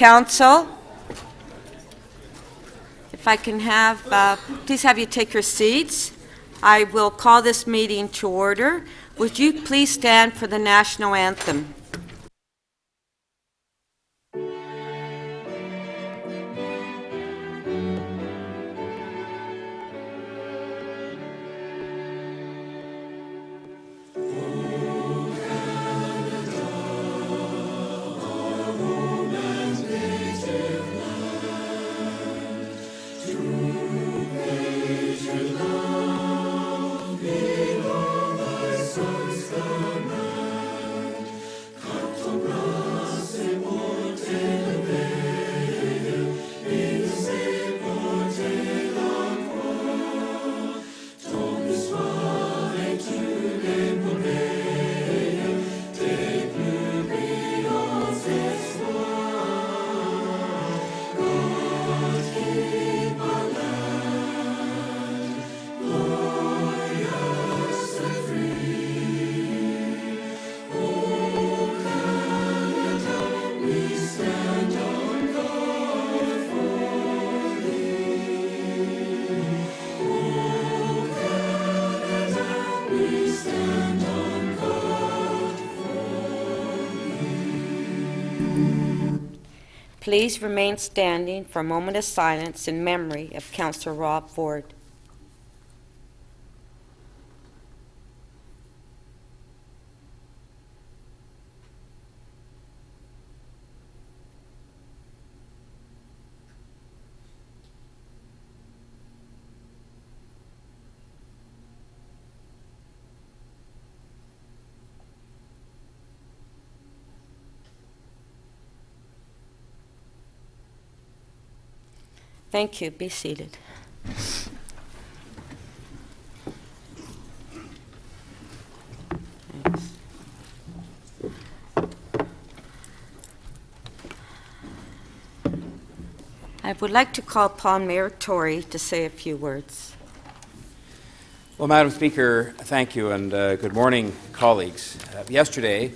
Council, if I can have, please have you take your seats. I will call this meeting to order. Would you please stand for the national anthem? Please remain standing for a moment of silence in memory of Councillor Rob Ford. Thank you. Be seated. Thanks. I would like to call upon Mayor Tory to say a few words. Well, Madam Speaker, thank you, and good morning, colleagues. Yesterday,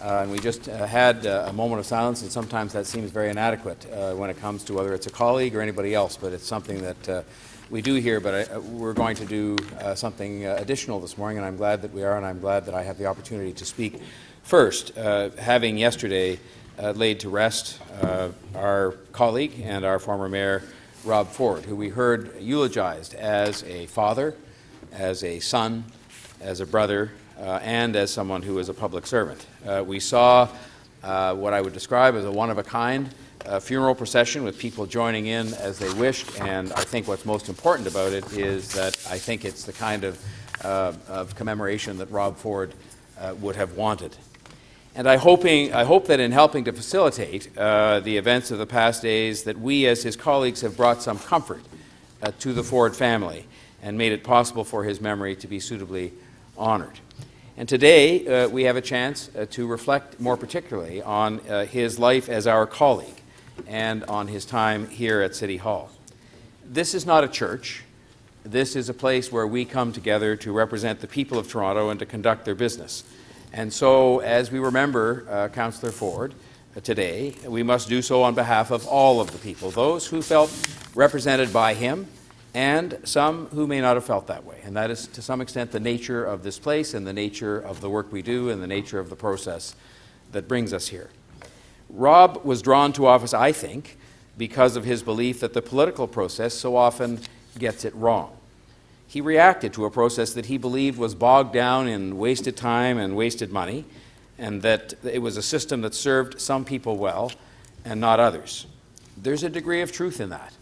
and we just had a moment of silence, and sometimes that seems very inadequate when it comes to whether it's a colleague or anybody else, but it's something that we do here, but we're going to do something additional this morning, and I'm glad that we are, and I'm glad that I have the opportunity to speak first, having yesterday laid to rest our colleague and our former mayor, Rob Ford, who we heard eulogized as a father, as a son, as a brother, and as someone who is a public servant. We saw what I would describe as a one-of-a-kind funeral procession with people joining in as they wished, and I think what's most important about it is that I think it's the kind of commemoration that Rob Ford would have wanted. And I hope that in helping to facilitate the events of the past days that we as his colleagues have brought some comfort to the Ford family and made it possible for his memory to be suitably honored. And today we have a chance to reflect more particularly on his life as our colleague and on his time here at City Hall. This is not a church. This is a place where we come together to represent the people of Toronto and to conduct their business. And so as we remember Councillor Ford today, we must do so on behalf of all of the people, those who felt represented by him and some who may not have felt that way. And that is to some extent the nature of this place and the nature of the work we do and the nature of the process that brings us here. Rob was drawn to office, I think, because of his belief that the political process so often gets it wrong. He reacted to a process that he believed was bogged down in wasted time and wasted money, and that it was a system that served some people well and not others. There's a degree of truth in that.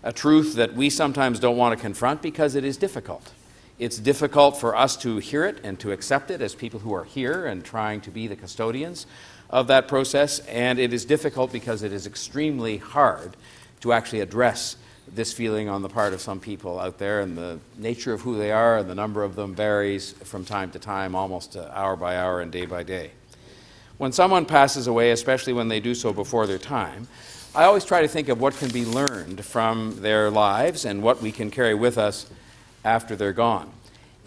A truth that we sometimes don't want to confront because it is difficult. It's difficult for us to hear it and to accept it as people who are here and trying to be the custodians of that process, and it is difficult because it is extremely hard to actually address this feeling on the part of some people out there, and the nature of who they are and the number of them varies from time to time, almost hour by hour and day by day. When someone passes away, especially when they do so before their time, I always try to think of what can be learned from their lives and what we can carry with us after they're gone.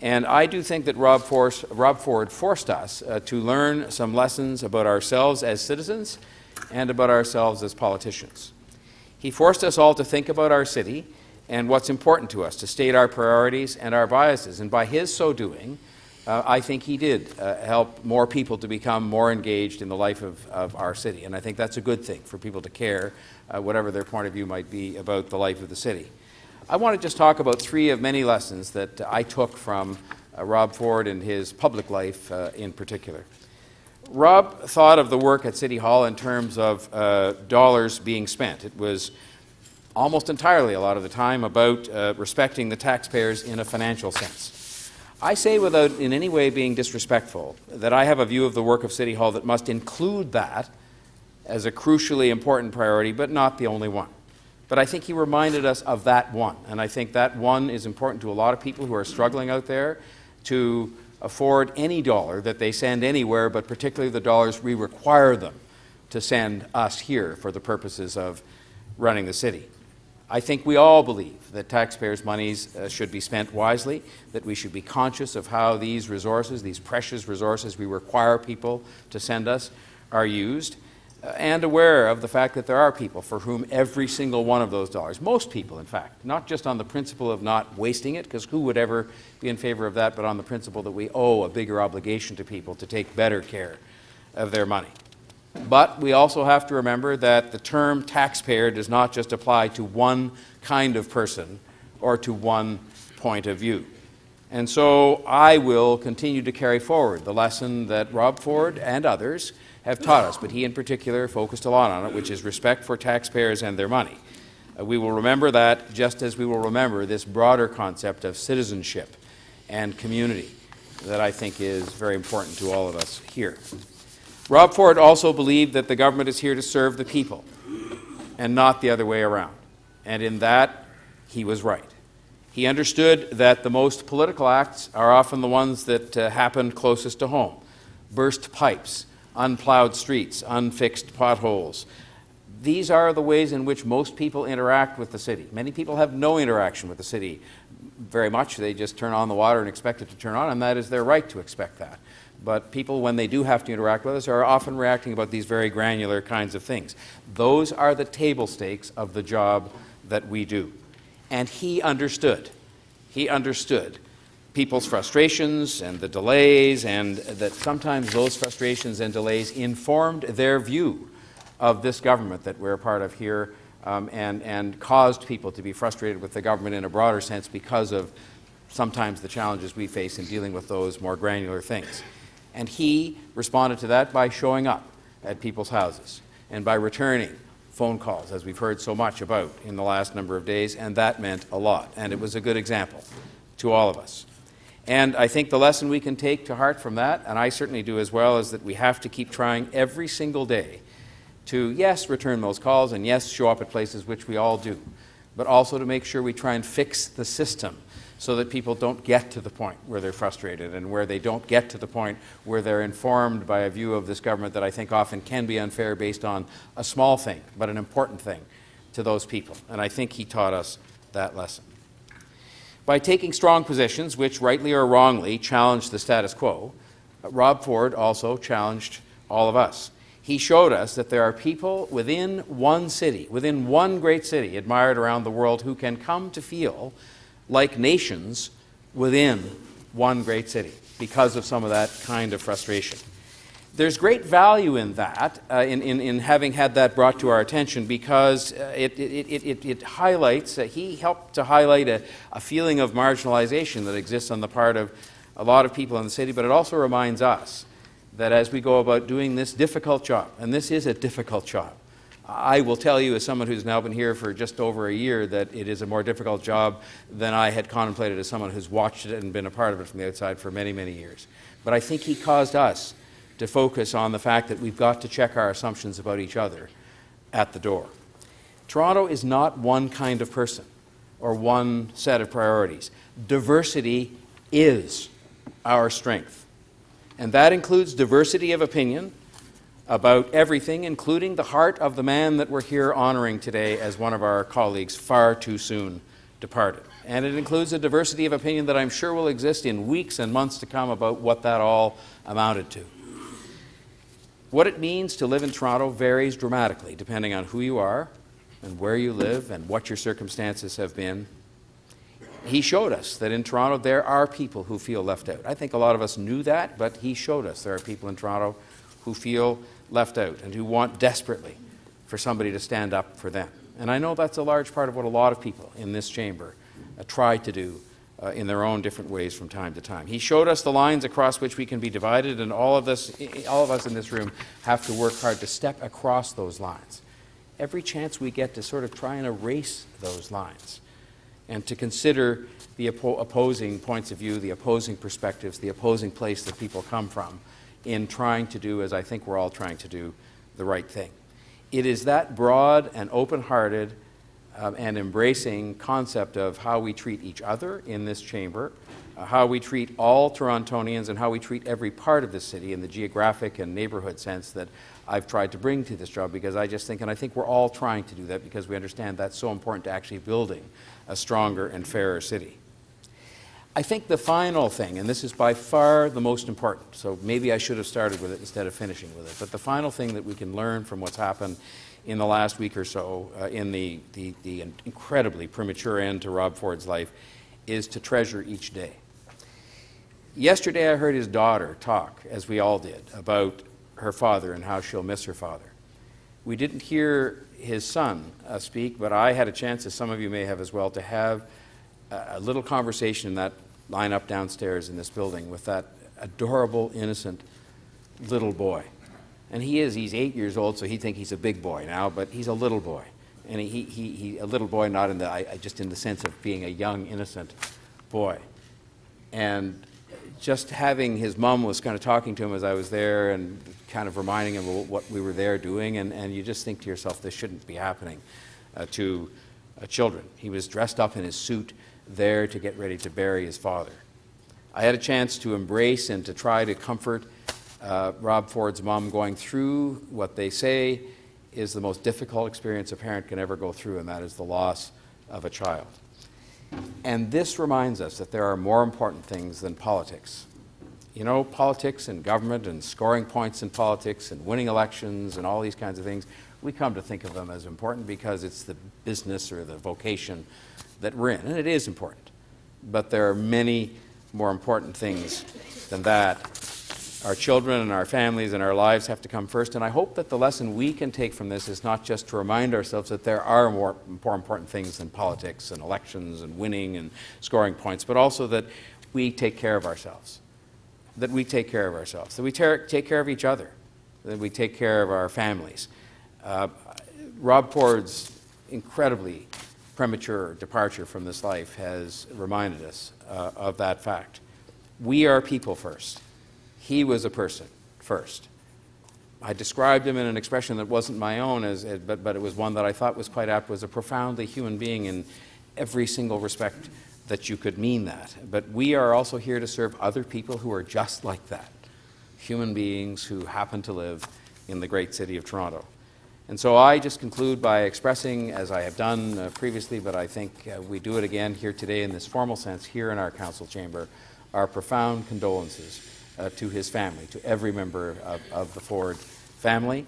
And I do think that Rob Ford forced us to learn some lessons about ourselves as citizens and about ourselves as politicians. He forced us all to think about our city and what's important to us, to state our priorities and our biases. And by his so doing, I think he did help more people to become more engaged in the life of our city. And I think that's a good thing for people to care, whatever their point of view might be about the life of the city. I want to just talk about 3 of many lessons that I took from Rob Ford and his public life in particular. Rob thought of the work at City Hall in terms of dollars being spent. It was almost entirely, a lot of the time, about respecting the taxpayers in a financial sense. I say, without in any way being disrespectful, that I have a view of the work of City Hall that must include that as a crucially important priority, but not the only one. But I think he reminded us of that one, and I think that one is important to a lot of people who are struggling out there to afford any dollar that they send anywhere, but particularly the dollars we require them to send us here for the purposes of running the city. I think we all believe that taxpayers' monies should be spent wisely, that we should be conscious of how these resources, these precious resources we require people to send us, are used, and aware of the fact that there are people for whom every single one of those dollars, most people in fact, not just on the principle of not wasting it, because who would ever be in favor of that, but on the principle that we owe a bigger obligation to people to take better care of their money. But we also have to remember that the term taxpayer does not just apply to one kind of person or to one point of view. And so I will continue to carry forward the lesson that Rob Ford and others have taught us, but he in particular focused a lot on it, which is respect for taxpayers and their money. We will remember that, just as we will remember this broader concept of citizenship and community that I think is very important to all of us here. Rob Ford also believed that the government is here to serve the people and not the other way around. And in that, he was right. He understood that the most political acts are often the ones that happen closest to home. Burst pipes, unplowed streets, unfixed potholes. These are the ways in which most people interact with the city. Many people have no interaction with the city very much. They just turn on the water and expect it to turn on, and that is their right to expect that. But people, when they do have to interact with us, are often reacting about these very granular kinds of things. Those are the table stakes of the job that we do. And he understood. He understood people's frustrations and the delays, and that sometimes those frustrations and delays informed their view of this government that we're a part of here, and caused people to be frustrated with the government in a broader sense because of sometimes the challenges we face in dealing with those more granular things. And he responded to that by showing up at people's houses and by returning phone calls, as we've heard so much about in the last number of days, and that meant a lot. And it was a good example to all of us. And I think the lesson we can take to heart from that, and I certainly do as well, is that we have to keep trying every single day to, yes, return those calls, and yes, show up at places, which we all do, but also to make sure we try and fix the system so that people don't get to the point where they're frustrated, and where they don't get to the point where they're informed by a view of this government that I think often can be unfair based on a small thing, but an important thing to those people. And I think he taught us that lesson. By taking strong positions, which rightly or wrongly challenged the status quo, Rob Ford also challenged all of us. He showed us that there are people within one city, within one great city, admired around the world, who can come to feel like nations within one great city because of some of that kind of frustration. There's great value in that, in having had that brought to our attention, because it highlights, he helped to highlight a feeling of marginalization that exists on the part of a lot of people in the city, but it also reminds us that as we go about doing this difficult job, and this is a difficult job, I will tell you, as someone who's now been here for just over a year, that it is a more difficult job than I had contemplated as someone who's watched it and been a part of it from the outside for many, many years. But I think he caused us to focus on the fact that we've got to check our assumptions about each other at the door. Toronto is not one kind of person or one set of priorities. Diversity is our strength. And that includes diversity of opinion about everything, including the heart of the man that we're here honoring today as one of our colleagues far too soon departed. And it includes a diversity of opinion that I'm sure will exist in weeks and months to come about what that all amounted to. What it means to live in Toronto varies dramatically depending on who you are and where you live and what your circumstances have been. He showed us that in Toronto there are people who feel left out. I think a lot of us knew that, but he showed us there are people in Toronto who feel left out and who want desperately for somebody to stand up for them. And I know that's a large part of what a lot of people in this chamber try to do in their own different ways from time to time. He showed us the lines across which we can be divided, and all of us in this room have to work hard to step across those lines. Every chance we get to sort of try and erase those lines and to consider the opposing points of view, the opposing perspectives, the opposing place that people come from in trying to do, as I think we're all trying to do, the right thing. It is that broad and open-hearted and embracing concept of how we treat each other in this chamber, how we treat all Torontonians, and how we treat every part of the city in the geographic and neighborhood sense that I've tried to bring to this job, because I just think, and I think we're all trying to do that because we understand that's so important to actually building a stronger and fairer city. I think the final thing, and this is by far the most important, so maybe I should have started with it instead of finishing with it, but the final thing that we can learn from what's happened in the last week or so in the incredibly premature end to Rob Ford's life is to treasure each day. Yesterday I heard his daughter talk, as we all did, about her father and how she'll miss her father. We didn't hear his son speak, but I had a chance, as some of you may have as well, to have a little conversation in that lineup downstairs in this building with that adorable, innocent little boy. And he's 8 years old, so he'd think he's a big boy now, but he's a little boy. And he a little boy, not in the, just in the sense of being a young, innocent boy. And just having his mom was kind of talking to him as I was there and kind of reminding him of what we were there doing, and you just think to yourself, this shouldn't be happening to children. He was dressed up in his suit there to get ready to bury his father. I had a chance to embrace and to try to comfort Rob Ford's mom going through what they say is the most difficult experience a parent can ever go through, and that is the loss of a child. And this reminds us that there are more important things than politics. You know, politics and government and scoring points in politics and winning elections and all these kinds of things, we come to think of them as important because it's the business or the vocation that we're in, and it is important. But there are many more important things than that. Our children and our families and our lives have to come first, and I hope that the lesson we can take from this is not just to remind ourselves that there are more important things than politics and elections and winning and scoring points, but also that we take care of ourselves, that we take care of ourselves, that we take care of each other, that we take care of our families. Rob Ford's incredibly premature departure from this life has reminded us of that fact. We are people first. He was a person first. I described him in an expression that wasn't my own, but it was one that I thought was quite apt, was a profoundly human being in every single respect that you could mean that. But we are also here to serve other people who are just like that, human beings who happen to live in the great city of Toronto. And so I just conclude by expressing, as I have done previously, but I think we do it again here today in this formal sense, here in our council chamber, our profound condolences to his family, to every member of the Ford family.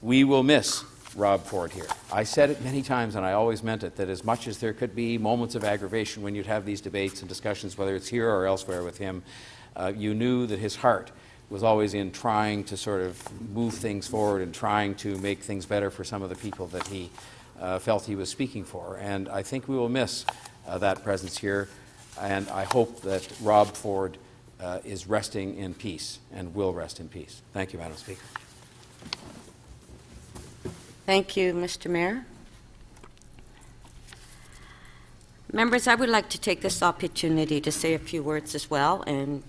We will miss Rob Ford here. I said it many times, and I always meant it, that as much as there could be moments of aggravation when you'd have these debates and discussions, whether it's here or elsewhere with him, you knew that his heart was always in trying to sort of move things forward and trying to make things better for some of the people that he felt he was speaking for. And I think we will miss that presence here, and I hope that Rob Ford is resting in peace and will rest in peace. Thank you, Madam Speaker. Thank you, Mr. Mayor. Members, I would like to take this opportunity to say a few words as well, and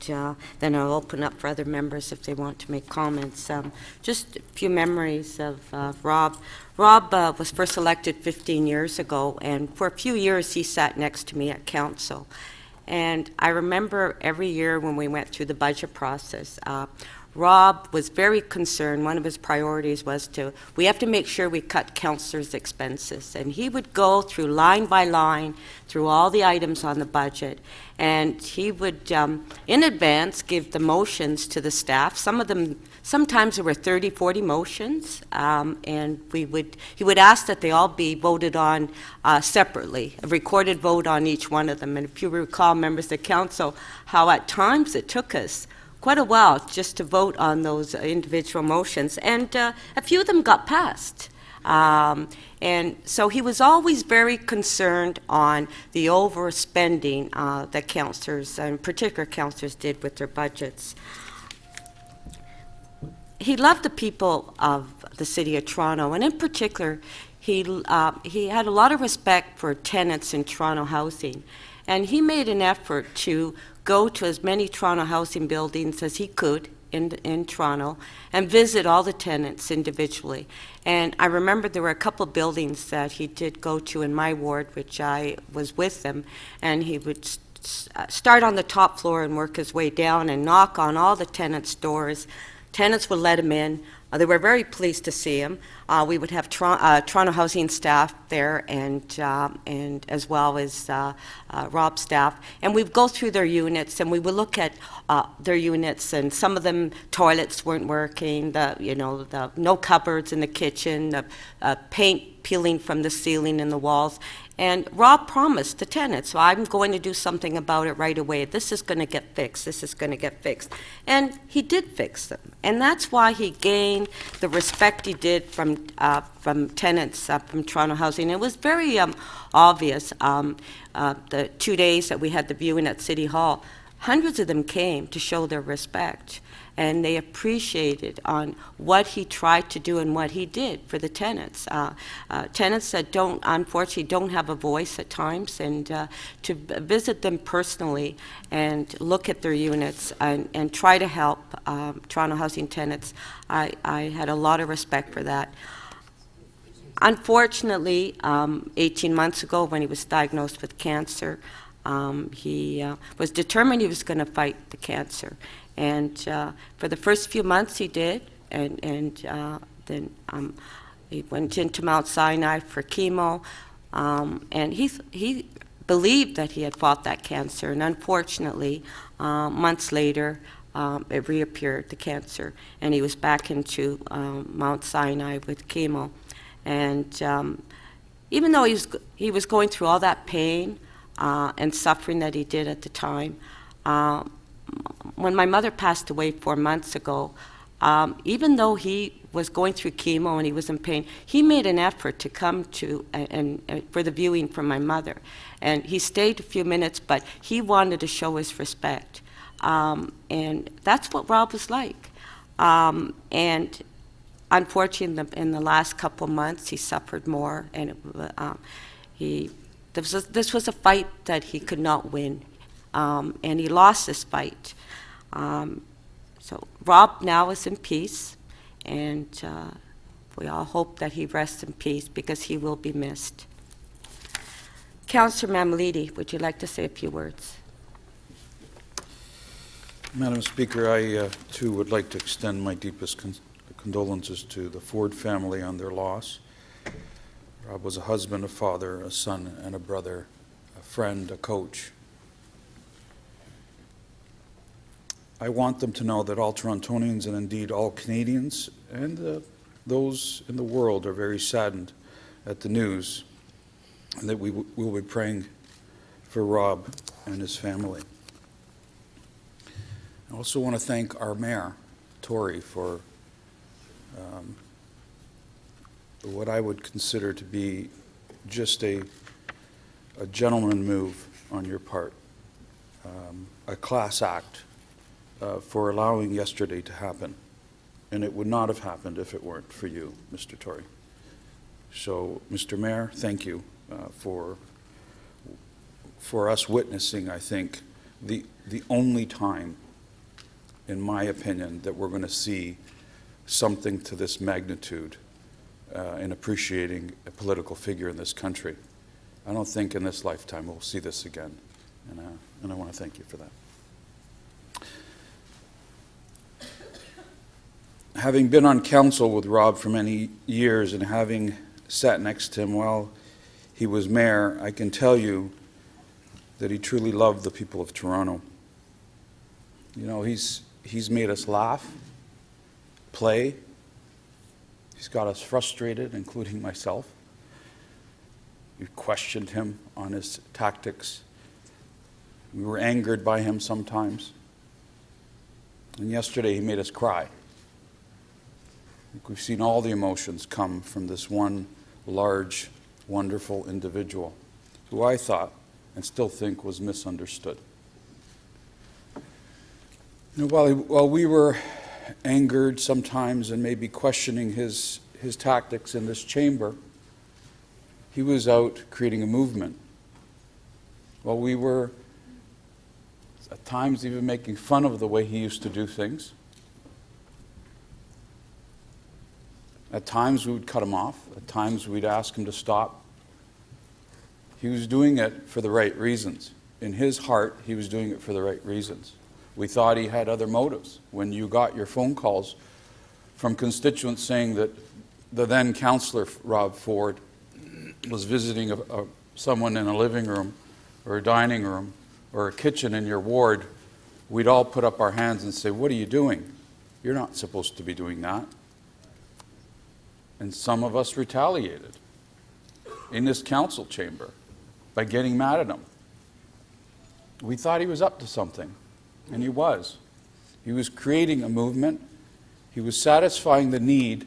then I'll open up for other members if they want to make comments. Just a few memories of Rob. Rob was first elected 15 years ago, and for a few years he sat next to me at council. And I remember every year when we went through the budget process, Rob was very concerned. One of his priorities was we have to make sure we cut councillors' expenses. And he would go through line by line, through all the items on the budget, and he would, in advance, give the motions to the staff. Some of them, sometimes there were 30, 40 motions, and he would ask that they all be voted on separately, a recorded vote on each one of them. And if you recall, members of the council, how at times it took us quite a while just to vote on those individual motions, and a few of them got passed. And so he was always very concerned on the overspending that councillors, and particular councillors, did with their budgets. He loved the people of the City of Toronto, and in particular, he had a lot of respect for tenants in Toronto housing, and he made an effort to go to as many Toronto housing buildings as he could in Toronto and visit all the tenants individually. And I remember there were a couple buildings that he did go to in my ward, which I was with him, and he would start on the top floor and work his way down and knock on all the tenants' doors. Tenants would let him in. They were very pleased to see him. We would have Toronto housing staff there, and as well as Rob's staff, and we'd go through their units, and we would look at their units, and some of them toilets weren't working, the no cupboards in the kitchen, the paint peeling from the ceiling and the walls. And Rob promised the tenants, so I'm going to do something about it right away. This is going to get fixed. This is going to get fixed. And he did fix them. And that's why he gained the respect he did from tenants from Toronto Housing. It was very obvious. The 2 days that we had the viewing at City Hall, hundreds of them came to show their respect. And they appreciated on what he tried to do and what he did for the tenants. Tenants that unfortunately don't have a voice at times, and to visit them personally and look at their units and try to help Toronto housing tenants, I had a lot of respect for that. Unfortunately, 18 months ago when he was diagnosed with cancer, he was determined he was going to fight the cancer. And for the first few months he did, and then he went into Mount Sinai for chemo, and he believed that he had fought that cancer, and unfortunately, months later, it reappeared, the cancer, and he was back into Mount Sinai with chemo. And even though he was going through all that pain and suffering that he did at the time, when my mother passed away 4 months ago, even though he was going through chemo and he was in pain, he made an effort to come to and for the viewing for my mother. And he stayed a few minutes, but he wanted to show his respect. And that's what Rob was like. And unfortunately, in the last couple months, he suffered more, and this was a fight that he could not win. And he lost this fight. So Rob now is in peace, and we all hope that he rests in peace because he will be missed. Councillor Mamalidi, would you like to say a few words? Madam Speaker, I too would like to extend my deepest condolences to the Ford family on their loss. Rob was a husband, a father, a son, and a brother, a friend, a coach. I want them to know that all Torontonians, and indeed all Canadians, and those in the world are very saddened at the news, and that we will be praying for Rob and his family. I also want to thank our mayor, Tory, for what I would consider to be just a gentleman move on your part, a class act for allowing yesterday to happen. And it would not have happened if it weren't for you, Mr. Tory. So, Mr. Mayor, thank you for us witnessing, I think, the only time, in my opinion, that we're going to see something to this magnitude in appreciating a political figure in this country. I don't think in this lifetime we'll see this again, and I want to thank you for that. having been on council with Rob for many years and having sat next to him while he was mayor, I can tell you that he truly loved the people of Toronto. You know, he's made us laugh, play. He's got us frustrated, including myself. We questioned him on his tactics. We were angered by him sometimes. And yesterday he made us cry. I think we've seen all the emotions come from this one large, wonderful individual who I thought and still think was misunderstood. You know, while we were angered sometimes and maybe questioning his tactics in this chamber, he was out creating a movement. While we were at times even making fun of the way he used to do things, at times we would cut him off, at times we'd ask him to stop. He was doing it for the right reasons. In his heart, he was doing it for the right reasons. We thought he had other motives. When you got your phone calls from constituents saying that the then councillor, Rob Ford, was visiting someone in a living room or a dining room or a kitchen in your ward, we'd all put up our hands and say, "What are you doing? You're not supposed to be doing that." And some of us retaliated in this council chamber by getting mad at him. We thought he was up to something, and he was. He was creating a movement. He was satisfying the need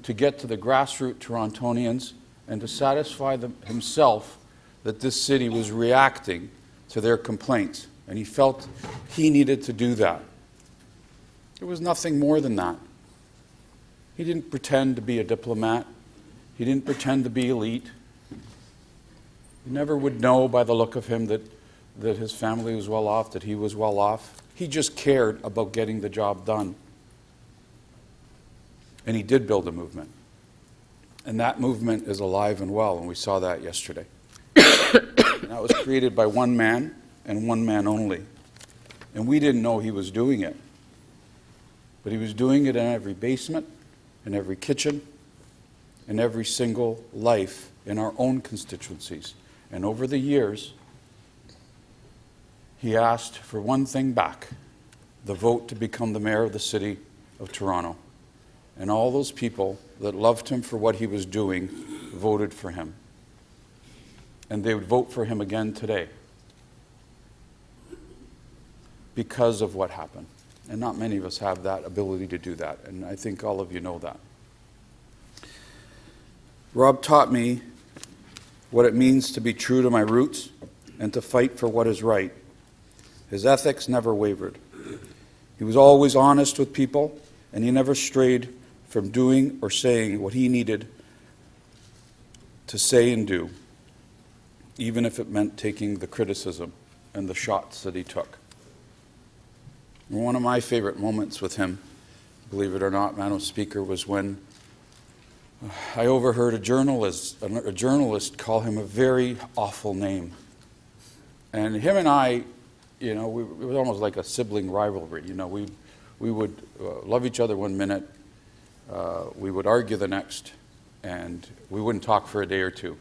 to get to the grassroots Torontonians and to satisfy himself that this city was reacting to their complaints, and he felt he needed to do that. It was nothing more than that. He didn't pretend to be a diplomat. He didn't pretend to be elite. You never would know by the look of him that his family was well off, that he was well off. He just cared about getting the job done. And he did build a movement. And that movement is alive and well, and we saw that yesterday. And that was created by one man and one man only. And we didn't know he was doing it. But he was doing it in every basement, in every kitchen, in every single life in our own constituencies. And over the years, he asked for one thing back, the vote to become the mayor of the city of Toronto. And all those people that loved him for what he was doing voted for him. And they would vote for him again today because of what happened. And not many of us have that ability to do that, and I think all of you know that. Rob taught me what it means to be true to my roots and to fight for what is right. His ethics never wavered. He was always honest with people, and he never strayed from doing or saying what he needed to say and do, even if it meant taking the criticism and the shots that he took. One of my favorite moments with him, believe it or not, Madam Speaker, was when I overheard a journalist call him a very awful name. And him and I, you know, it was almost like a sibling rivalry. You know, we would love each other one minute, we would argue the next, and we wouldn't talk for a day or two.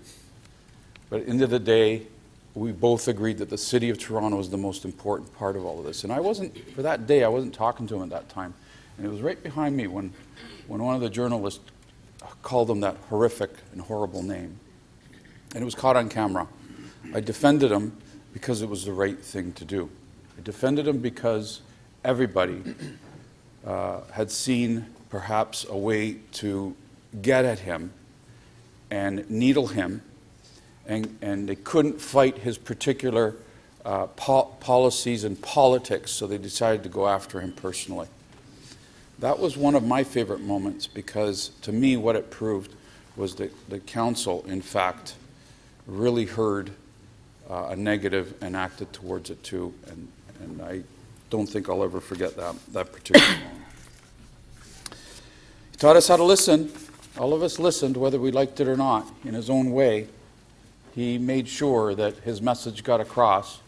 But at the end of the day, we both agreed that the city of Toronto was the most important part of all of this. And I wasn't, for that day, I wasn't talking to him at that time. And it was right behind me when one of the journalists called him that horrific and horrible name. And it was caught on camera. I defended him because it was the right thing to do. I defended him because everybody had seen perhaps a way to get at him and needle him, and they couldn't fight his particular policies and politics, so they decided to go after him personally. That was one of my favorite moments because, to me, what it proved was that the council, in fact, really heard a negative and acted towards it too, and I don't think I'll ever forget that particular moment. He taught us how to listen. All of us listened, whether we liked it or not, in his own way. He made sure that his message got across,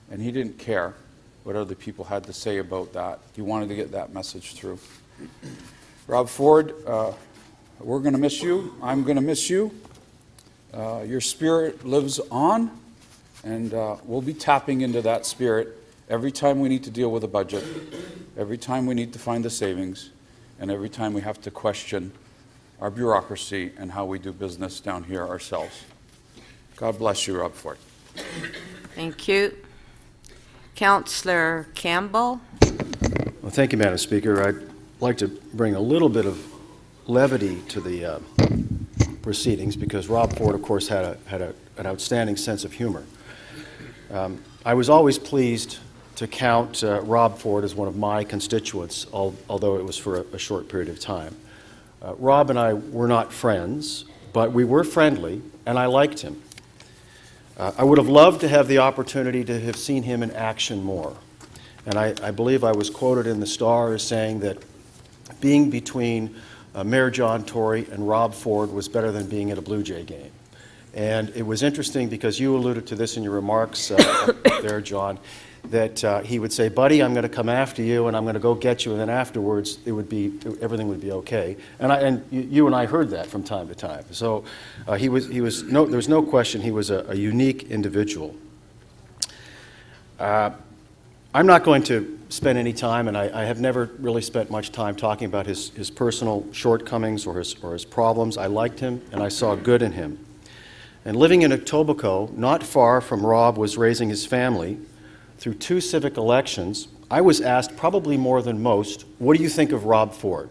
and he didn't care what other people had to say about that. He wanted to get that message through. Rob Ford, we're going to miss you. I'm going to miss you. Your spirit lives on, and we'll be tapping into that spirit every time we need to deal with a budget, every time we need to find the savings, and every time we have to question our bureaucracy and how we do business down here ourselves. God bless you, Rob Ford. Thank you. Councillor Campbell. Well, thank you, Madam Speaker. I'd like to bring a little bit of levity to the proceedings because Rob Ford, of course, had an outstanding sense of humor. I was always pleased to count Rob Ford as one of my constituents, although it was for a short period of time. Rob and I were not friends, but we were friendly, and I liked him. I would have loved to have the opportunity to have seen him in action more. And I believe I was quoted in the Star as saying that being between Mayor John Tory and Rob Ford was better than being at a Blue Jay game. And it was interesting because you alluded to this in your remarks there, John, that he would say, buddy, I'm going to come after you and I'm going to go get you, and then afterwards everything would be okay. And you and I heard that from time to time. So there was no question he was a unique individual. I'm not going to spend any time, and I have never really spent much time talking about his personal shortcomings or his problems. I liked him and I saw good in him. And living in Etobicoke, not far from Rob was raising his family, through 2 civic elections, I was asked probably more than most, what do you think of Rob Ford?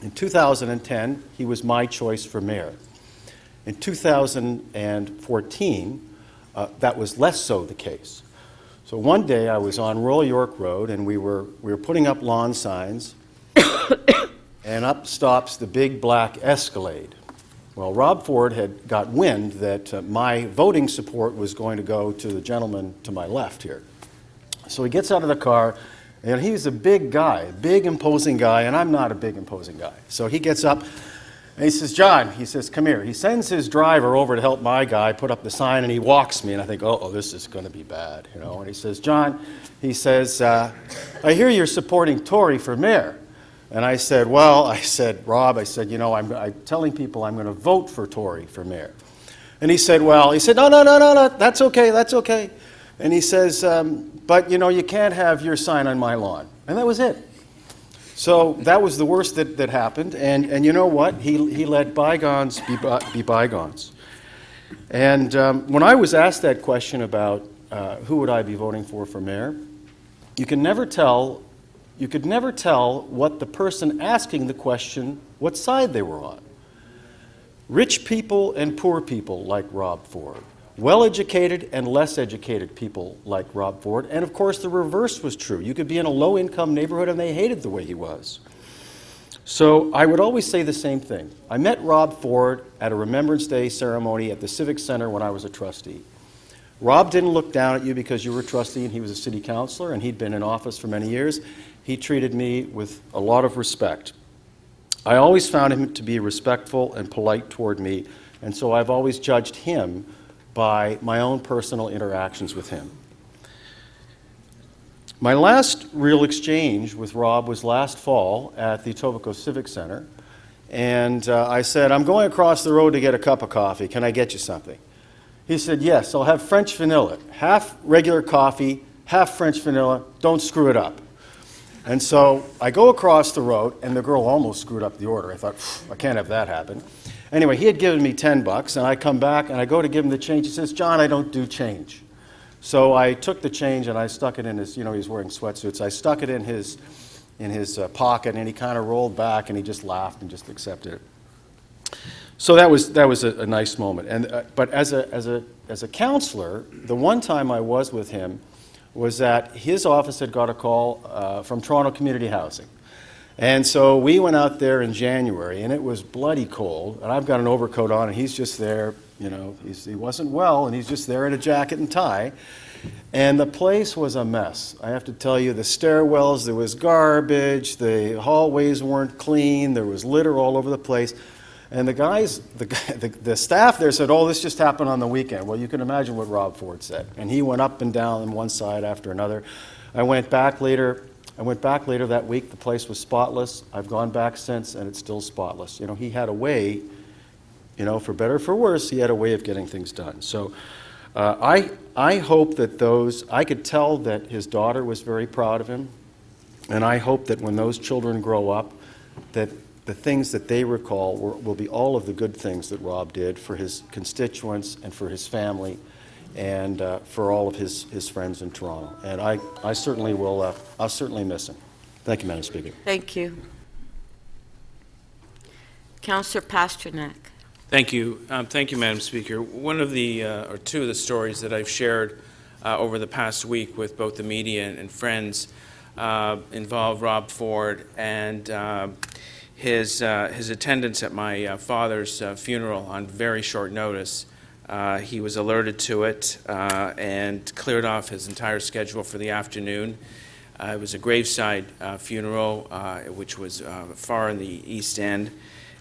In 2010, he was my choice for mayor. In 2014, that was less so the case. So one day I was on Royal York Road and we were putting up lawn signs and up stops the big black Escalade. Well, Rob Ford had got wind that my voting support was going to go to the gentleman to my left here. So he gets out of the car, and he's a big guy, big imposing guy, and I'm not a big imposing guy. So he gets up, and he says, John, he says, come here. He sends his driver over to help my guy put up the sign, and he walks me, and I think, oh, this is going to be bad, you know. And he says, John, he says, I hear you're supporting Tory for mayor. And I said, well, Rob, I said, you know, I'm telling people I'm going to vote for Tory for mayor. And he said, no, that's okay. And he says, but, you know, you can't have your sign on my lawn. And that was it. So that was the worst that happened. And you know what? He let bygones be bygones. And when I was asked that question about who would I be voting for mayor, you could never tell what the person asking the question, what side they were on. Rich people and poor people like Rob Ford. Well-educated and less educated people like Rob Ford. And of course the reverse was true. You could be in a low-income neighborhood and they hated the way he was. So I would always say the same thing. I met Rob Ford at a Remembrance Day ceremony at the Civic Center when I was a trustee. Rob didn't look down at you because you were a trustee and he was a city councilor and he'd been in office for many years. He treated me with a lot of respect. I always found him to be respectful and polite toward me, and so I've always judged him by my own personal interactions with him. My last real exchange with Rob was last fall at the Etobicoke Civic Center, and I said, I'm going across the road to get a cup of coffee. Can I get you something? He said, yes, I'll have French vanilla. Half regular coffee, half French vanilla. Don't screw it up. And so I go across the road, and the girl almost screwed up the order. I thought, I can't have that happen. Anyway, he had given me $10, and I come back, and I go to give him the change. He says, John, I don't do change. So I took the change, and I stuck it in his, you know, he's wearing sweatsuits. I stuck it in his pocket, and he kind of rolled back, and he just laughed and just accepted it. So that was a nice moment. And but as a counselor, the one time I was with him was that his office had got a call from Toronto Community Housing. And so we went out there in January, and it was bloody cold, and I've got an overcoat on, and he's just there, you know, he wasn't well, and he's just there in a jacket and tie. And the place was a mess. I have to tell you, the stairwells, there was garbage, the hallways weren't clean, there was litter all over the place. And the staff there said, oh, this just happened on the weekend. Well, you can imagine what Rob Ford said. And he went up and down on one side after another. I went back later I went back later that week. The place was spotless. I've gone back since, and it's still spotless. You know, he had a way, you know, for better or for worse, he had a way of getting things done. So I hope that I could tell that his daughter was very proud of him, and I hope that when those children grow up, that the things that they recall will be all of the good things that Rob did for his constituents and for his family and for all of his friends in Toronto. And I certainly will, I'll certainly miss him. Thank you, Madam Speaker. Thank you. Councillor Pasternak. Thank you. Thank you, Madam Speaker. One of the, or two of the stories that I've shared over the past week with both the media and friends involve Rob Ford and his attendance at my father's funeral on very short notice. He was alerted to it and cleared off his entire schedule for the afternoon. It was a graveside funeral, which was far in the East End.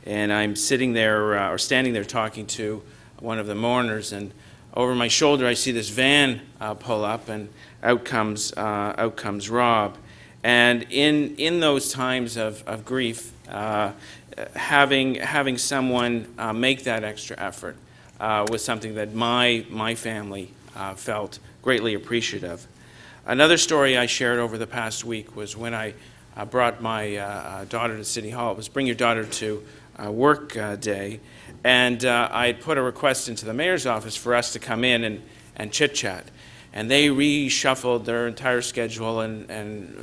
And I'm sitting there, or standing there talking to one of the mourners, and over my shoulder I see this van pull up, and out comes Rob. And in those times of grief, having someone make that extra effort was something that my family felt greatly appreciative. Another story I shared over the past week was when I brought my daughter to City Hall. It was Bring Your Daughter to Work Day, and I had put a request into the mayor's office for us to come in and chit-chat. And they reshuffled their entire schedule, and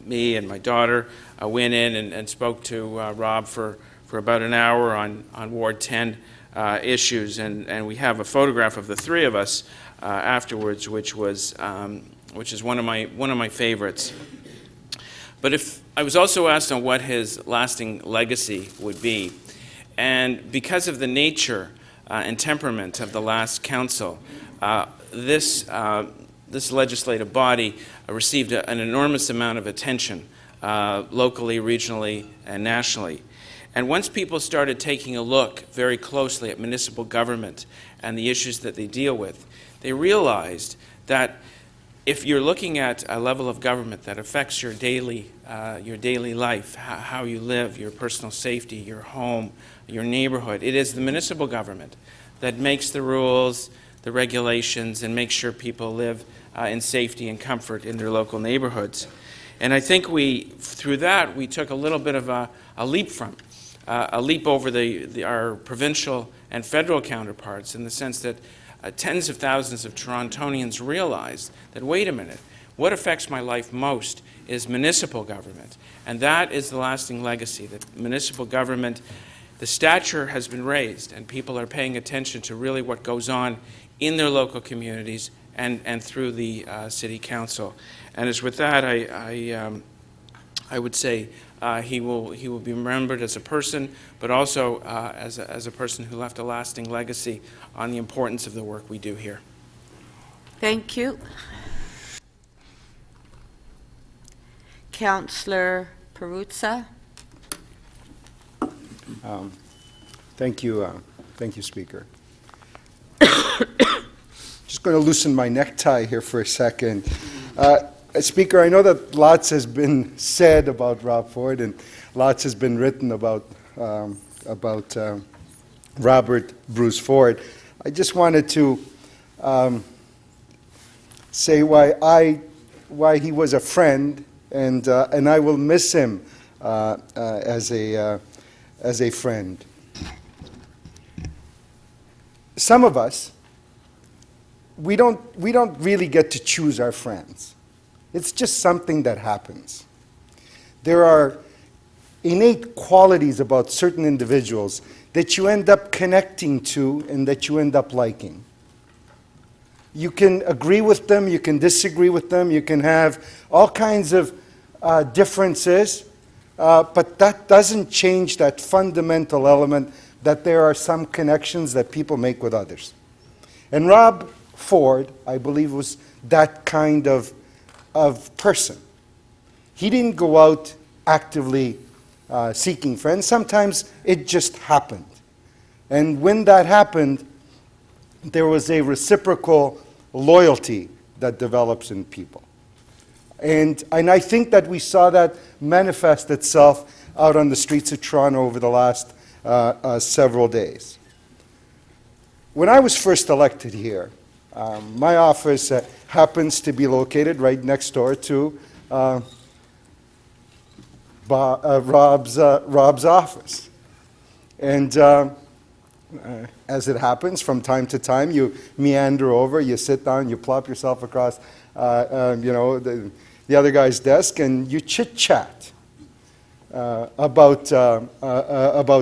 me and my daughter went in and spoke to Rob for about an hour on Ward 10 issues, and we have a photograph of the three of us afterwards, which is one of my favorites. But if I was also asked on what his lasting legacy would be, and because of the nature and temperament of the last council, this legislative body received an enormous amount of attention locally, regionally, and nationally. And once people started taking a look very closely at municipal government and the issues that they deal with, they realized that if you're looking at a level of government that affects your daily life, how you live, your personal safety, your home, your neighborhood, it is the municipal government that makes the rules, the regulations, and makes sure people live in safety and comfort in their local neighborhoods. And I think through that, we took a little bit of a leap over our provincial and federal counterparts, in the sense that tens of thousands of Torontonians realized that, wait a minute, what affects my life most is municipal government. And that is the lasting legacy, that municipal government, the stature has been raised, and people are paying attention to really what goes on in their local communities and through the City Council. And as with that, I would say he will be remembered as a person, but also as a person who left a lasting legacy on the importance of the work we do here. Thank you. Councillor Perruzza. Thank you, Speaker. Just going to loosen my necktie here for a second. Speaker, I know that lots has been said about Rob Ford, and lots has been written about Robert Bruce Ford. I just wanted to say why he was a friend, and I will miss him as a friend. Some of us, we don't really get to choose our friends. It's just something that happens. There are innate qualities about certain individuals that you end up connecting to and that you end up liking. You can agree with them, you can disagree with them, you can have all kinds of differences, but that doesn't change that fundamental element that there are some connections that people make with others. And Rob Ford, I believe, was that kind of person. He didn't go out actively seeking friends. Sometimes it just happened. And when that happened, there was a reciprocal loyalty that develops in people. And I think that we saw that manifest itself out on the streets of Toronto over the last several days. When I was first elected here, my office happens to be located right next door to Rob's office. And as it happens, from time to time, you meander over, you sit down, you plop yourself across, the other guy's desk, and you chit-chat about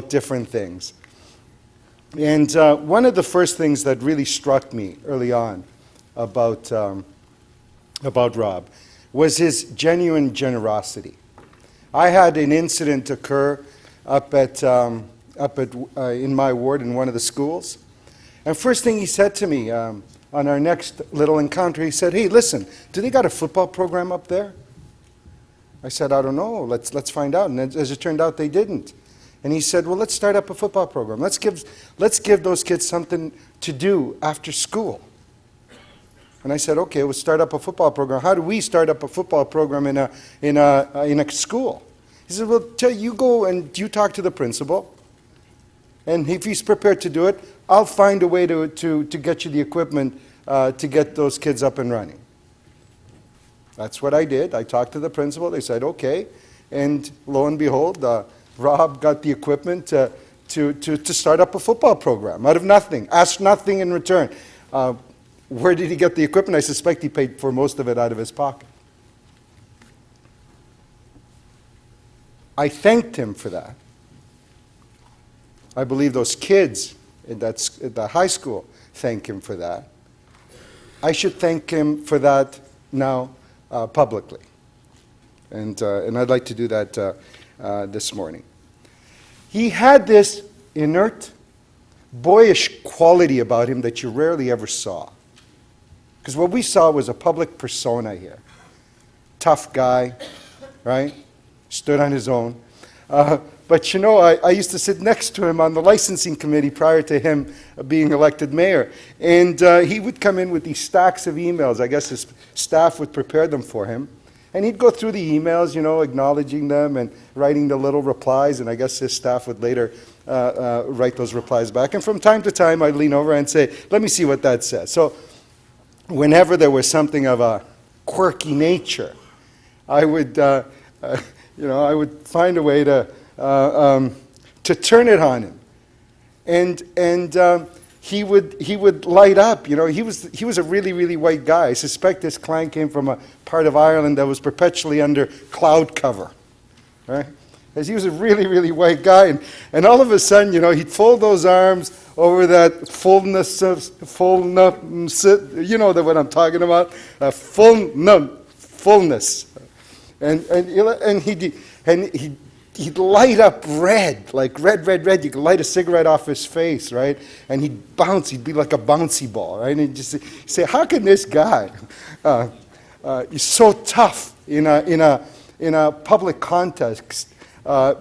different things. And one of the first things that really struck me early on about Rob was his genuine generosity. I had an incident occur up at in my ward in one of the schools, and first thing he said to me on our next little encounter, he said, "Hey, listen, do they got a football program up there?" I said, "I don't know. Let's find out." And as it turned out, they didn't. And he said, "Well, let's start up a football program. Let's give those kids something to do after school." And I said, "Okay, we'll start up a football program. How do we start up a football program in a school?" He said, "Well, you go and you talk to the principal, and if he's prepared to do it, I'll find a way to get you the equipment to get those kids up and running." That's what I did. I talked to the principal. They said, "Okay." And lo and behold, Rob got the equipment to start up a football program out of nothing, asked nothing in return. Where did he get the equipment? I suspect he paid for most of it out of his pocket. I thanked him for that. I believe those kids at the high school thank him for that. I should thank him for that now publicly. And I'd like to do that this morning. He had this inert, boyish quality about him that you rarely ever saw. Because what we saw was a public persona here. Tough guy, right? Stood on his own. But you know, I used to sit next to him on the licensing committee prior to him being elected mayor. And he would come in with these stacks of emails. I guess his staff would prepare them for him. And he'd go through the emails, acknowledging them and writing the little replies. And I guess his staff would later write those replies back. And from time to time, I'd lean over and say, "Let me see what that says." So whenever there was something of a quirky nature, I would, I would find a way to turn it on him, and he would light up. He was a really, really white guy. I suspect this client came from a part of Ireland that was perpetually under cloud cover, right? As he was a really, really white guy, and all of a sudden, he'd fold those arms over that fullness, you know what I'm talking about, fullness, and he'd light up red, like red. You could light a cigarette off his face, right? And he'd bounce. He'd be like a bouncy ball, right? And he'd just say, "How can this guy, he's so tough in a public context,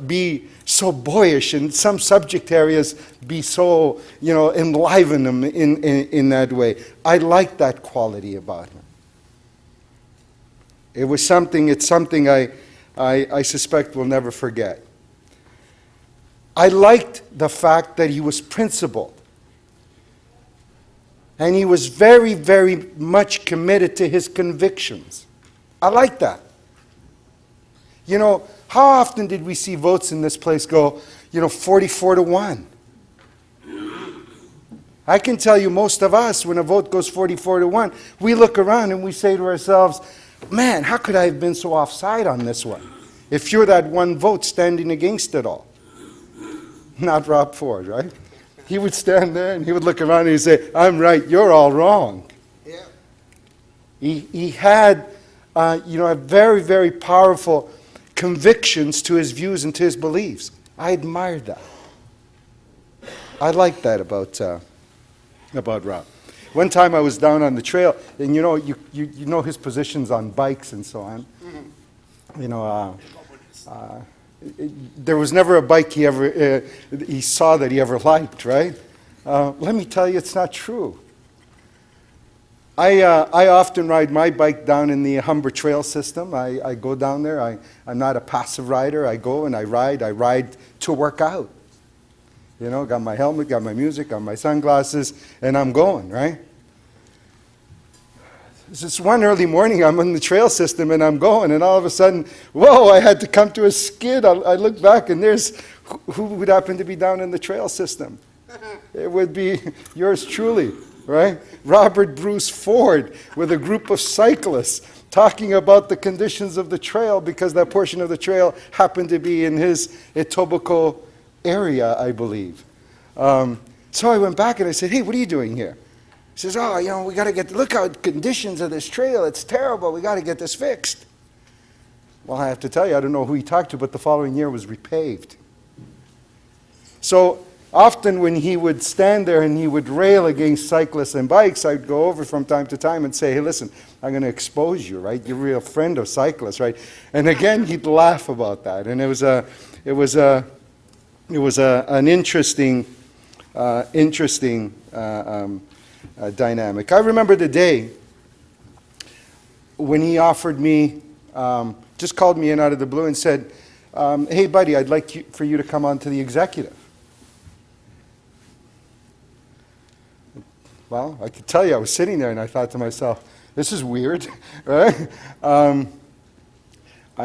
be so boyish, and some subject areas be so, enliven him in that way?" I liked that quality about him. It's something I suspect we'll never forget. I liked the fact that he was principled. And he was very, very much committed to his convictions. I like that. How often did we see votes in this place go, 44-1? I can tell you, most of us, when a vote goes 44-1, we look around and we say to ourselves, "Man, how could I have been so offside on this one?" If you're that one vote standing against it all. Not Rob Ford, right? He would stand there and he would look around and he'd say, "I'm right, you're all wrong." Yeah. He had, a very, very powerful convictions to his views and to his beliefs. I admired that. I liked that about Rob. One time I was down on the trail, and you know his positions on bikes and so on. There was never a bike he saw that he ever liked, right? Let me tell you, it's not true. I often ride my bike down in the Humber Trail system. I go down there. I'm not a passive rider. I go and I ride to work out. You know, got my helmet, got my music, got my sunglasses, and I'm going, right? This one early morning, I'm on the trail system and I'm going, and all of a sudden, whoa, I had to come to a skid. I look back and there's, who would happen to be down in the trail system? It would be yours truly, right? Robert Bruce Ford with a group of cyclists talking about the conditions of the trail because that portion of the trail happened to be in his Etobicoke area, I believe. So I went back and I said, hey, what are you doing here? He says, oh, you know, we got to look at the conditions of this trail. It's terrible. We got to get this fixed. Well, I have to tell you, I don't know who he talked to, but the following year was repaved. So often when he would stand there and he would rail against cyclists and bikes, I'd go over from time to time and say, hey, listen, I'm going to expose you, right? You're a real friend of cyclists, right? And again, he'd laugh about that. And it was an interesting dynamic. I remember the day when he offered me, just called me in out of the blue and said, hey, buddy, I'd like for you to come on to the executive. Well, I could tell you, I was sitting there and I thought to myself, this is weird, right?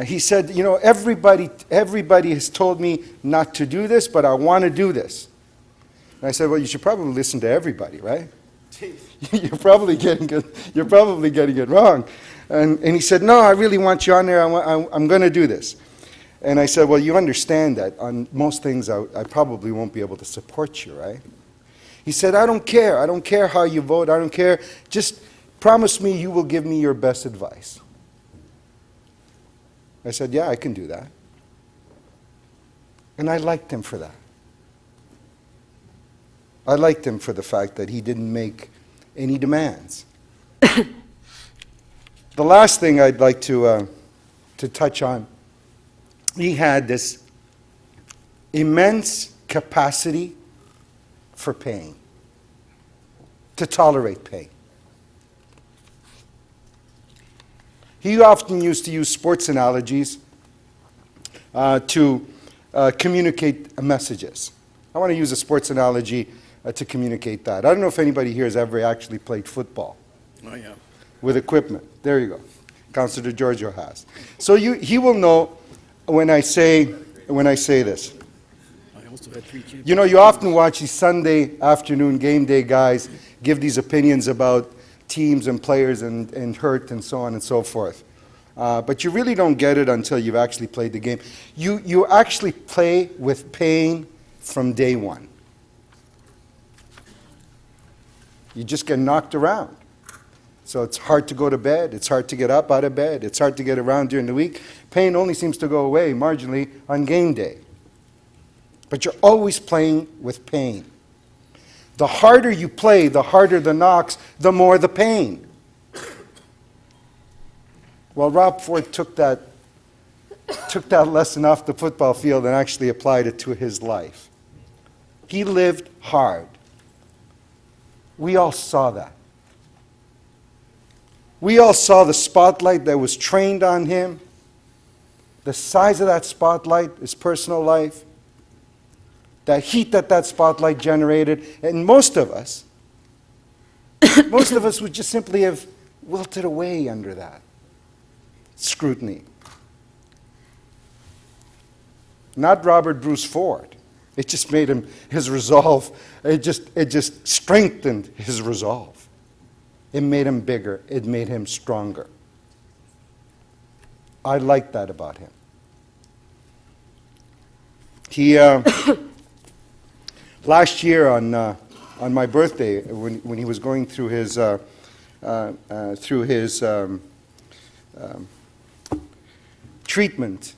He said, you know, everybody has told me not to do this, but I want to do this. And I said, well, you should probably listen to everybody, right? You're probably getting it wrong. And he said, no, I really want you on there. I'm going to do this. And I said, well, you understand that on most things I probably won't be able to support you, right? He said, I don't care. I don't care how you vote. I don't care. Just promise me you will give me your best advice. I said, yeah, I can do that. And I liked him for that. I liked him for the fact that he didn't make any demands. The last thing I'd like to touch on, he had this immense capacity for pain, to tolerate pain. He often used to use sports analogies to communicate messages. I want to use a sports analogy to communicate that. I don't know if anybody here has ever actually played football. Oh, yeah. With equipment. There you go. Councilor Giorgio has. So he will know when I say this. You know, you often watch these Sunday afternoon game day guys give these opinions about teams and players and hurt and so on and so forth. But you really don't get it until you've actually played the game. You actually play with pain from day one. You just get knocked around. So it's hard to go to bed. It's hard to get up out of bed. It's hard to get around during the week. Pain only seems to go away marginally on game day. But you're always playing with pain. The harder you play, the harder the knocks, the more the pain. Well, Rob Ford took that lesson off the football field and actually applied it to his life. He lived hard. We all saw that. We all saw the spotlight that was trained on him, the size of that spotlight, his personal life, the heat that spotlight generated, and most of us would just simply have wilted away under that scrutiny. Not Robert Bruce Ford. It just made him, his resolve, it just strengthened his resolve. It made him bigger. It made him stronger. I like that about him. He, last year on my birthday, when he was going through his treatment,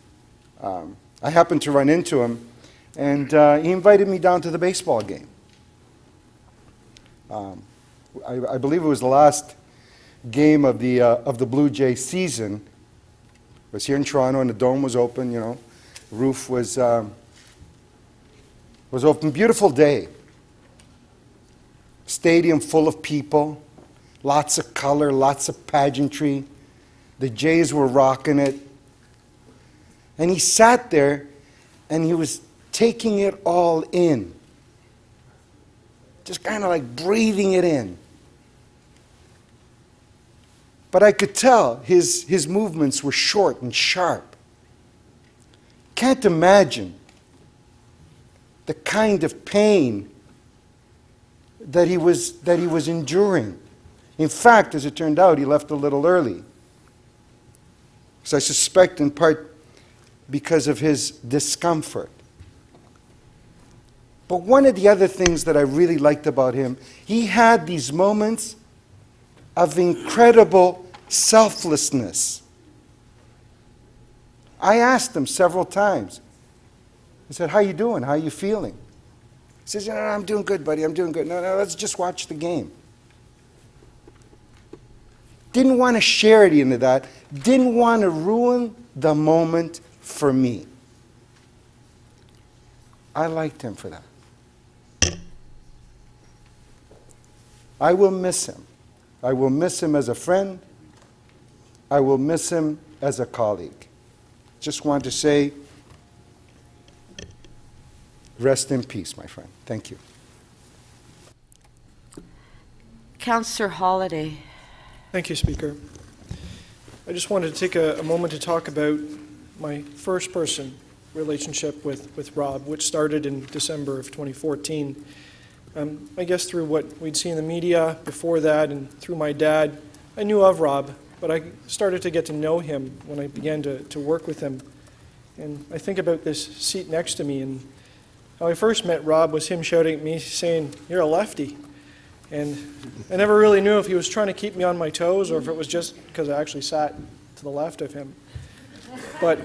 I happened to run into him, and he invited me down to the baseball game. I believe it was the last game of the Blue Jay season. It was here in Toronto, and the dome was open. You know, roof was open. Beautiful day. Stadium full of people. lots of color, lots of pageantry. The Jays were rocking it. And he sat there and he was taking it all in. Just kind of like breathing it in. But I could tell his movements were short and sharp. Can't imagine the kind of pain that he was enduring. In fact, as it turned out, he left a little early. So I suspect in part because of his discomfort. But one of the other things that I really liked about him, he had these moments of incredible selflessness. I asked him several times. I said, "How you doing? How you feeling?" He says, "No, I'm doing good, buddy. I'm doing good. No, let's just watch the game." Didn't want to share it into that. Didn't want to ruin the moment for me. I liked him for that. I will miss him. I will miss him as a friend. I will miss him as a colleague. Just want to say, rest in peace, my friend. Thank you. Councillor Holliday. Thank you, Speaker. I just wanted to take a moment to talk about my first-person relationship with Rob, which started in December of 2014. I guess through what we'd seen in the media before that and through my dad, I knew of Rob, but I started to get to know him when I began to work with him. And I think about this seat next to me, and how I first met Rob was him shouting at me saying, "You're a lefty." And I never really knew if he was trying to keep me on my toes or if it was just because I actually sat to the left of him. But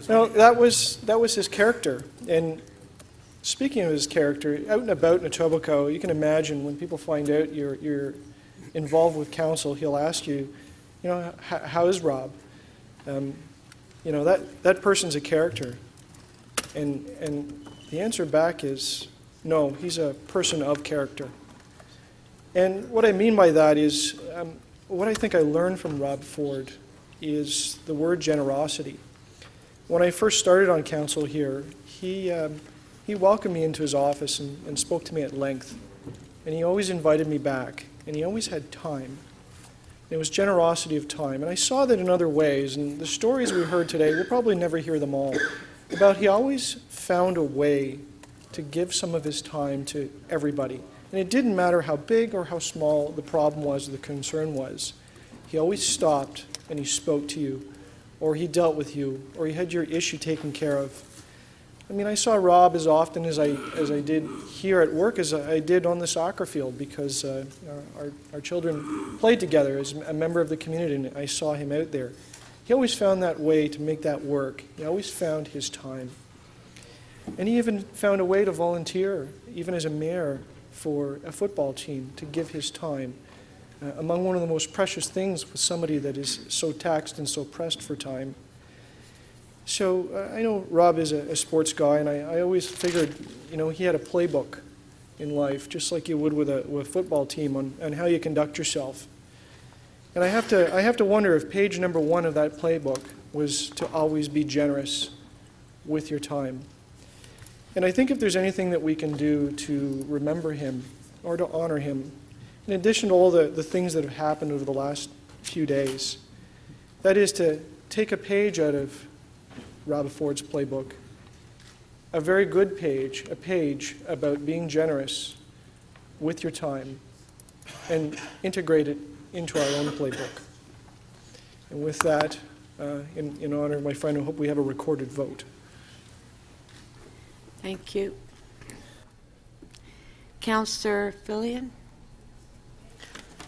no, that was his character. And speaking of his character, out and about in Etobicoke, you can imagine when people find out you're involved with council, he'll ask you, how is Rob? That person's a character. And the answer back is, no, he's a person of character. And what I mean by that is, what I think I learned from Rob Ford is the word generosity. When I first started on council here, he welcomed me into his office and spoke to me at length. And he always invited me back. And he always had time. It was generosity of time. And I saw that in other ways. And the stories we heard today, we'll probably never hear them all, about he always found a way to give some of his time to everybody. And it didn't matter how big or how small the problem was or the concern was. He always stopped and he spoke to you, or he dealt with you, or he had your issue taken care of. I mean, I saw Rob as often as I did here at work as I did on the soccer field, because our children played together as a member of the community, and I saw him out there. He always found that way to make that work. He always found his time. And he even found a way to volunteer, even as a mayor, for a football team, to give his time. Among one of the most precious things with somebody that is so taxed and so pressed for time. So I know Rob is a sports guy, and I always figured, he had a playbook in life, just like you would with a football team on how you conduct yourself. And I have to wonder if page number 1 of that playbook was to always be generous with your time. And I think if there's anything that we can do to remember him or to honor him, in addition to all the things that have happened over the last few days, that is to take a page out of Rob Ford's playbook, a very good page, a page about being generous with your time, and integrate it into our own playbook. And with that, in honor of my friend, I hope we have a recorded vote. Thank you. Councillor Fillion?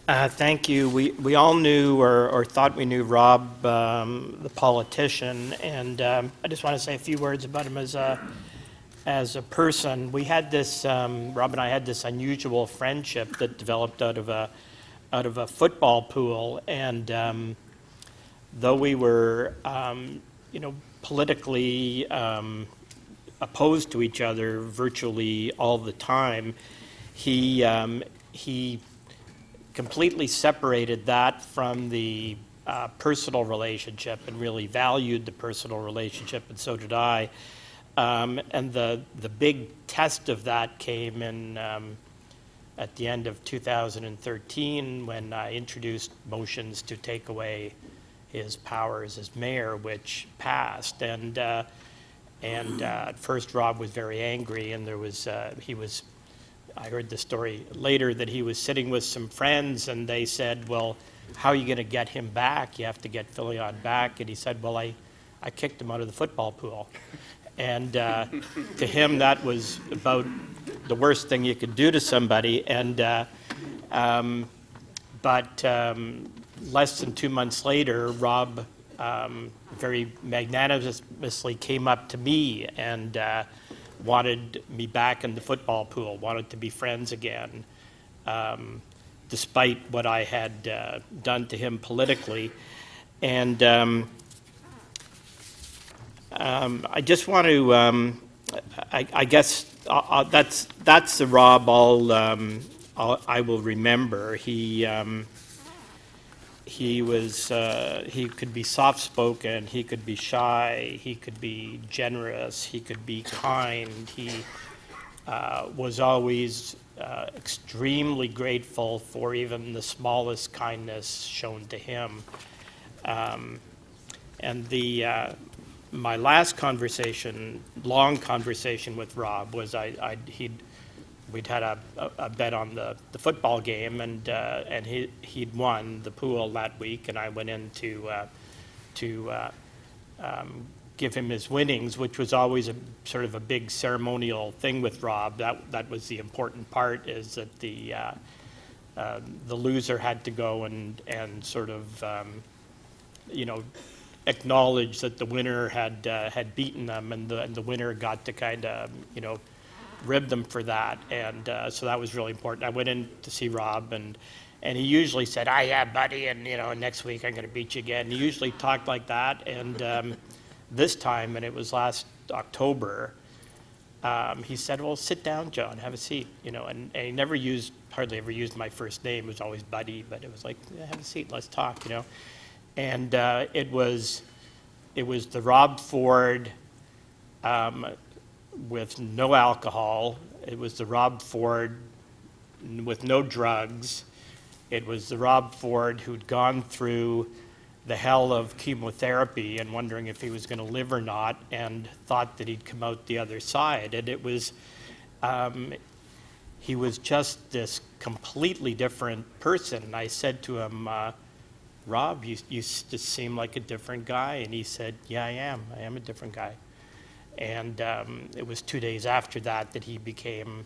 Thank you. We all knew or thought we knew Rob, the politician, and I just want to say a few words about him as a person. We had this, Rob and I had this unusual friendship that developed out of a football pool, and though we were, politically opposed to each other virtually all the time, he completely separated that from the personal relationship and really valued the personal relationship, and so did I. And the big test of that came in at the end of 2013 when I introduced motions to take away his powers as mayor, which passed. And at first Rob was very angry, and I heard the story later that he was sitting with some friends and they said, well, how are you going to get him back? You have to get Filion back. And he said, well, I kicked him out of the football pool. And to him, that was about the worst thing you could do to somebody. But less than 2 months later, Rob very magnanimously came up to me and wanted me back in the football pool, wanted to be friends again, despite what I had done to him politically. And I just want to, I guess that's the Rob I will remember. He could be soft-spoken, he could be shy, he could be generous, he could be kind. He was always extremely grateful for even the smallest kindness shown to him. And my last conversation, long conversation with Rob, was we'd had a bet on the football game, and he'd won the pool that week, and I went in to give him his winnings, which was always a sort of a big ceremonial thing with Rob. That was the important part, is that the loser had to go and sort of acknowledge that the winner had beaten them, and the winner got to kind of rib them for that, and so that was really important. I went in to see Rob, and he usually said, yeah, buddy, and next week I'm going to beat you again. He usually talked like that, and this time, and it was last October, he said, well, sit down, John, have a seat, and he hardly ever used my first name. It was always buddy, but it was like, yeah, have a seat, let's talk, and it was the Rob Ford with no alcohol. It was the Rob Ford with no drugs. It was the Rob Ford who'd gone through the hell of chemotherapy and wondering if he was going to live or not, and thought that he'd come out the other side. And it was, he was just this completely different person. And I said to him, Rob, you just seem like a different guy. And he said, yeah, I am a different guy. And it was 2 days after that he became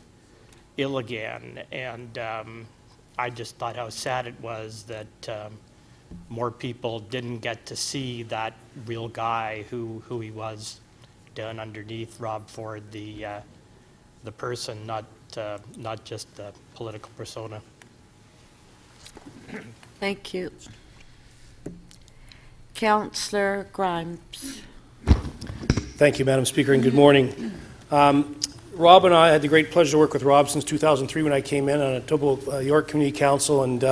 ill again. And I just thought how sad it was that more people didn't get to see that real guy who he was down underneath Rob Ford, the person, not just the political persona. Thank you. Councillor Grimes. Thank you, Madam Speaker, and good morning. Rob and I had the great pleasure to work with Rob since 2003 when I came in on a Tobo York Community Council, and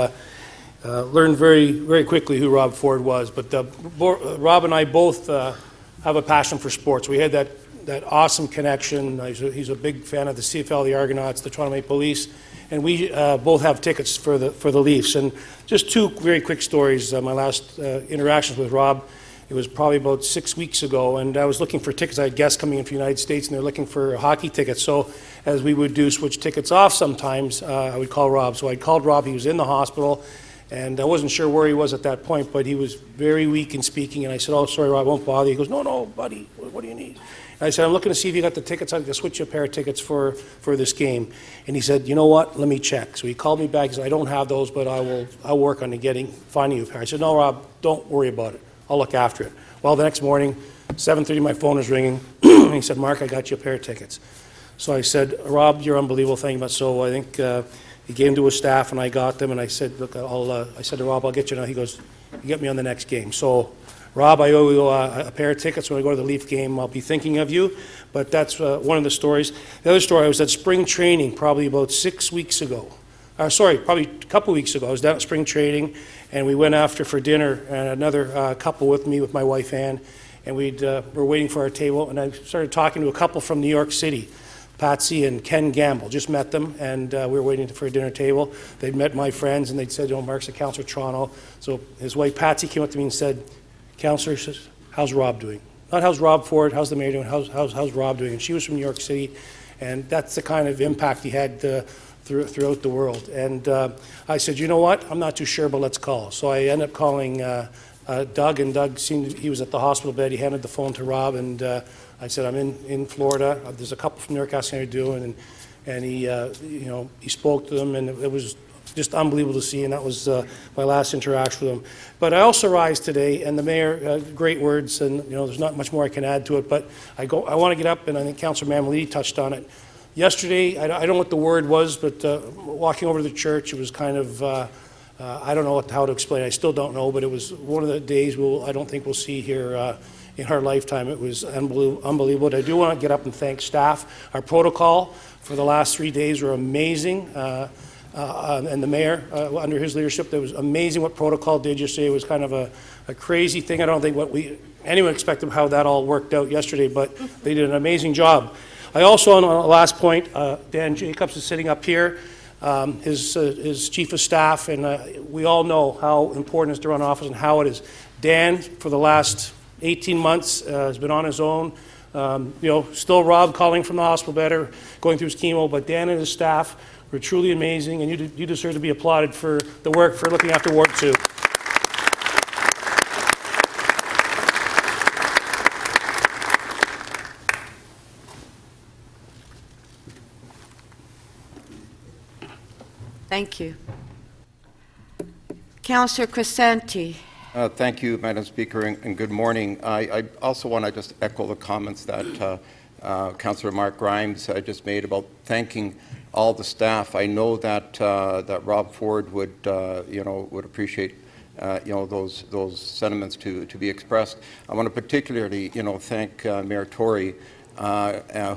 learned very, very quickly who Rob Ford was. But Rob and I both have a passion for sports. We had that awesome connection. He's a big fan of the CFL, the Argonauts, the Toronto Maple Leafs, and we both have tickets for the Leafs. And just two very quick stories. My last interactions with Rob, it was probably about 6 weeks ago, and I was looking for tickets. I had guests coming in from the United States, and they're looking for hockey tickets. So as we would do switch tickets off sometimes, I would call Rob. So I called Rob. He was in the hospital, and I wasn't sure where he was at that point, but he was very weak in speaking. And I said, oh, sorry, Rob, I won't bother you. He goes, no, buddy, what do you need? And I said, I'm looking to see if you got the tickets. I'd like to switch you a pair of tickets for this game. And he said, you know what, let me check. So he called me back. He said, I don't have those, but I'll work on finding you a pair. I said, no, Rob, don't worry about it. I'll look after it. Well, the next morning, 7:30, my phone was ringing. And he said, Mark, I got you a pair of tickets. So I said, Rob, you're unbelievable. Thank you much. So I think he gave them to his staff, and I got them. And I said, look, I said to Rob, I'll get you now. He goes, you get me on the next game. So, Rob, I owe you a pair of tickets. When I go to the Leaf game, I'll be thinking of you. But that's one of the stories. The other story, I was at spring training probably about 6 weeks ago. probably a couple weeks ago. I was down at spring trading, and we went after for dinner, and another couple with me, with my wife Ann, and were waiting for our table, and I started talking to a couple from New York City, Patsy and Ken Gamble. Just met them, and we were waiting for a dinner table. They'd met my friends, and they'd said, Mark's a councillor of Toronto. So his wife Patsy came up to me and said, Councillor, how's Rob doing? Not how's Rob Ford, how's the mayor doing, how's Rob doing? And she was from New York City, and that's the kind of impact he had throughout the world. And I said, you know what, I'm not too sure, but let's call. So I ended up calling Doug, and Doug seemed, he was at the hospital bed. He handed the phone to Rob, and I said, I'm in Florida. There's a couple from New York asking how you're doing, and he, he spoke to them, and it was just unbelievable to see, and that was my last interaction with him. But I also rise today, and the mayor, great words, and there's not much more I can add to it, but I want to get up, and I think Councillor Mamalidi touched on it. Yesterday, I don't know what the word was, but walking over to the church, it was kind of, I don't know how to explain it. I still don't know, but it was one of the days I don't think we'll see here in our lifetime. It was unbelievable. But I do want to get up and thank staff. Our protocol for the last 3 days were amazing. And the mayor, under his leadership, it was amazing what protocol did yesterday. It was kind of a crazy thing. I don't think anyone expected how that all worked out yesterday, but they did an amazing job. I also, on a last point, Dan Jacobs is sitting up here, his chief of staff, and we all know how important it is to run office and how it is. Dan, for the last 18 months, has been on his own. Still Rob calling from the hospital bed, going through his chemo, but Dan and his staff were truly amazing, and you deserve to be applauded for the work for looking after Ward 2. Thank you. Councillor Crescenti. Thank you, Madam Speaker, and good morning. I also want to just echo the comments that Councillor Mark Grimes just made about thanking all the staff. I know that that Rob Ford would would appreciate those sentiments to be expressed. I want to particularly thank Mayor Tory,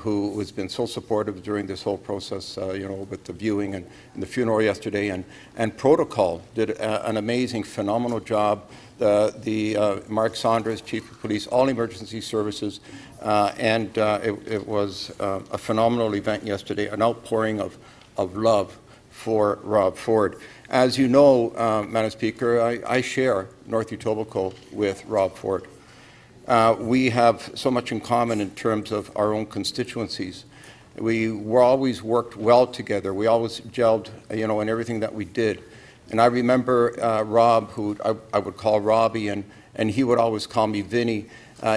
who has been so supportive during this whole process, with the viewing and the funeral yesterday, and protocol did an amazing, phenomenal job. Mark Saunders, Chief of Police, all emergency services, and it was a phenomenal event yesterday, an outpouring of love for Rob Ford. As you know, Madam Speaker, I share North Etobicoke with Rob Ford. We have so much in common in terms of our own constituencies. We always worked well together. We always gelled, in everything that we did. And I remember Rob, who I would call Robbie, and he would always call me Vinny.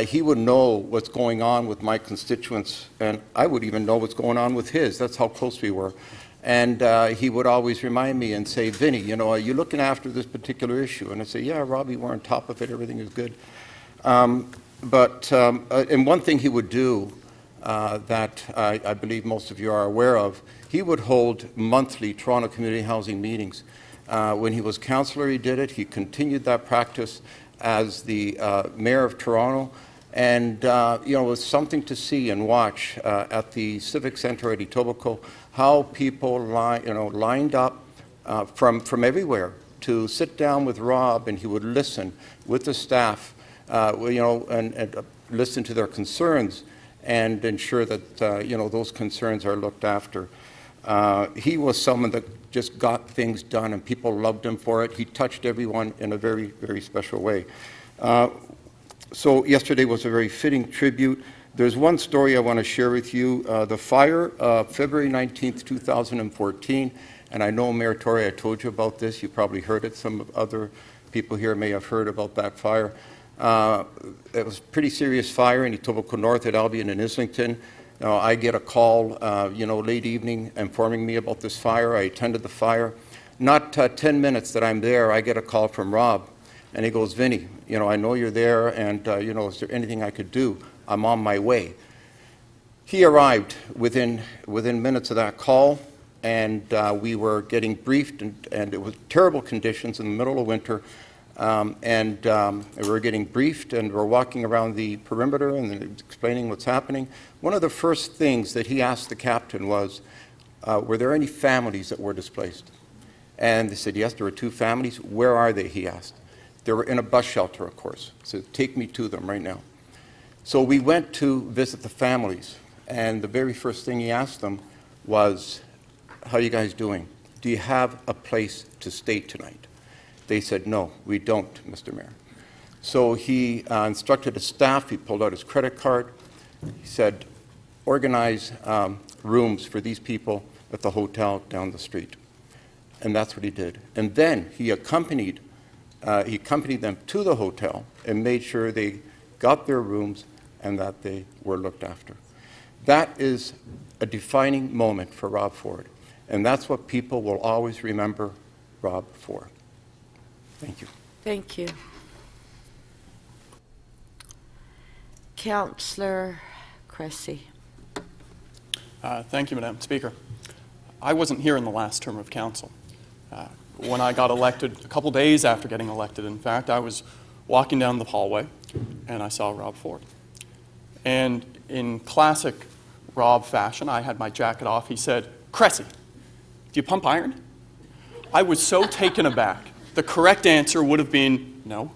He would know what's going on with my constituents, and I would even know what's going on with his. That's how close we were. And he would always remind me and say, Vinny, are you looking after this particular issue? And I'd say, yeah, Robbie, we're on top of it. Everything is good. And one thing he would do that I believe most of you are aware of, he would hold monthly Toronto Community Housing meetings. When he was councillor, he did it. He continued that practice as the mayor of Toronto. And, it was something to see and watch at the Civic Centre at Etobicoke, how people lined up from everywhere to sit down with Rob, and he would listen with the staff, and listen to their concerns and ensure that, those concerns are looked after. He was someone that just got things done, and people loved him for it. He touched everyone in a very, very special way. So yesterday was a very fitting tribute. There's one story I want to share with you. The fire, February 19th, 2014, and I know, Mayor Tory, I told you about this. You probably heard it. Some other people here may have heard about that fire. It was a pretty serious fire in Etobicoke North at Albion and Islington. I get a call, late evening informing me about this fire. I attended the fire. Not 10 minutes that I'm there, I get a call from Rob, and he goes, Vinny, I know you're there, and, is there anything I could do? I'm on my way. He arrived within minutes of that call, and we were getting briefed, and it was terrible conditions in the middle of winter. And we were getting briefed, and we're walking around the perimeter and explaining what's happening. One of the first things that he asked the captain was, were there any families that were displaced? And they said, yes, there were 2 families. Where are they, he asked. They were in a bus shelter, of course. So take me to them right now. So we went to visit the families, and the very first thing he asked them was, how are you guys doing? Do you have a place to stay tonight? They said, no, we don't, Mr. Mayor. So he instructed his staff, he pulled out his credit card, he said, organize rooms for these people at the hotel down the street. And that's what he did. And then he accompanied them to the hotel and made sure they got their rooms and that they were looked after. That is a defining moment for Rob Ford. And that's what people will always remember Rob for. Thank you. Thank you. Councillor Cressy. Thank you, Madam Speaker. I wasn't here in the last term of council. When I got elected, a couple days after getting elected, in fact, I was walking down the hallway and I saw Rob Ford. And in classic Rob fashion, I had my jacket off. He said, "Cressy, do you pump iron?" I was so taken aback. The correct answer would have been no,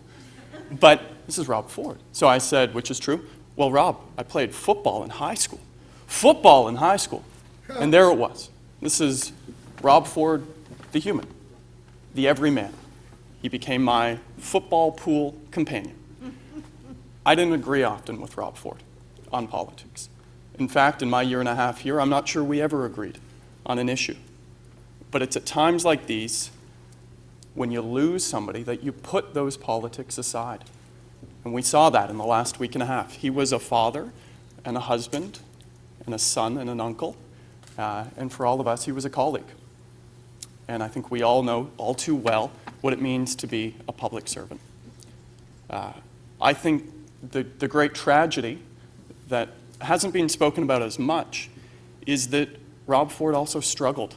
but this is Rob Ford. So I said, which is true, well, Rob, I played football in high school. Football in high school. And there it was. This is Rob Ford, the human, the everyman. He became my football pool companion. I didn't agree often with Rob Ford on politics. In fact, in my 1.5 years here, I'm not sure we ever agreed on an issue. But it's at times like these, when you lose somebody, that you put those politics aside. And we saw that in the last 1.5 weeks. He was a father and a husband and a son and an uncle. And for all of us, he was a colleague. And I think we all know all too well what it means to be a public servant. I think the great tragedy that hasn't been spoken about as much is that Rob Ford also struggled.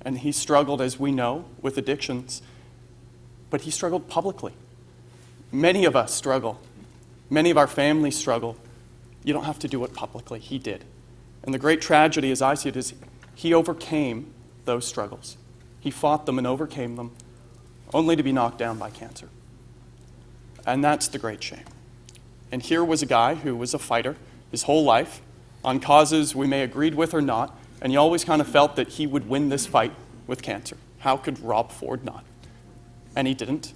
And he struggled, as we know, with addictions, but he struggled publicly. Many of us struggle. Many of our families struggle. You don't have to do it publicly. He did. And the great tragedy, as I see it, is he overcame those struggles. He fought them and overcame them, only to be knocked down by cancer. And that's the great shame. And here was a guy who was a fighter his whole life on causes we may agreed with or not, and you always kind of felt that he would win this fight with cancer. How could Rob Ford not? And he didn't.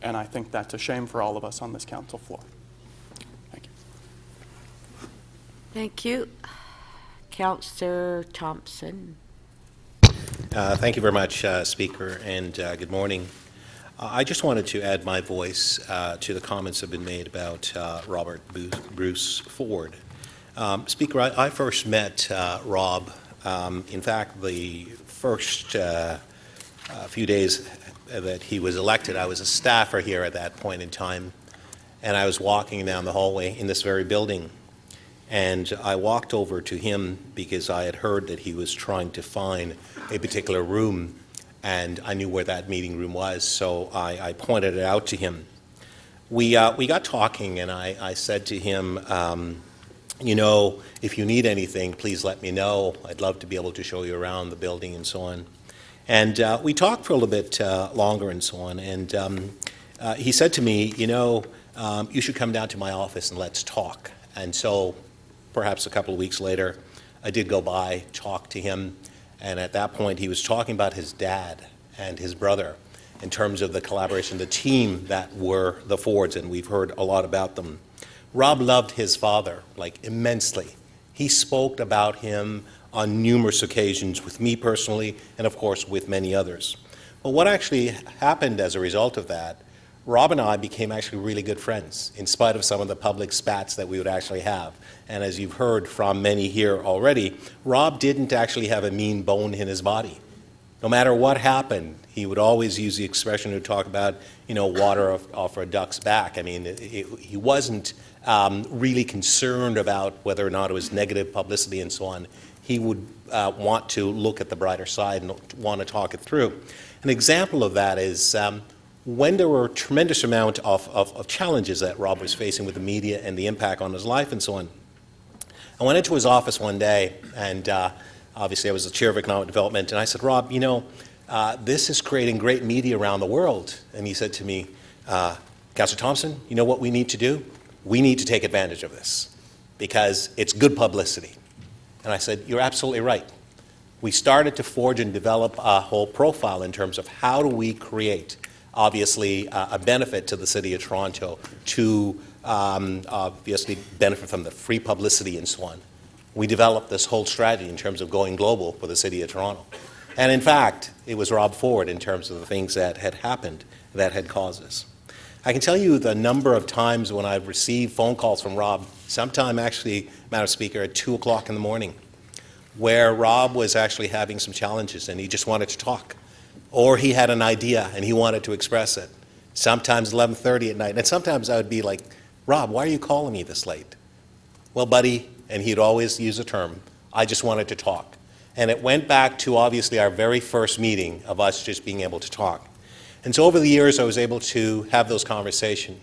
And I think that's a shame for all of us on this council floor. Thank you. Thank you. Councillor Thompson. Thank you very much, Speaker, and good morning. I just wanted to add my voice to the comments that have been made about Robert Bruce Ford. Speaker, I first met Rob, in fact, the first few days that he was elected. I was a staffer here at that point in time, and I was walking down the hallway in this very building. And I walked over to him because I had heard that he was trying to find a particular room, and I knew where that meeting room was, so I pointed it out to him. We got talking, and I said to him, you know, if you need anything, please let me know. I'd love to be able to show you around the building and so on. And we talked for a little bit longer and so on, and he said to me, you know, you should come down to my office and let's talk. And so perhaps a couple of weeks later, I did go by, talk to him, and at that point he was talking about his dad and his brother in terms of the collaboration, the team that were the Fords, and we've heard a lot about them. Rob loved his father, like, immensely. He spoke about him on numerous occasions with me personally, and of course with many others. But what actually happened as a result of that, Rob and I became actually really good friends, in spite of some of the public spats that we would actually have. And as you've heard from many here already, Rob didn't actually have a mean bone in his body. No matter what happened, he would always use the expression to talk about, you know, water off a duck's back. I mean, he wasn't really concerned about whether or not it was negative publicity and so on. He would want to look at the brighter side and want to talk it through. An example of that is when there were a tremendous amount of challenges that Rob was facing with the media and the impact on his life and so on. I went into his office one day, and obviously I was the chair of economic development, and I said, Rob, you know, this is creating great media around the world. And he said to me, Councillor Thompson, you know what we need to do? We need to take advantage of this because it's good publicity. And I said, you're absolutely right. We started to forge and develop a whole profile in terms of how do we create, obviously, a benefit to the City of Toronto, to obviously benefit from the free publicity and so on. We developed this whole strategy in terms of going global for the City of Toronto. And in fact, it was Rob Ford in terms of the things that had happened that had caused this. I can tell you the number of times when I've received phone calls from Rob, sometime actually, Madam Speaker, at 2 o'clock in the morning, where Rob was actually having some challenges and he just wanted to talk. Or he had an idea and he wanted to express it. Sometimes 11:30 at night. And sometimes I would be like, Rob, why are you calling me this late? Well, buddy, and he'd always use a term, I just wanted to talk. And it went back to obviously our very first meeting of us just being able to talk. And so over the years I was able to have those conversations.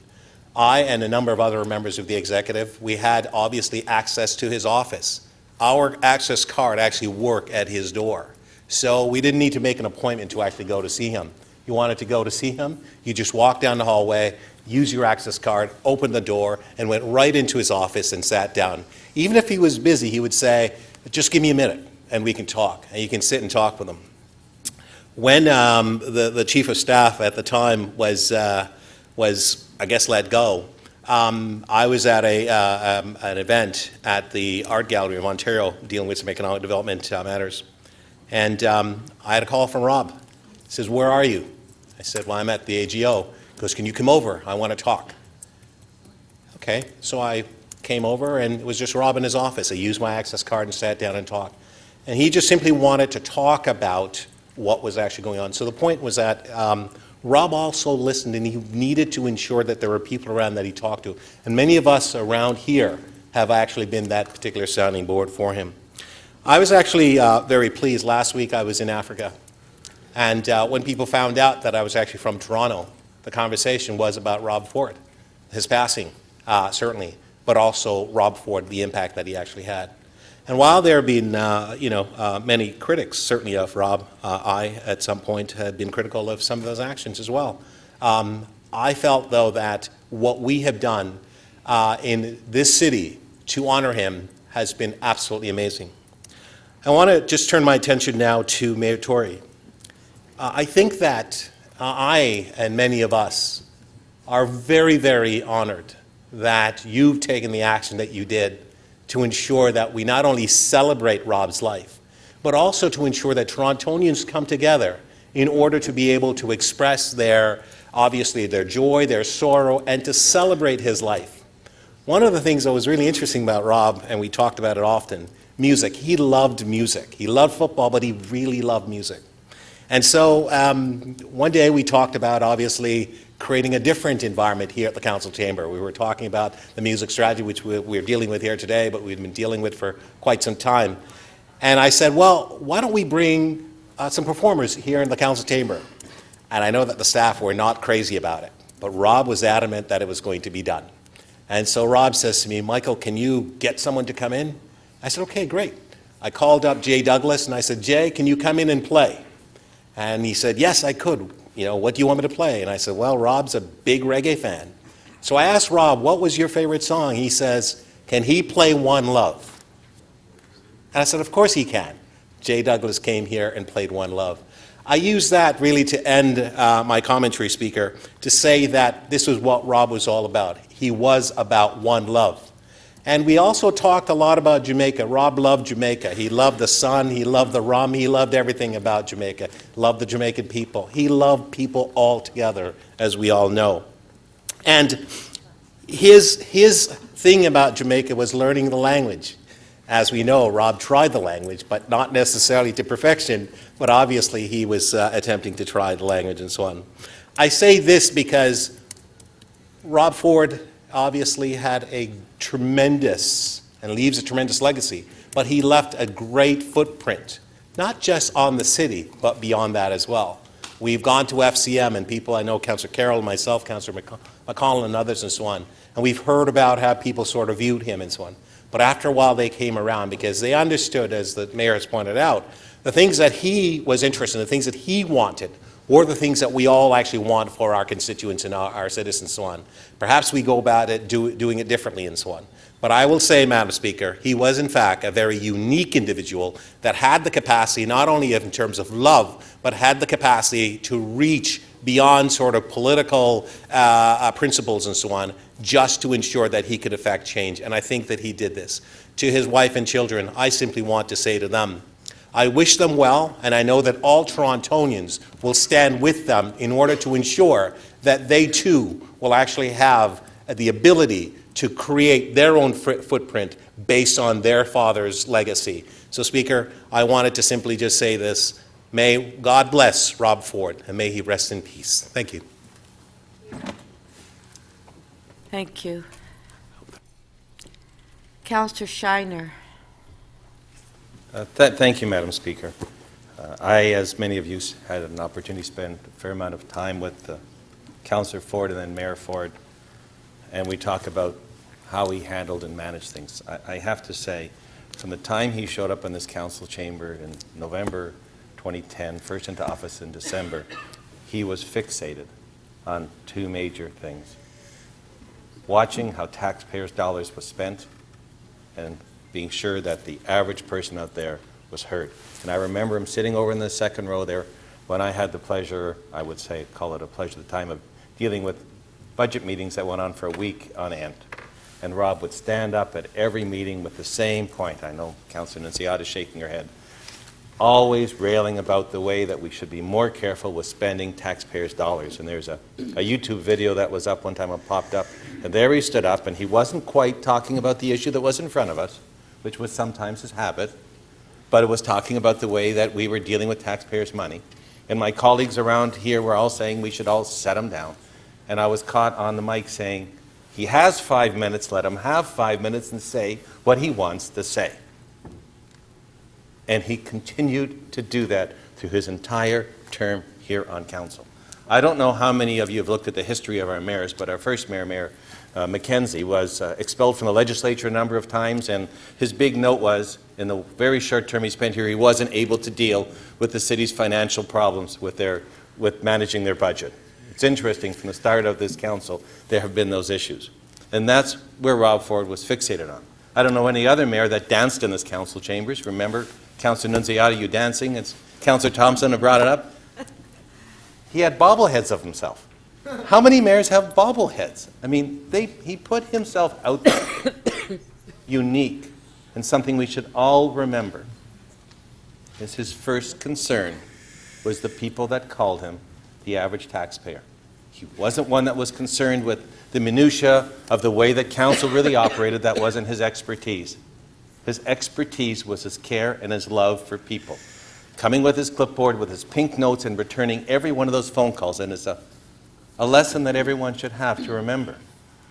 I and a number of other members of the executive, we had obviously access to his office. Our access card actually worked at his door. So we didn't need to make an appointment to actually go to see him. You wanted to go to see him, you just walked down the hallway, used your access card, opened the door, and went right into his office and sat down. Even if he was busy, he would say, just give me a minute and we can talk. And you can sit and talk with him. When the chief of staff at the time was I guess, let go, I was at an event at the Art Gallery of Ontario dealing with some economic development matters. And I had a call from Rob. He says, where are you? I said, well, I'm at the AGO. He goes, can you come over? I want to talk. Okay, so I came over and it was just Rob in his office. I used my access card and sat down and talked. And he just simply wanted to talk about what was actually going on. So the point was that Rob also listened and he needed to ensure that there were people around that he talked to. And many of us around here have actually been that particular sounding board for him. I was actually very pleased. Last week I was in Africa. And when people found out that I was actually from Toronto, the conversation was about Rob Ford, his passing, certainly, but also Rob Ford, the impact that he actually had. And while there have been, many critics, certainly of Rob, I, at some point, had been critical of some of those actions as well. I felt, though, that what we have done in this city to honor him has been absolutely amazing. I want to just turn my attention now to Mayor Tory. I think that I and many of us are very, very honored that you've taken the action that you did to ensure that we not only celebrate Rob's life, but also to ensure that Torontonians come together in order to be able to express obviously their joy, their sorrow, and to celebrate his life. One of the things that was really interesting about Rob, and we talked about it often, music. He loved music. He loved football, but he really loved music. And so one day we talked about, obviously, creating a different environment here at the council chamber. We were talking about the music strategy, which we're dealing with here today, but we've been dealing with for quite some time. And I said, well, why don't we bring some performers here in the council chamber? And I know that the staff were not crazy about it, but Rob was adamant that it was going to be done. And so Rob says to me, Michael, can you get someone to come in? I said, okay, great. I called up Jay Douglas and I said, Jay, can you come in and play? And he said, yes, I could. What do you want me to play? And I said, well, Rob's a big reggae fan. So I asked Rob, what was your favorite song? He says, can he play One Love? And I said, of course he can. Jay Douglas came here and played One Love. I use that really to end my commentary, Speaker, to say that this was what Rob was all about. He was about one love. And we also talked a lot about Jamaica. Rob loved Jamaica. He loved the sun, he loved the rum, he loved everything about Jamaica. Loved the Jamaican people. He loved people all together, as we all know. And his thing about Jamaica was learning the language. As we know, Rob tried the language, but not necessarily to perfection, but obviously he was attempting to try the language and so on. I say this because Rob Ford obviously had a tremendous, and leaves a tremendous legacy, but he left a great footprint, not just on the city, but beyond that as well. We've gone to FCM, and people, I know Councillor Carroll, myself, Councillor McConnell, and others and so on, and we've heard about how people sort of viewed him and so on. But after a while, they came around because they understood, as the mayor has pointed out, the things that he was interested in, the things that he wanted, were the things that we all actually want for our constituents and our citizens and so on. Perhaps we go about it doing it differently and so on. But I will say, Madam Speaker, he was in fact a very unique individual that had the capacity, not only in terms of love, but had the capacity to reach beyond sort of political principles and so on, just to ensure that he could effect change. And I think that he did this. To his wife and children, I simply want to say to them, I wish them well, and I know that all Torontonians will stand with them in order to ensure that they too will actually have the ability to create their own footprint based on their father's legacy. So, Speaker, I wanted to simply just say this. May God bless Rob Ford, and may he rest in peace. Thank you. Thank you. Councillor Shiner. Thank you, Madam Speaker. I, as many of you, had an opportunity to spend a fair amount of time with Councillor Ford and then Mayor Ford, and we talk about how he handled and managed things. I have to say, from the time he showed up in this council chamber in November 2010, first into office in December, he was fixated on two major things: watching how taxpayers' dollars was spent and being sure that the average person out there was heard. And I remember him sitting over in the second row there when I had the pleasure, I would say, call it a pleasure at the time, of dealing with budget meetings that went on for a week on end. And Rob would stand up at every meeting with the same point. I know Councillor Nunziata is shaking her head. Always railing about the way that we should be more careful with spending taxpayers' dollars. And there's a YouTube video that was up one time and popped up, and there he stood up, and he wasn't quite talking about the issue that was in front of us, which was sometimes his habit, but it was talking about the way that we were dealing with taxpayers' money. And my colleagues around here were all saying we should all set him down. And I was caught on the mic saying, he has 5 minutes, let him have 5 minutes and say what he wants to say. And he continued to do that through his entire term here on council. I don't know how many of you have looked at the history of our mayors, but our first mayor, Mayor Mackenzie, was expelled from the legislature a number of times, and his big note was, in the very short term he spent here, he wasn't able to deal with the city's financial problems with managing their budget. It's interesting, from the start of this council, there have been those issues. And that's where Rob Ford was fixated on. I don't know any other mayor that danced in this council chambers. Remember, Councillor Nunziata, you dancing? It's Councillor Thompson who brought it up. He had bobbleheads of himself. How many mayors have bobbleheads? I mean, he put himself out there, unique, and something we should all remember is his first concern was the people that called him the average taxpayer. He wasn't one that was concerned with the minutiae of the way that council really operated. That wasn't his expertise. His expertise was his care and his love for people. Coming with his clipboard, with his pink notes, and returning every one of those phone calls. And it's a lesson that everyone should have to remember.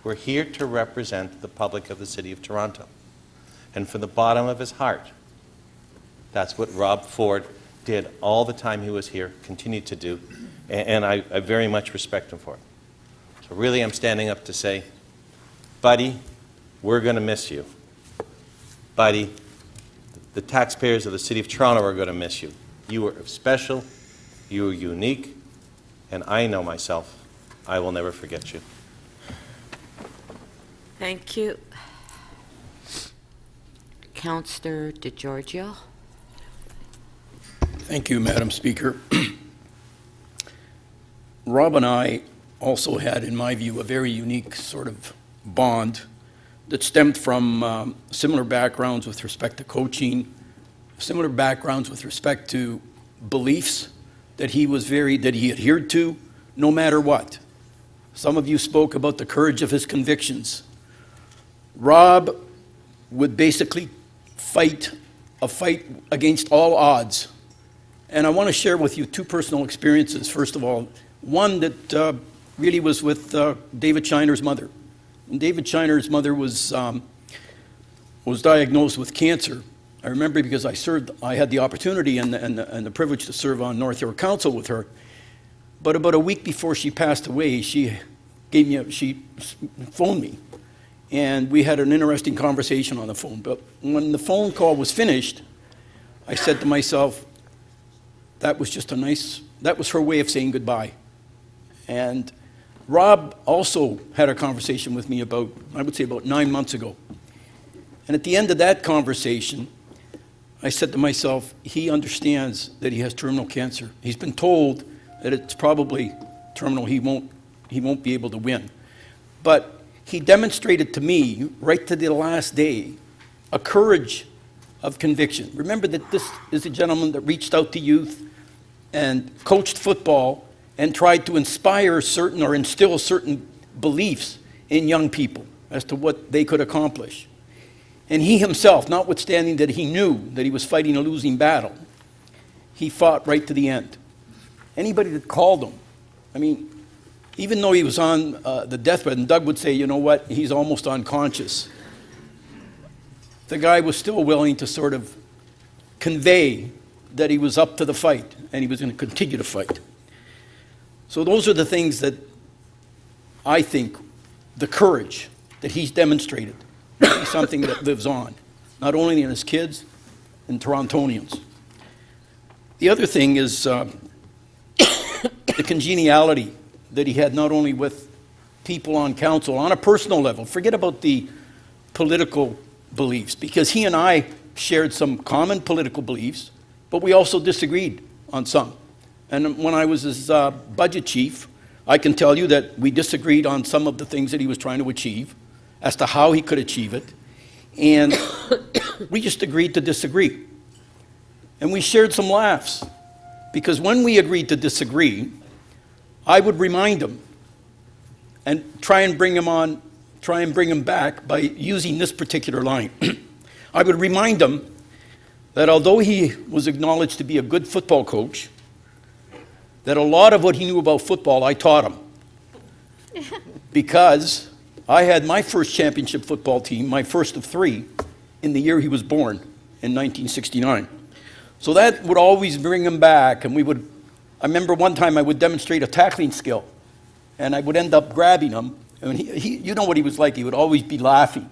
We're here to represent the public of the City of Toronto. And from the bottom of his heart, that's what Rob Ford did all the time he was here, continued to do, and I very much respect him for it. So really, I'm standing up to say, buddy, we're going to miss you. Buddy, the taxpayers of the City of Toronto are going to miss you. You were special, you were unique, and I know myself, I will never forget you. Thank you. Councillor DeGiorgio. Thank you, Madam Speaker. Rob and I also had, in my view, a very unique sort of bond that stemmed from similar backgrounds with respect to coaching, similar backgrounds with respect to beliefs that he adhered to no matter what. Some of you spoke about the courage of his convictions. Rob would basically fight a fight against all odds. And I want to share with you two personal experiences. First of all, one that really was with David Shiner's mother. When David Shiner's mother was diagnosed with cancer, I remember because I had the opportunity and the privilege to serve on North York Council with her. But about a week before she passed away, she phoned me, and we had an interesting conversation on the phone. But when the phone call was finished, I said to myself, that was just that was her way of saying goodbye. And Rob also had a conversation with me about 9 months ago. And at the end of that conversation, I said to myself, he understands that he has terminal cancer. He's been told that it's probably terminal, he won't be able to win. But he demonstrated to me, right to the last day, a courage of conviction. Remember that this is a gentleman that reached out to youth and coached football and tried to inspire certain or instill certain beliefs in young people as to what they could accomplish. And he himself, notwithstanding that he knew that he was fighting a losing battle, he fought right to the end. Anybody that called him, I mean, even though he was on the deathbed, and Doug would say, you know what, he's almost unconscious, the guy was still willing to sort of convey that he was up to the fight and he was going to continue to fight. So those are the things that I think, the courage that he's demonstrated, is something that lives on, not only in his kids and Torontonians. The other thing is the congeniality that he had not only with people on council, on a personal level. Forget about the political beliefs, because he and I shared some common political beliefs, but we also disagreed on some. And when I was his budget chief, I can tell you that we disagreed on some of the things that he was trying to achieve, as to how he could achieve it, and we just agreed to disagree. And we shared some laughs, because when we agreed to disagree, I would remind him and try and bring him back by using this particular line. I would remind him that although he was acknowledged to be a good football coach, that a lot of what he knew about football I taught him. Because I had my first championship football team, my first of 3, in the year he was born, in 1969. So that would always bring him back, and I remember one time I would demonstrate a tackling skill, and I would end up grabbing him, and you know what he was like, he would always be laughing,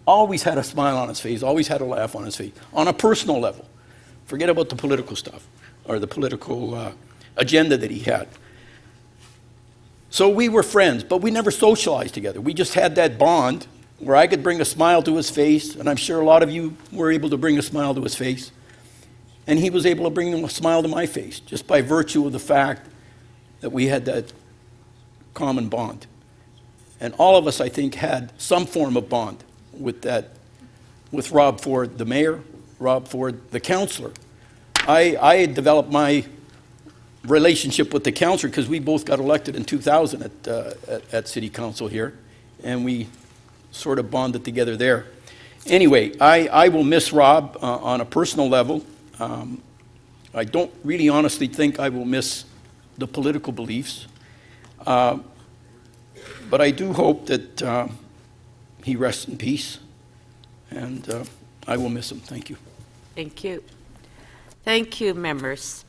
always had a smile on his face, always had a laugh on his face, on a personal level. Forget about the political stuff, or the political agenda that he had. So we were friends, but we never socialized together. We just had that bond where I could bring a smile to his face, and I'm sure a lot of you were able to bring a smile to his face. And he was able to bring a smile to my face, just by virtue of the fact that we had that common bond. And all of us, I think, had some form of bond with Rob Ford, the mayor, Rob Ford, the councillor. I had developed my relationship with the councillor because we both got elected in 2000 at City Council here, and we sort of bonded together there. Anyway, I will miss Rob on a personal level. I don't really honestly think I will miss the political beliefs, but I do hope that he rests in peace, and I will miss him. Thank you. Thank you. Thank you, members.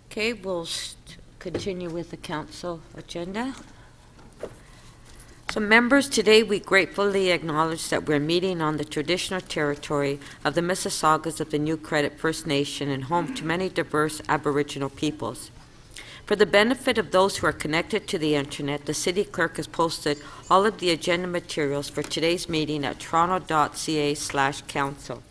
Okay, we'll continue with the council agenda. So members, today we gratefully acknowledge that we're meeting on the traditional territory of the Mississaugas of the New Credit First Nation and home to many diverse Aboriginal peoples. For the benefit of those who are connected to the internet, the city clerk has posted all of the agenda materials for today's meeting at toronto.ca/council.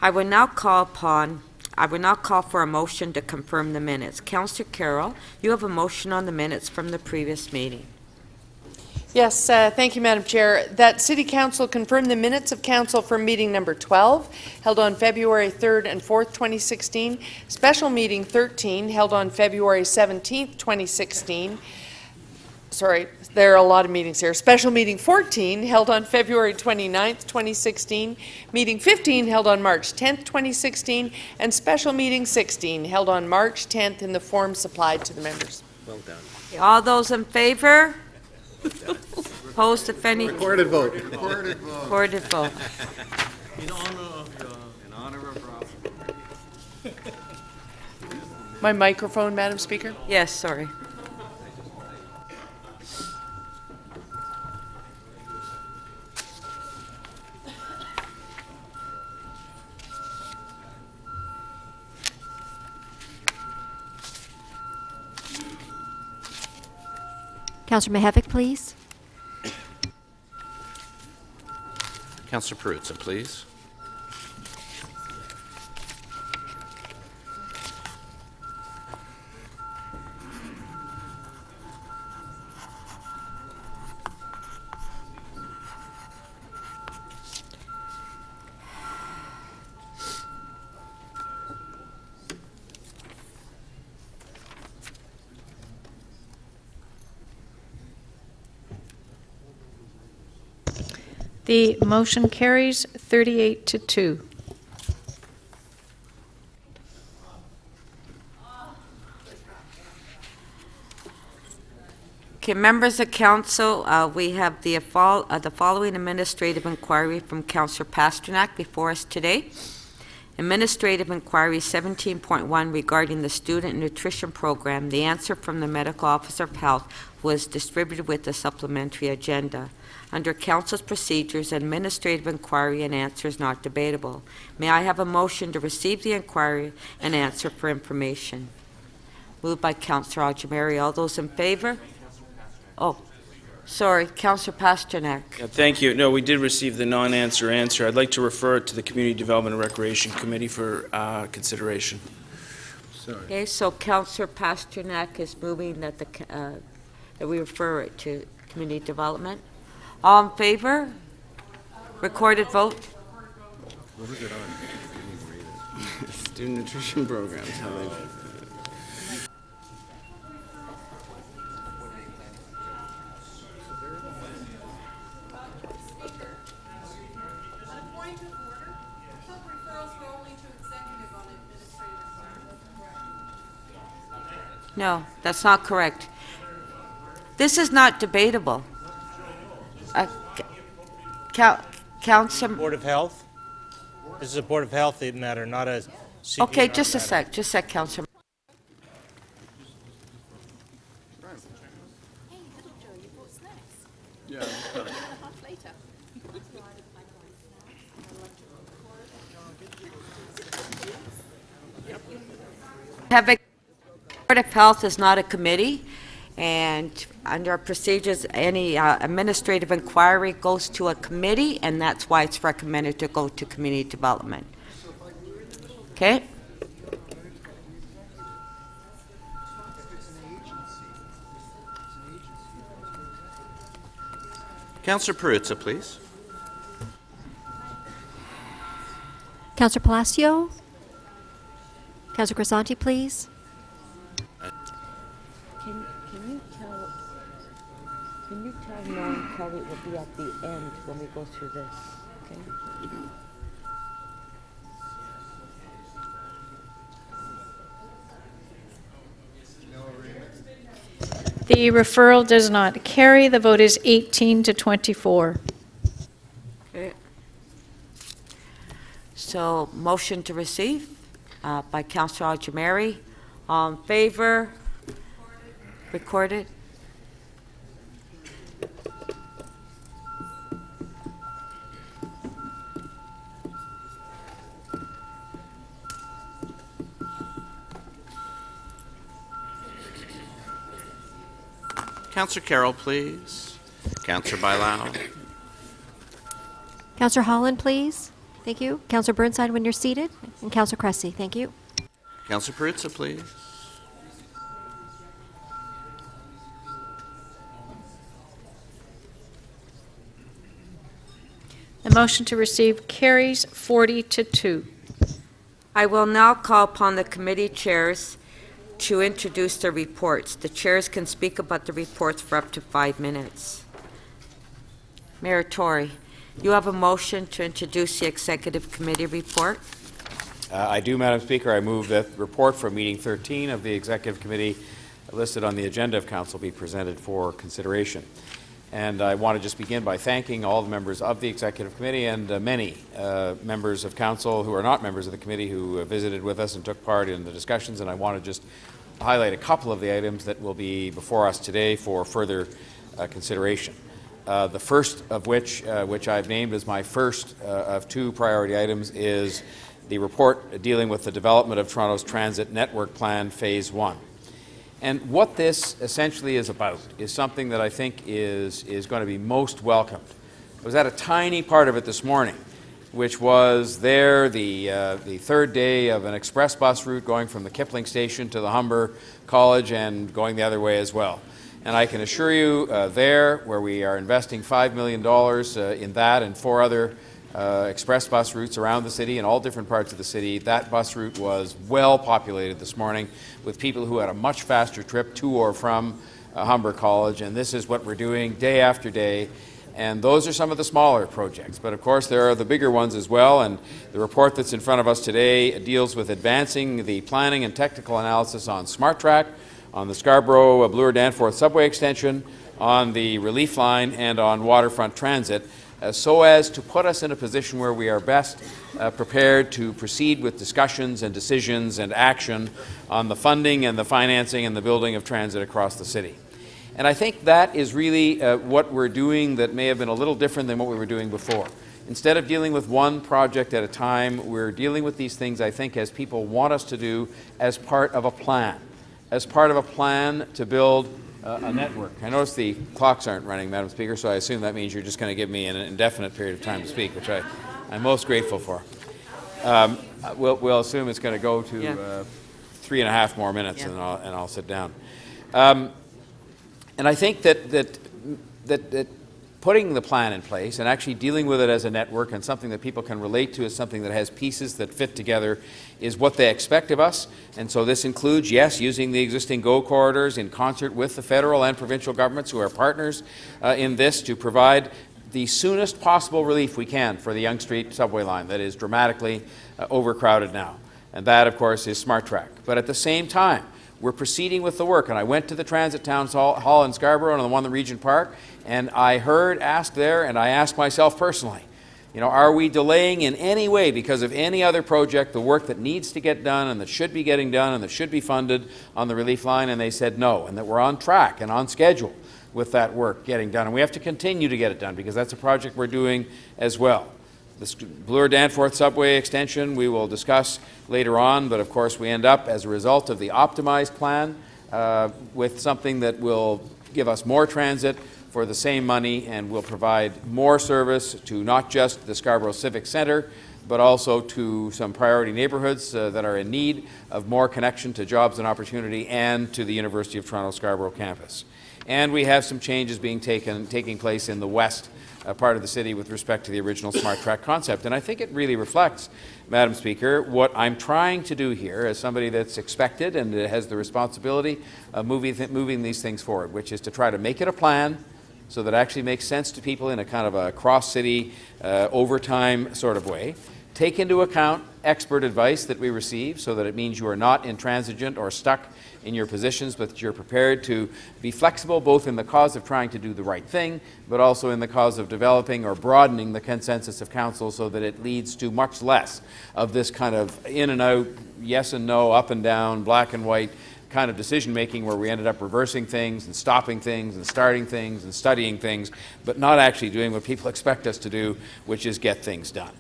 I will now call for a motion to confirm the minutes. Councillor Carroll, you have a motion on the minutes from the previous meeting. Yes, thank you, Madam Chair. That City Council confirmed the minutes of Council for meeting number 12, held on February 3rd and 4th, 2016, special meeting 13, held on February 17th, 2016. Sorry, there are a lot of meetings here. Special meeting 14, held on February 29th, 2016, meeting 15, held on March 10th, 2016, and special meeting 16, held on March 10th in the form supplied to the members. Well done. All those in favor? Opposed, if any? Recorded vote. Recorded vote. In honor of Rob. My microphone, Madam Speaker. Yes, sorry. Councillor Mihevc, please. Councillor Perruzza, please. The motion carries 38 to 2. Okay, members of council, we have the following administrative inquiry from Councillor Pasternak before us today. Administrative inquiry 17.1 regarding the student nutrition program. The answer from the medical officer of health was distributed with the supplementary agenda. Under council's procedures, administrative inquiry and answer is not debatable. May I have a motion to receive the inquiry and answer for information? Moved by Councillor Ajamari. All those in favor? Oh, sorry, Councillor Pasternak. Yeah, thank you. No, we did receive the non-answer answer. I'd like to refer it to the Community Development and Recreation Committee for consideration. Okay, so Councillor Pasternak is moving that that we refer it to Community Development. All in favor? Recorded vote. What is it on? Student nutrition programs. How they No, that's not correct. This is not debatable. Councillor. Board of Health? This is a Board of Health matter, not a CPNR Okay, just a matter. sec, Councillor. Yeah. Board of Health is not a committee, and under our procedures, any administrative inquiry goes to a committee, and that's why it's recommended to go to Community Development. Okay? Councillor Perruzza, please. Councillor Palacio? Councillor Crisanti, please. Can you tell Norm Kelly it will be at the end when we go through this, okay? The referral does not carry. The vote is 18 to 24. Okay. So, motion to receive by Councillor Ajamari. All in favor? Recorded. Councillor Carroll, please. Councillor Bailao. Councillor Holland, please. Thank you. Councillor Burnside when you're seated. And Councillor Cressy, thank you. Councillor Perruzza, please. The motion to receive carries 40 to 2. I will now call upon the committee chairs to introduce their reports. The chairs can speak about the reports for up to 5 minutes. Mayor Tory, you have a motion to introduce the Executive Committee report. I do, Madam Speaker. I move that report from meeting 13 of the Executive Committee listed on the agenda of Council be presented for consideration. And I want to just begin by thanking all the members of the Executive Committee and many members of Council who are not members of the committee who visited with us and took part in the discussions. And I want to just highlight a couple of the items that will be before us today for further consideration. The first of which I've named as my first of 2 priority items, is the report dealing with the development of Toronto's Transit Network Plan Phase 1. And what this essentially is about is something that I think is going to be most welcomed. I was at a tiny part of it this morning, which was there the third day of an express bus route going from the Kipling station to the Humber College and going the other way as well. And I can assure you there, where we are investing $5 million in that and 4 other express bus routes around the city in all different parts of the city, that bus route was well populated this morning with people who had a much faster trip to or from Humber College, and this is what we're doing day after day. And those are some of the smaller projects. But of course there are the bigger ones as well, and the report that's in front of us today deals with advancing the planning and technical analysis on Smart Track, on the Scarborough Bloor-Danforth subway extension, on the relief line, and on waterfront transit, so as to put us in a position where we are best prepared to proceed with discussions and decisions and action on the funding and the financing and the building of transit across the city. And I think that is really what we're doing that may have been a little different than what we were doing before. Instead of dealing with one project at a time, we're dealing with these things, I think, as people want us to do, as part of a plan. As part of a plan to build a network. I notice the clocks aren't running, Madam Speaker, so I assume that means you're just going to give me an indefinite period of time to speak, which I'm most grateful for. We'll assume it's going to go to 3.5 more minutes, and I'll sit down. And I think that putting the plan in place and actually dealing with it as a network and something that people can relate to as something that has pieces that fit together is what they expect of us. And so this includes, yes, using the existing GO corridors in concert with the federal and provincial governments who are partners in this to provide the soonest possible relief we can for the Yonge Street subway line that is dramatically overcrowded now. And that, of course, is Smart Track. But at the same time, we're proceeding with the work, and I went to the Transit Town Hall in Scarborough and the one in Regent Park, and I heard asked there, and I asked myself personally, are we delaying in any way because of any other project the work that needs to get done and that should be getting done and that should be funded on the relief line? And they said no, and that we're on track and on schedule with that work getting done. And we have to continue to get it done because that's a project we're doing as well. The Bloor-Danforth subway extension we will discuss later on, but of course we end up, as a result of the optimized plan, with something that will give us more transit for the same money and will provide more service to not just the Scarborough Civic Centre, but also to some priority neighbourhoods that are in need of more connection to jobs and opportunity and to the University of Toronto Scarborough campus. And we have some changes taking place in the west part of the city with respect to the original Smart Track concept. And I think it really reflects, Madam Speaker, what I'm trying to do here as somebody that's expected and has the responsibility of moving these things forward, which is to try to make it a plan so that it actually makes sense to people in a kind of a cross-city, overtime sort of way. Take into account expert advice that we receive so that it means you are not intransigent or stuck in your positions, but you're prepared to be flexible both in the cause of trying to do the right thing, but also in the cause of developing or broadening the consensus of council so that it leads to much less of this kind of in and out, yes and no, up and down, black and white kind of decision making where we ended up reversing things and stopping things and starting things and studying things, but not actually doing what people expect us to do, which is get things done.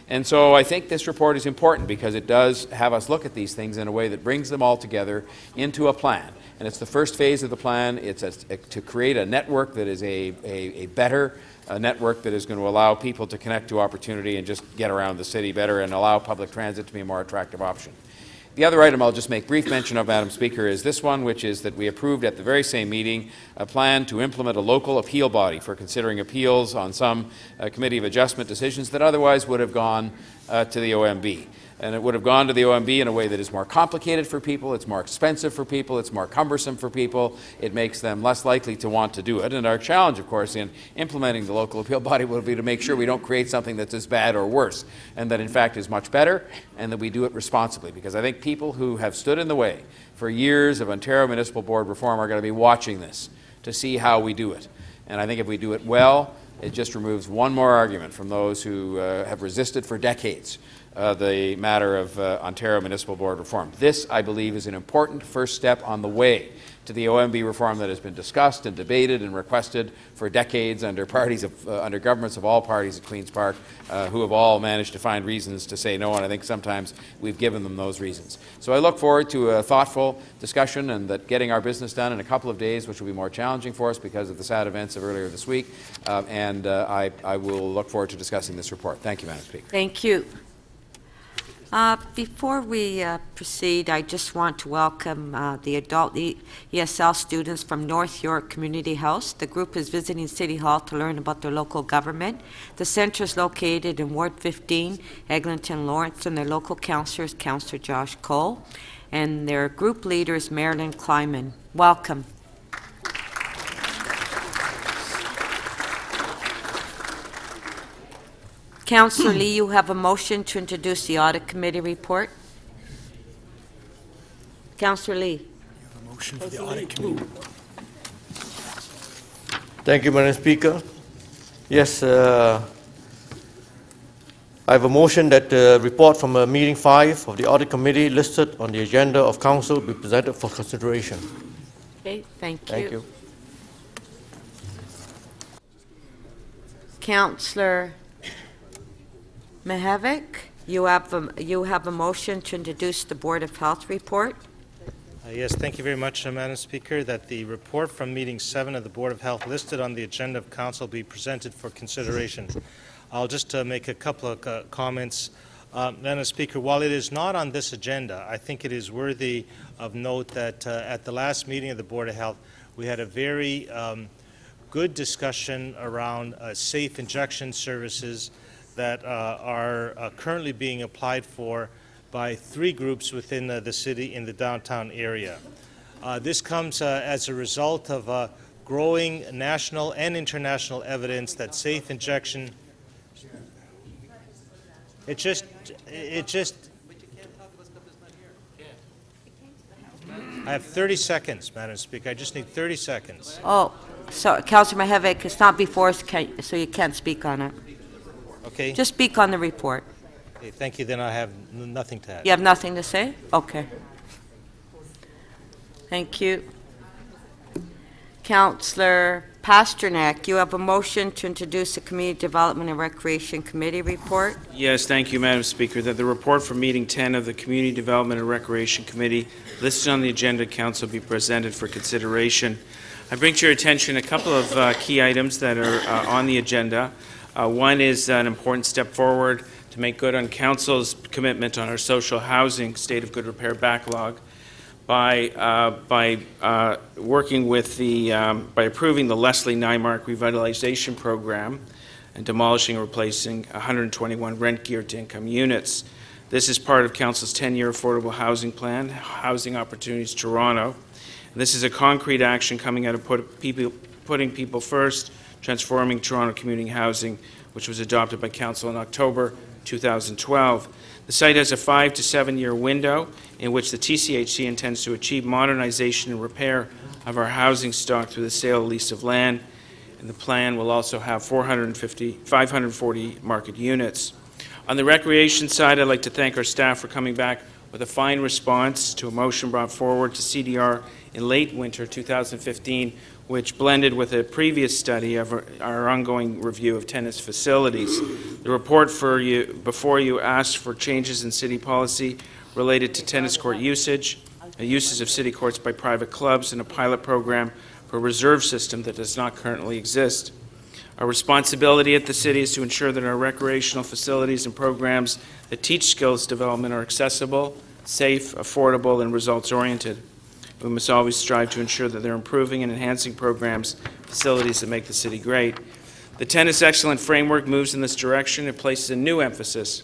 And so I think this report is important because it does have us look at these things in a way that brings them all together into a plan. And it's the first phase of the plan. It's to create a network that is a better network that is going to allow people to connect to opportunity and just get around the city better and allow public transit to be a more attractive option. The other item I'll just make brief mention of, Madam Speaker, is this one, which is that we approved at the very same meeting a plan to implement a local appeal body for considering appeals on some Committee of Adjustment decisions that otherwise would have gone to the OMB. And it would have gone to the OMB in a way that is more complicated for people, it's more expensive for people, it's more cumbersome for people, it makes them less likely to want to do it. And our challenge, of course, in implementing the local appeal body will be to make sure we don't create something that's as bad or worse, and that in fact is much better, and that we do it responsibly. Because I think people who have stood in the way for years of Ontario Municipal Board reform are going to be watching this to see how we do it. And I think if we do it well, it just removes one more argument from those who have resisted for decades the matter of Ontario Municipal Board reform. This, I believe, is an important first step on the way to the OMB reform that has been discussed and debated and requested for decades under under governments of all parties at Queen's Park, who have all managed to find reasons to say no, and I think sometimes we've given them those reasons. So I look forward to a thoughtful discussion and that getting our business done in a couple of days, which will be more challenging for us because of the sad events of earlier this week, I will look forward to discussing this report. Thank you, Madam Speaker. Thank you. Before we proceed, I just want to welcome the adult ESL students from North York Community House. The group is visiting City Hall to learn about their local government. The center is located in Ward 15, Eglinton, Lawrence, and their local councillor is Councillor Josh Cole, and their group leader is Marilyn Kleiman. Welcome. Councillor Lee, you have a motion to introduce the Audit Committee report. Councillor Lee. Motion for the Audit Committee. Thank you, Madam Speaker. Yes, I have a motion that the report from meeting 5 of the Audit Committee listed on the agenda of Council be presented for consideration. Okay, thank you. Thank you. Councillor Mihevik, you have a motion to introduce the Board of Health report. Yes, thank you very much, Madam Speaker, that the report from meeting 7 of the Board of Health listed on the agenda of Council be presented for consideration. I'll just make a couple of comments. Madam Speaker, while it is not on this agenda, I think it is worthy of note that at the last meeting of the Board of Health, we had a very good discussion around safe injection services that are currently being applied for by 3 groups within the city in the downtown area. This comes as a result of growing national and international evidence that safe injection. I have 30 seconds, Madam Speaker. I just need 30 seconds. Oh, so Councillor Mihevik, it's not before us, so you can't speak on it. Okay. Just speak on the report. Okay, thank you. Then I have nothing to add. You have nothing to say? Okay. Thank you. Councillor Pasternak, you have a motion to introduce the Community Development and Recreation Committee report. Yes, thank you, Madam Speaker, that the report from meeting 10 of the Community Development and Recreation Committee listed on the agenda of Council be presented for consideration. I bring to your attention a couple of key items that are on the agenda. One is an important step forward to make good on Council's commitment on our social housing state of good repair backlog by working with by approving the Leslie Nymark Revitalization Program and demolishing and replacing 121 rent-geared to income units. This is part of Council's 10-year affordable housing plan, Housing Opportunities Toronto. And this is a concrete action coming out of putting people first, transforming Toronto commuting housing, which was adopted by Council in October 2012. The site has a 5 to 7 year window in which the TCHC intends to achieve modernization and repair of our housing stock through the sale and lease of land, and the plan will also have 540 market units. On the recreation side, I'd like to thank our staff for coming back with a fine response to a motion brought forward to CDR in late winter 2015, which blended with a previous study of our ongoing review of tennis facilities. The report before you asked for changes in city policy related to tennis court usage, uses of city courts by private clubs, and a pilot program for a reserve system that does not currently exist. Our responsibility at the city is to ensure that our recreational facilities and programs that teach skills development are accessible, safe, affordable, and results-oriented. We must always strive to ensure that they're improving and enhancing programs, facilities that make the city great. The Tennis Excellent Framework moves in this direction. It places a new emphasis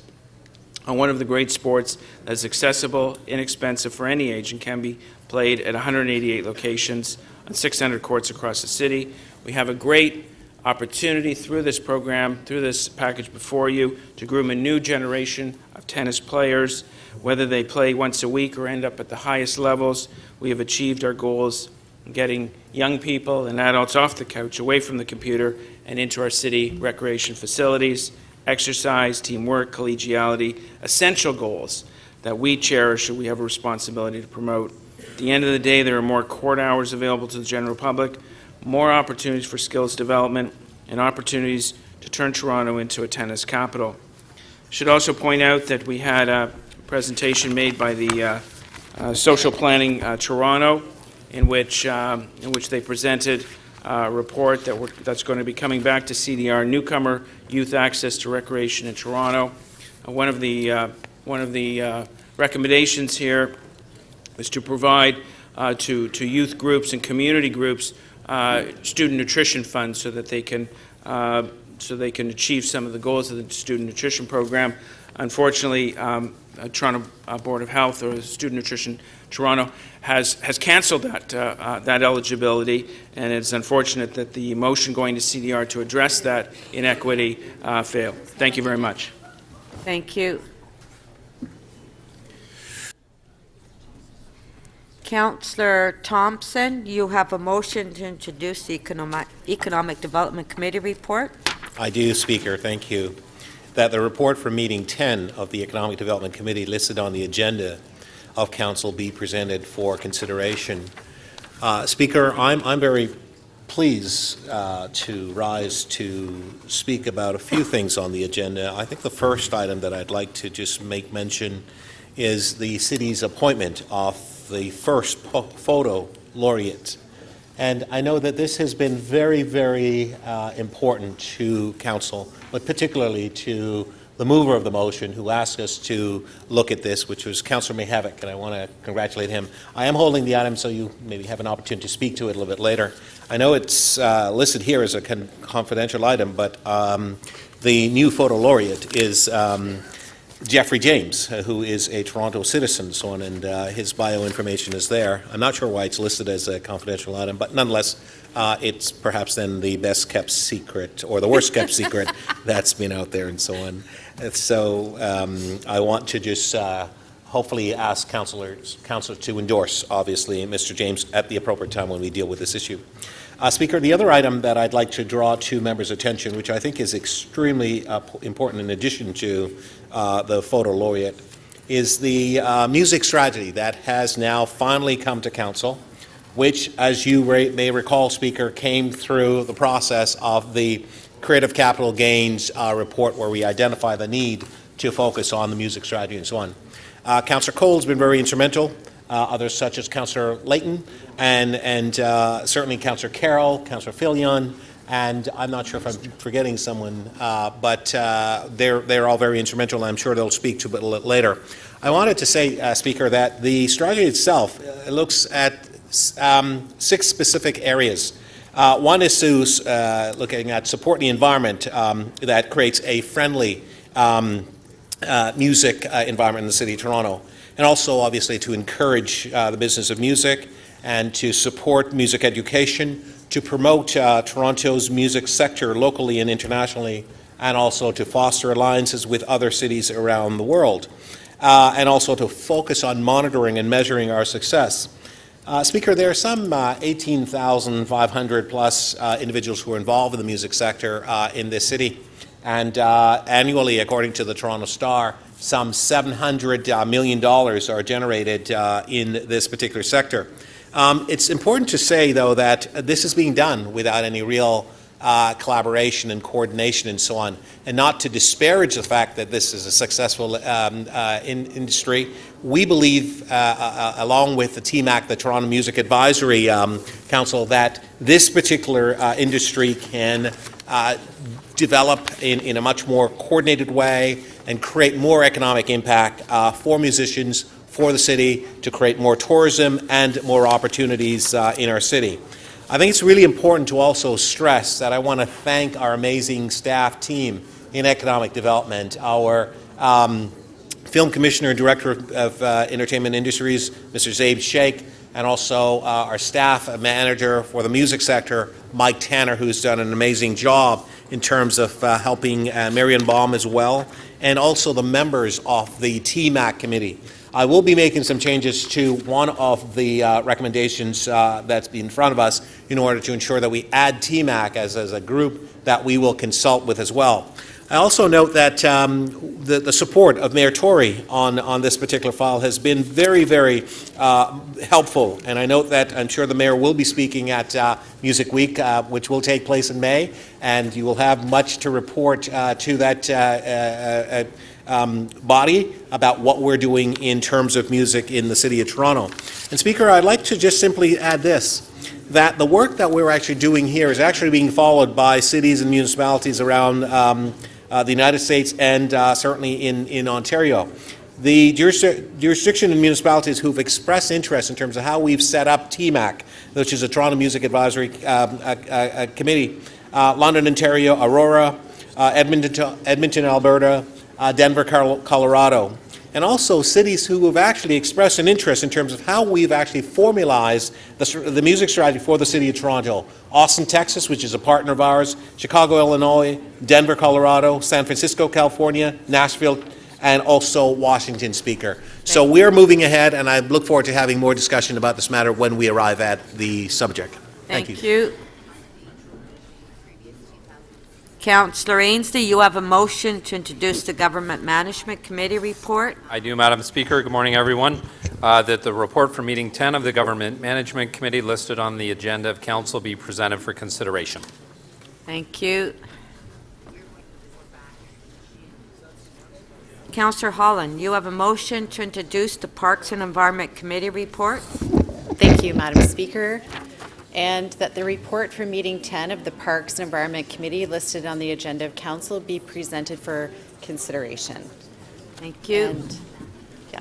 on one of the great sports that is accessible, inexpensive for any age, and can be played at 188 locations on 600 courts across the city. We have a great opportunity through this program, through this package before you, to groom a new generation of tennis players. Whether they play once a week or end up at the highest levels, we have achieved our goals in getting young people and adults off the couch, away from the computer, and into our city recreation facilities. exercise, teamwork, collegiality, essential goals that we cherish and we have a responsibility to promote. At the end of the day, there are more court hours available to the general public, more opportunities for skills development, and opportunities to turn Toronto into a tennis capital. I should also point out that we had a presentation made by the Social Planning Toronto, in which they presented a report that's going to be coming back to CDR, Newcomer Youth Access to Recreation in Toronto. One of the recommendations here is to provide to youth groups and community groups student nutrition funds so that they can achieve some of the goals of the student nutrition program. Unfortunately, Toronto Board of Health or Student Nutrition Toronto has canceled that eligibility, and it's unfortunate that the motion going to CDR to address that inequity failed. Thank you very much. Thank you. Councillor Thompson, you have a motion to introduce the Economic Development Committee report. I do, Speaker. Thank you. That the report from meeting 10 of the Economic Development Committee listed on the agenda of Council be presented for consideration. Speaker, I'm very pleased to rise to speak about a few things on the agenda. I think the first item that I'd like to just make mention is the city's appointment of the first photo laureate. And I know that this has been very, very important to Council, but particularly to the mover of the motion who asked us to look at this, which was Councillor Mihevc, and I want to congratulate him. I am holding the item so you maybe have an opportunity to speak to it a little bit later. I know it's listed here as a confidential item, but the new photo laureate is Jeffrey James, who is a Toronto citizen and so on, and his bio information is there. I'm not sure why it's listed as a confidential item, but nonetheless, it's perhaps then the best kept secret or the worst kept secret that's been out there and so on. And so I want to just hopefully ask councillors to endorse, obviously, Mr. James at the appropriate time when we deal with this issue. Speaker, the other item that I'd like to draw to members' attention, which I think is extremely important in addition to the photo laureate, is the music strategy that has now finally come to Council, which, as you may recall, Speaker, came through the process of the Creative Capital Gains report where we identify the need to focus on the music strategy and so on. Councillor Cole's been very instrumental. Others such as Councillor Layton and certainly Councillor Carroll, Councillor Fillion, and I'm not sure if I'm forgetting someone, but they're all very instrumental, and I'm sure they'll speak to it a little later. I wanted to say, Speaker, that the strategy itself looks at 6 specific areas. One is to looking at supporting the environment that creates a friendly music environment in the City of Toronto, and also obviously to encourage the business of music and to support music education, to promote Toronto's music sector locally and internationally, and also to foster alliances with other cities around the world, and also to focus on monitoring and measuring our success. Speaker, there are some 18,500 plus individuals who are involved in the music sector in this city, and annually, according to the Toronto Star, some $700 million are generated in this particular sector. It's important to say, though, that this is being done without any real collaboration and coordination and so on, and not to disparage the fact that this is a successful industry. We believe, along with the TMAC, the Toronto Music Advisory Council, that this particular industry can develop in a much more coordinated way and create more economic impact for musicians, for the city, to create more tourism and more opportunities in our city. I think it's really important to also stress that I want to thank our amazing staff team in economic development, our Film Commissioner and Director of Entertainment Industries, Mr. Zabe Sheikh, and also our staff manager for the music sector, Mike Tanner, who's done an amazing job in terms of helping Marion Baum as well, and also the members of the TMAC committee. I will be making some changes to one of the recommendations that's in front of us in order to ensure that we add TMAC as a group that we will consult with as well. I also note that the support of Mayor Tory on this particular file has been very, very helpful. And I note that I'm sure the mayor will be speaking at Music Week, which will take place in May, and you will have much to report to that body about what we're doing in terms of music in the City of Toronto. And Speaker, I'd like to just simply add this, that the work that we're actually doing here is actually being followed by cities and municipalities around the United States and certainly in Ontario. The jurisdiction and municipalities who've expressed interest in terms of how we've set up TMAC, which is a Toronto Music Advisory Committee, London, Ontario, Aurora, Edmonton, Alberta, Denver, Colorado, and also cities who have actually expressed an interest in terms of how we've actually formalized the music strategy for the City of Toronto. Austin, Texas, which is a partner of ours, Chicago, Illinois, Denver, Colorado, San Francisco, California, Nashville, and also Washington, Speaker. So we're moving ahead, and I look forward to having more discussion about this matter when we arrive at the subject. Thank you. Councillor Ainsley, you have a motion to introduce the Government Management Committee report. I do, Madam Speaker. Good morning, everyone. That the report for meeting 10 of the Government Management Committee listed on the agenda of Council be presented for consideration. Thank you. Councillor Holland, you have a motion to introduce the Parks and Environment Committee report. Thank you, Madam Speaker. And that the report for meeting 10 of the Parks and Environment Committee listed on the agenda of Council be presented for consideration. Thank you. And, yeah.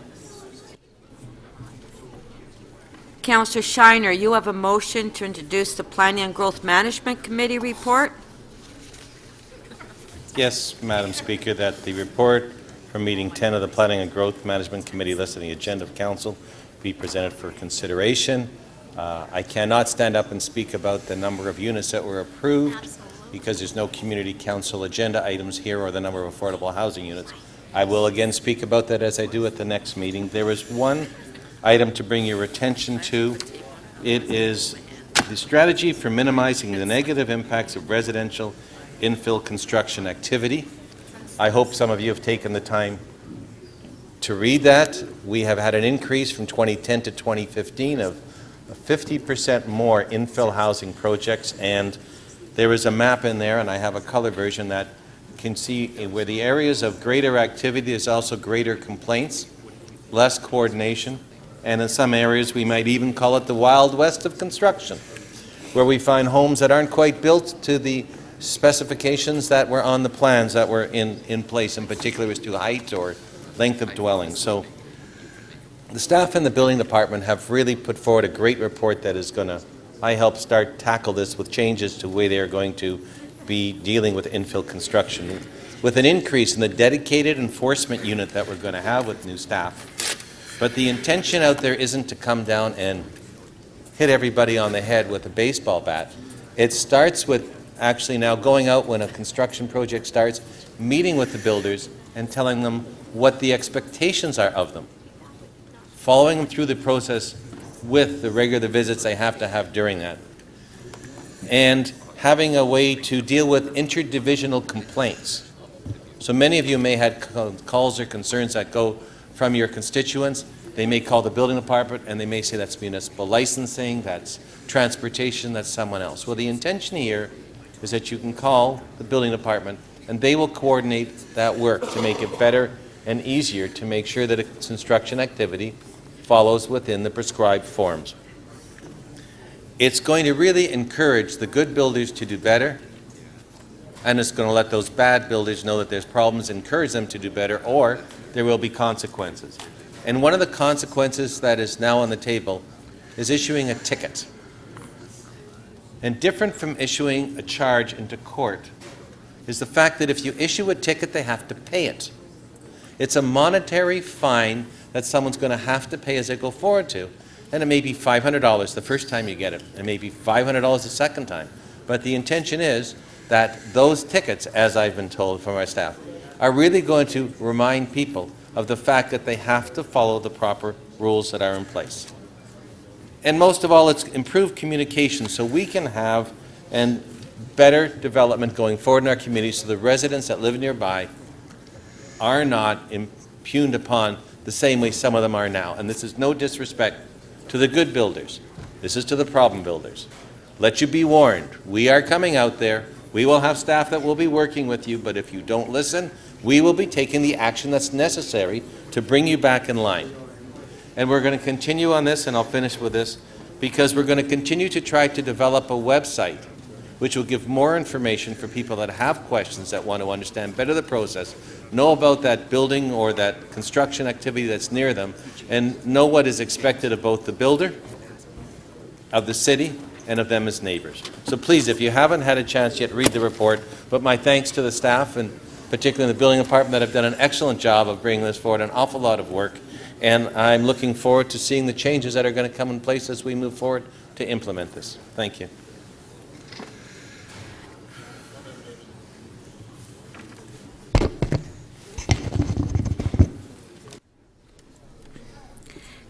Councillor Shiner, you have a motion to introduce the Planning and Growth Management Committee report. Yes, Madam Speaker, that the report from meeting 10 of the Planning and Growth Management Committee listed on the agenda of Council be presented for consideration. I cannot stand up and speak about the number of units that were approved because there's no community council agenda items here or the number of affordable housing units. I will again speak about that as I do at the next meeting. There is one item to bring your attention to. It is the strategy for minimizing the negative impacts of residential infill construction activity. I hope some of you have taken the time to read that. We have had an increase from 2010 to 2015 of 50% more infill housing projects, and there is a map in there, and I have a color version that can see where the areas of greater activity there's also greater complaints, less coordination, and in some areas we might even call it the Wild West of construction, where we find homes that aren't quite built to the specifications that were on the plans that were in place, in particular as to height or length of dwelling. So the staff in the building department have really put forward a great report that is going to, I help tackle this with changes to the way they are going to be dealing with infill construction, with an increase in the dedicated enforcement unit that we're going to have with new staff. But the intention out there isn't to come down and hit everybody on the head with a baseball bat. It starts with actually now going out when a construction project starts, meeting with the builders and telling them what the expectations are of them, following them through the process with the regular visits they have to have during that, and having a way to deal with interdivisional complaints. So many of you may have calls or concerns that go from your constituents. They may call the building department and they may say that's municipal licensing, that's transportation, that's someone else. Well, the intention here is that you can call the building department and they will coordinate that work to make it better and easier to make sure that a construction activity follows within the prescribed forms. It's going to really encourage the good builders to do better, and it's going to let those bad builders know that there's problems, encourage them to do better, or there will be consequences. And one of the consequences that is now on the table is issuing a ticket. And different from issuing a charge into court is the fact that if you issue a ticket, they have to pay it. It's a monetary fine that someone's going to have to pay as they go forward to. And it may be $500 the first time you get it. It may be $500 the second time. But the intention is that those tickets, as I've been told from our staff, are really going to remind people of the fact that they have to follow the proper rules that are in place. And most of all, it's improved communication so we can have and better development going forward in our community so the residents that live nearby are not impugned upon the same way some of them are now. And this is no disrespect to the good builders. This is to the problem builders. Let you be warned. We are coming out there. We will have staff that will be working with you, but if you don't listen, we will be taking the action that's necessary to bring you back in line. And we're going to continue on this, and I'll finish with this, because we're going to continue to try to develop a website which will give more information for people that have questions, that want to understand better the process, know about that building or that construction activity that's near them, and know what is expected of both the builder, of the city, and of them as neighbors. So please, if you haven't had a chance yet, read the report. But my thanks to the staff, and particularly the building department, that have done an excellent job of bringing this forward, an awful lot of work. And I'm looking forward to seeing the changes that are going to come in place as we move forward to implement this. Thank you.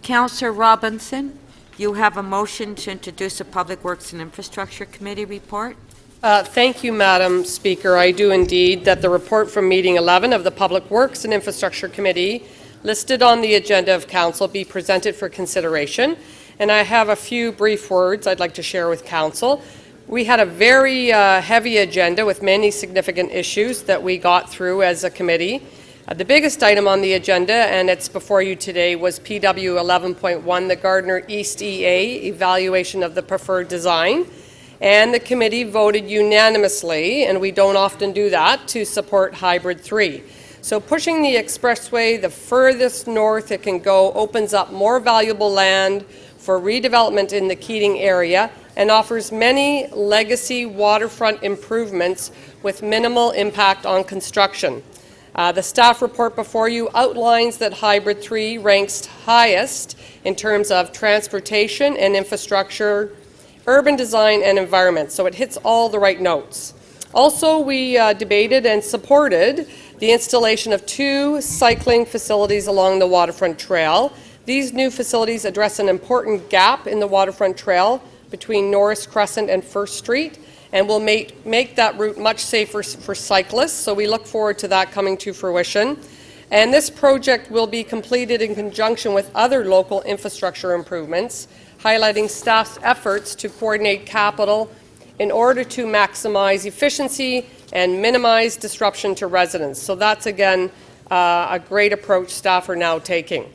Councillor Robinson, you have a motion to introduce a Public Works and Infrastructure Committee report. Thank you, Madam Speaker. I do indeed that the report from meeting 11 of the Public Works and Infrastructure Committee listed on the agenda of Council be presented for consideration. And I have a few brief words I'd like to share with Council. We had a very heavy agenda with many significant issues that we got through as a committee. The biggest item on the agenda, and it's before you today, was PW 11.1, the Gardner East EA, evaluation of the preferred design. And the committee voted unanimously, and we don't often do that, to support Hybrid 3. So pushing the expressway the furthest north it can go opens up more valuable land for redevelopment in the Keating area and offers many legacy waterfront improvements with minimal impact on construction. The staff report before you outlines that Hybrid 3 ranks highest in terms of transportation and infrastructure, urban design and environment, so it hits all the right notes. Also, we debated and supported the installation of 2 cycling facilities along the waterfront trail. These new facilities address an important gap in the waterfront trail between Norris Crescent and First Street, and will make that route much safer for cyclists, so we look forward to that coming to fruition. And this project will be completed in conjunction with other local infrastructure improvements, highlighting staff's efforts to coordinate capital in order to maximize efficiency and minimize disruption to residents. So that's, again, a great approach staff are now taking.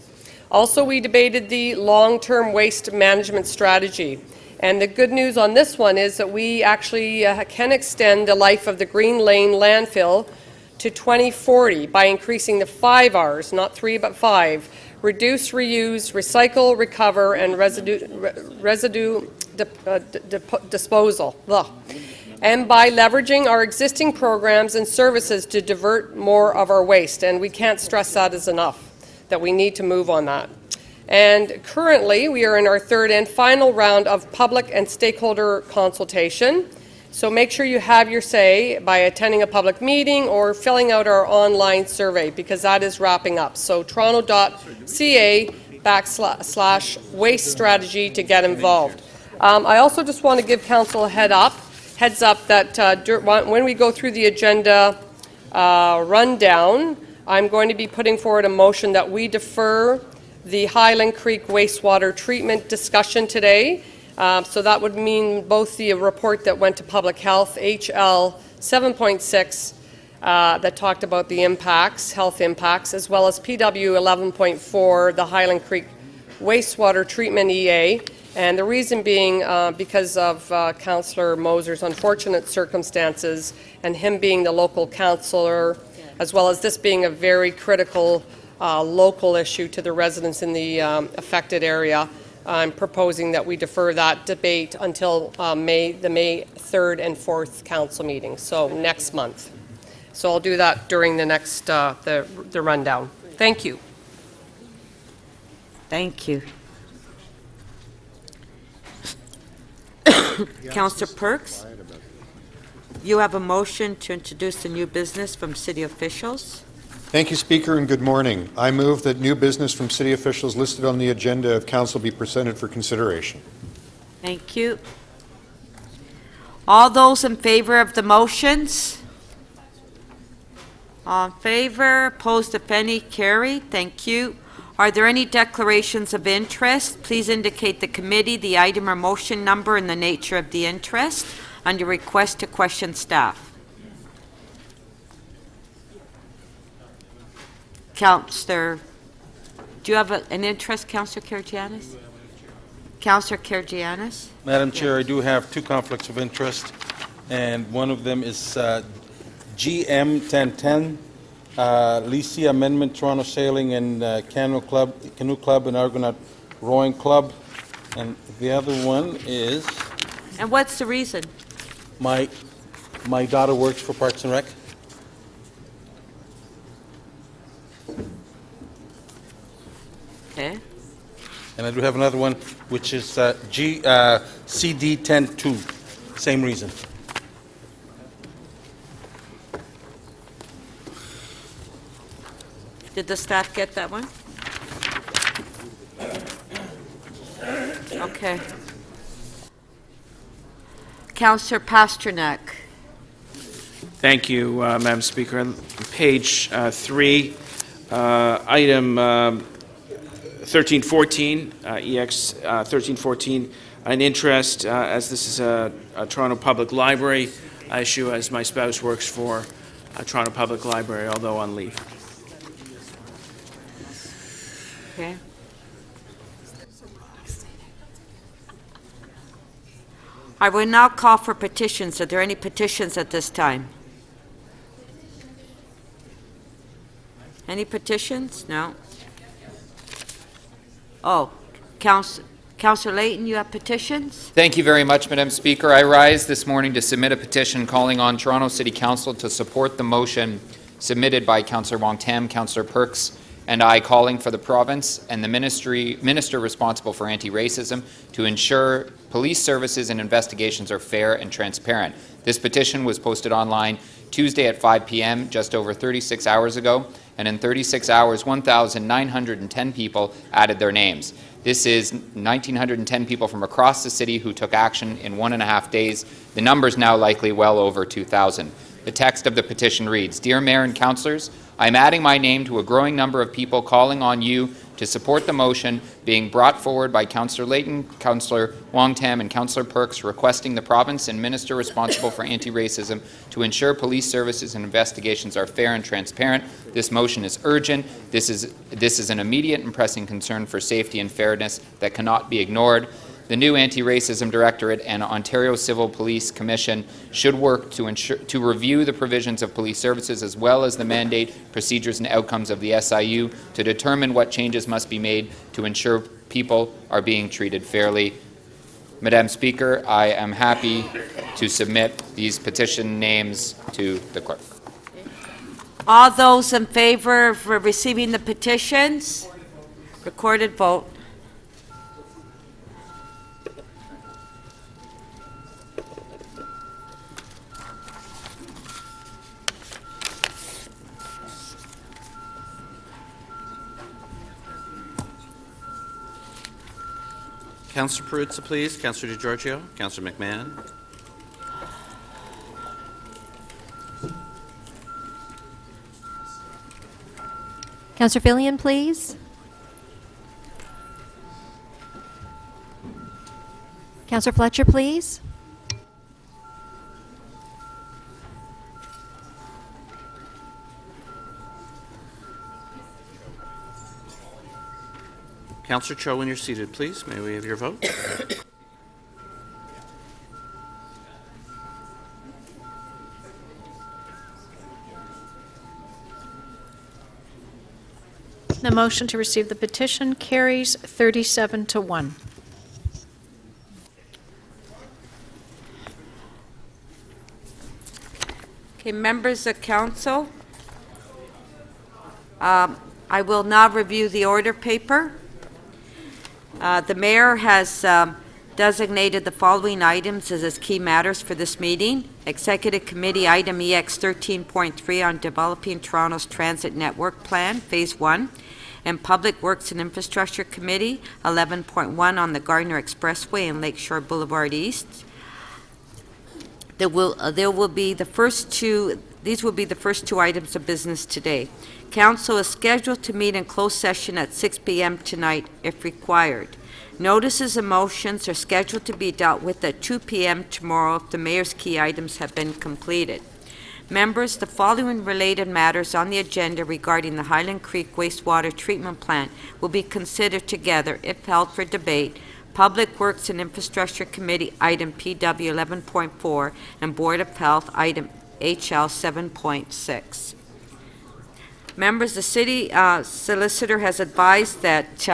Also, we debated the long-term waste management strategy. And the good news on this one is that we actually can extend the life of the Green Lane landfill to 2040 by increasing the 5 Rs, not 3 but 5, reduce, reuse, recycle, recover, and residue disposal. Ugh. And by leveraging our existing programs and services to divert more of our waste. And we can't stress that as enough, that we need to move on that. And currently, we are in our 3rd and final round of public and stakeholder consultation. So make sure you have your say by attending a public meeting or filling out our online survey, because that is wrapping up. So toronto.ca/waste strategy to get involved. I also just want to give Council a heads up that when we go through the agenda rundown, I'm going to be putting forward a motion that we defer the Highland Creek wastewater treatment discussion today. So that would mean both the report that went to Public Health, HL 7.6, that talked about the impacts, health impacts, as well as PW 11.4, the Highland Creek wastewater treatment EA. And the reason being because of Councillor Moser's unfortunate circumstances and him being the local councillor, as well as this being a very critical local issue to the residents in the affected area. I'm proposing that we defer that debate until the May 3rd and 4th council meeting, so next month. So I'll do that during the next the rundown. Thank you. Thank you. Councillor Perks, you have a motion to introduce a new business from city officials. Thank you, Speaker, and good morning. I move that new business from city officials listed on the agenda of Council be presented for consideration. Thank you. All those in favor of the motions? All in favor, opposed if any, carried. Thank you. Are there any declarations of interest? Please indicate the committee, the item or motion number, and the nature of the interest under request to question staff. Councillor, do you have an interest, Councillor Karygiannis? Councillor Karygiannis? Madam Chair, I do have two conflicts of interest, and one of them is GM 1010, Lisi Amendment, Toronto Sailing and Canoe Club and Argonaut Rowing Club, and the other one is... And what's the reason? My daughter works for Parks and Rec. Okay. And I do have another one, which is CD 102, same reason. Did the staff get that one? Okay. Councillor Pasternak. Thank you, Madam Speaker. On page 3, item 1314, EX 1314, an interest, as this is a Toronto Public Library issue, as my spouse works for a Toronto Public Library, although on leave. Okay. I will now call for petitions. Are there any petitions at this time? Any petitions? No. Oh, Councillor Layton, you have petitions? Thank you very much, Madam Speaker. I rise this morning to submit a petition calling on Toronto City Council to support the motion submitted by Councillor Wong Tam, Councillor Perks, and I, calling for the province and the minister responsible for anti-racism to ensure police services and investigations are fair and transparent. This petition was posted online Tuesday at 5 p.m., just over 36 hours ago, and in 36 hours, 1,910 people added their names. This is 1,910 people from across the city who took action in 1.5 days. The number is now likely well over 2,000. The text of the petition reads, Dear Mayor and Councillors, I am adding my name to a growing number of people calling on you to support the motion being brought forward by Councillor Layton, Councillor Wong Tam, and Councillor Perks requesting the province and minister responsible for anti-racism to ensure police services and investigations are fair and transparent. This motion is urgent. This is an immediate and pressing concern for safety and fairness that cannot be ignored. The new Anti-Racism Directorate and Ontario Civil Police Commission should work to review the provisions of police services as well as the mandate, procedures and outcomes of the SIU to determine what changes must be made to ensure people are being treated fairly. Madam Speaker, I am happy to submit these petition names to the clerk. All those in favor of receiving the petitions? Recorded vote. Councillor Perruzza, please. Councillor DiGiorgio. Councillor McMahon. Councillor Fillion, please. Councillor Fletcher, please. Councillor Cho, when you're seated, please. May we have your vote? The motion to receive the petition carries 37-1. Okay, members of council, I will now review the order paper. The mayor has designated the following items as his key matters for this meeting. Executive Committee Item EX 13.3 on developing Toronto's transit network plan, Phase 1, and Public Works and Infrastructure Committee 11.1 on the Gardner Expressway and Lakeshore Boulevard East. There will be the first two, these will be the first two items of business today. Council is scheduled to meet in closed session at 6 p.m. tonight if required. Notices and motions are scheduled to be dealt with at 2 p.m. tomorrow if the mayor's key items have been completed. Members, the following related matters on the agenda regarding the Highland Creek wastewater treatment plant will be considered together if held for debate. Public Works and Infrastructure Committee, item PW 11.4, and Board of Health, item HL 7.6. Members, the city solicitor has advised that,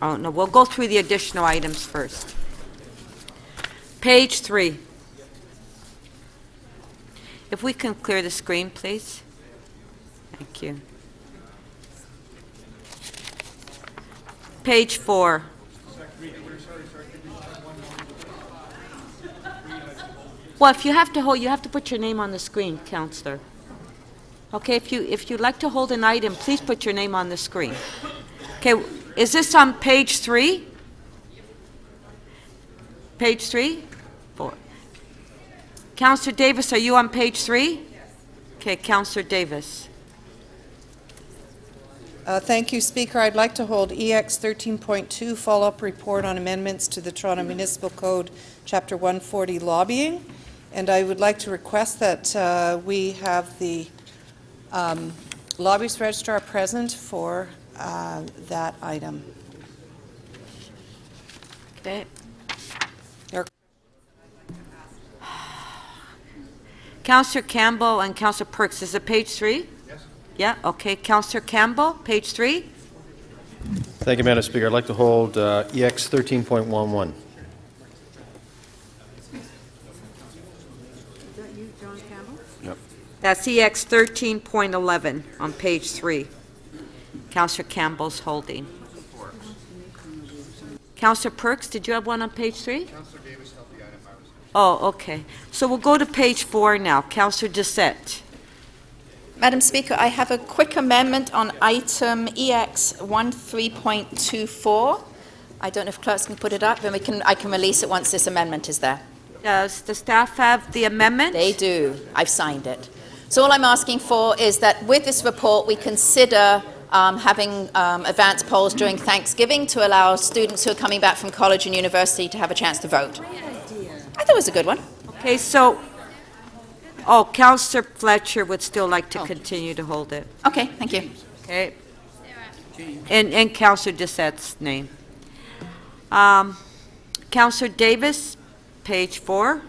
we'll go through the additional items first. Page 3. If we can clear the screen, please. Thank you. Page 4. Well, if you have to hold, you have to put your name on the screen, Counselor. Okay, if you'd like to hold an item, please put your name on the screen. Okay, is this on page 3? Page 3? 4. Counselor Davis, are you on page 3? Okay, Counselor Davis. Thank you, Speaker. I'd like to hold EX 13.2 follow-up report on amendments to the Toronto Municipal Code, Chapter 140, lobbying. And I would like to request that we have the lobbyist registrar present for that item. Okay. Councillor Campbell and Councillor Perks, is it page 3? Yes. Yeah, okay. Councillor Campbell, page 3. Thank you, Madam Speaker. I'd like to hold EX 13.11. That's EX 13.11 on page 3. Councillor Campbell's holding. Councillor Perks, did you have one on page 3? Councillor Davis held the item I was. Oh, okay. So we'll go to page 4 now. Councillor Dissette. Madam Speaker, I have a quick amendment on item EX 13.24. I don't know if clerks can put it up, and I can release it once this amendment is there. Does the staff have the amendment? They do. I've signed it. So all I'm asking for is that with this report we consider having advance polls during Thanksgiving to allow students who are coming back from college and university to have a chance to vote. I thought it was a good one. Okay, so, Councillor Fletcher would still like to continue to hold it. Okay, thank you. Okay. In Councillor Dissette's name. Councillor Davis, page 4.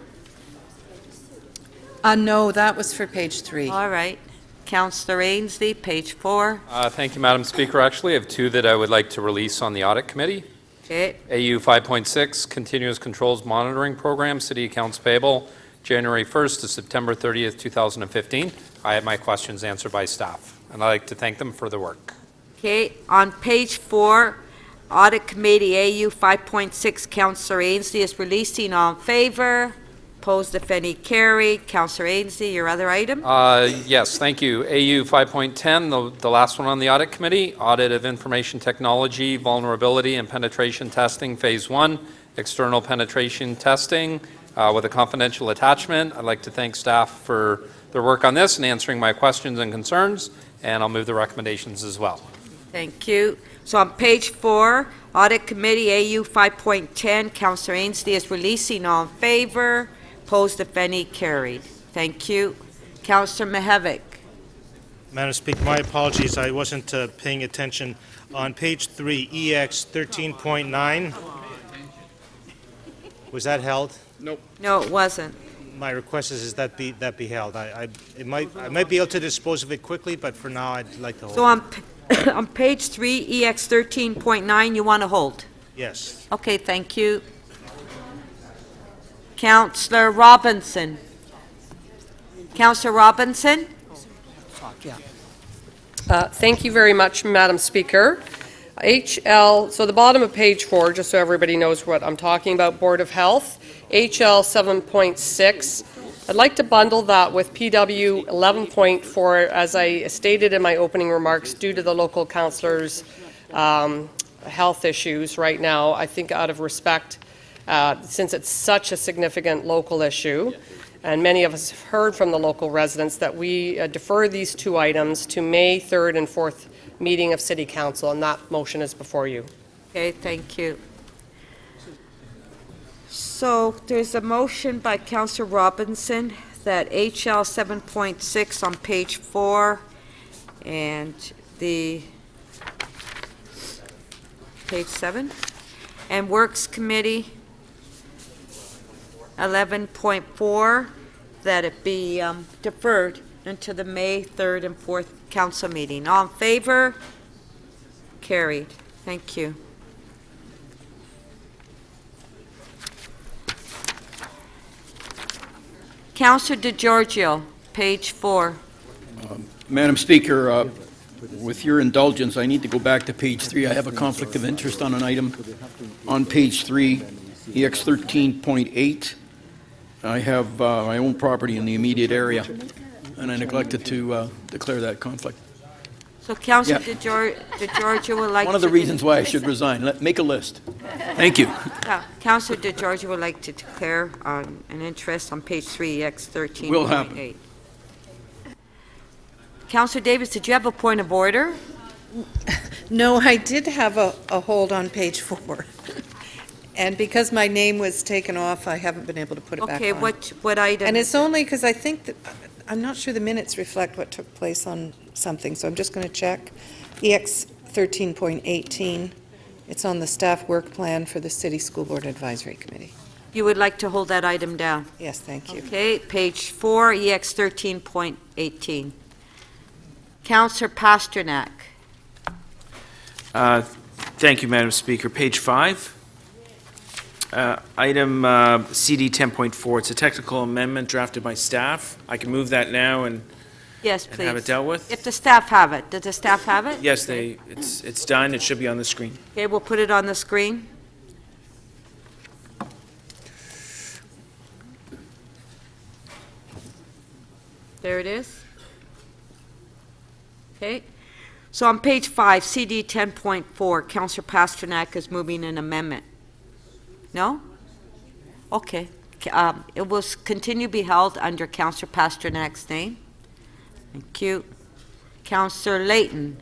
No, that was for page 3. All right. Councillor Ainsley, page 4. Thank you, Madam Speaker. Actually, I have two that I would like to release on the Audit Committee. Okay. AU 5.6, Continuous Controls Monitoring Program, City Accounts Payable, January 1st to September 30th, 2015. I had my questions answered by staff, and I'd like to thank them for their work. Okay. On page 4, Audit Committee, AU 5.6, Councillor Ainsley is releasing. All in favor? Opposed, if any, carried. Councillor Ainsley, your other item? Yes, thank you. AU 5.10, the last one on the Audit Committee, Audit of Information Technology, Vulnerability and Penetration Testing, Phase 1, External Penetration Testing with a confidential attachment. I'd like to thank staff for their work on this and answering my questions and concerns, and I'll move the recommendations as well. Thank you. So on page 4, Audit Committee, AU 5.10, Councillor Ainsley is releasing. All in favor? Opposed, if any, carried. Thank you. Councillor Mihevik. Madam Speaker, my apologies. I wasn't paying attention. On page 3, EX 13.9. Was that held? Nope. No, it wasn't. My request is that be held. I might be able to dispose of it quickly, but for now I'd like to hold. So on page 3, EX 13.9, you want to hold? Yes. Okay, thank you. Councillor Robinson. Councillor Robinson? Thank you very much, Madam Speaker. So the bottom of page 4, just so everybody knows what I'm talking about, Board of Health, HL 7.6. I'd like to bundle that with PW 11.4, as I stated in my opening remarks, due to the local councillors' health issues right now. I think out of respect, since it's such a significant local issue. and many of us have heard from the local residents that we defer these two items to May 3rd and 4th meeting of City Council, and that motion is before you. Okay, thank you. So there's a motion by Councillor Robinson that HL 7.6 on page 4 and the page 7 and Works Committee 11.4 that it be deferred into the May 3rd and 4th council meeting. All in favor? Carried. Thank you. Councillor DeGiorgio, page 4. Madam Speaker, with your indulgence, I need to go back to page 3. I have a conflict of interest on an item on page 3, EX 13.8. I have my own property in the immediate area, and I neglected to declare that conflict. So Councillor DeGiorgio would like One of the reasons why I should resign. Make a list. Thank you. Councillor DeGiorgio would like to declare an interest on page 3, EX 13.8. Will happen. Councillor Davis, did you have a point of order? No, I did have a hold on page 4. And because my name was taken off, I haven't been able to put it back on. Okay, what item? And it's only because I think that, I'm not sure the minutes reflect what took place on something, so I'm just going to check. EX 13.18, it's on the staff work plan for the City School Board Advisory Committee. You would like to hold that item down? Yes, thank you. Okay, page 4, EX 13.18. Councillor Pasternak. Thank you, Madam Speaker. Page 5. Item CD 10.4. It's a technical amendment drafted by staff. I can move that now and Yes, please. have it dealt with. If the staff have it. Does the staff have it? Yes, it's done. It should be on the screen. Okay, we'll put it on the screen. There it is. Okay. So on page 5, CD 10.4, Councillor Pasternak is moving an amendment. No? Okay. It will continue to be held under Councillor Pasternak's name. Thank you. Councillor Layton.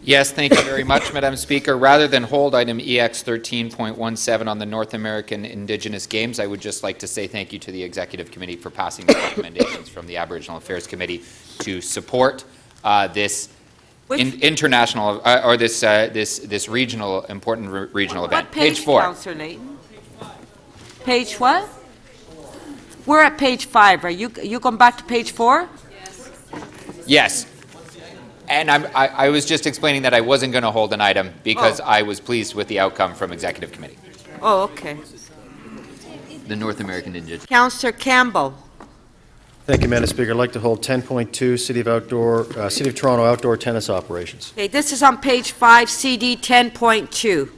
Yes, thank you very much, Madam Speaker. Rather than hold item EX 13.17 on the North American Indigenous Games, I would just like to say thank you to the Executive Committee for passing the recommendations from the Aboriginal Affairs Committee to support this international or this regional important regional event. What page, 4. Councillor Layton? Page what? We're at page 5. Are you going back to page 4? Yes. And I was just explaining that I wasn't going to hold an item because I was pleased with the outcome from Executive Committee. Oh, okay. The North American Indigenous. Councillor Campbell. Thank you, Madam Speaker. I'd like to hold 10.2, City of Toronto outdoor tennis operations. Okay, this is on page 5, CD 10.2.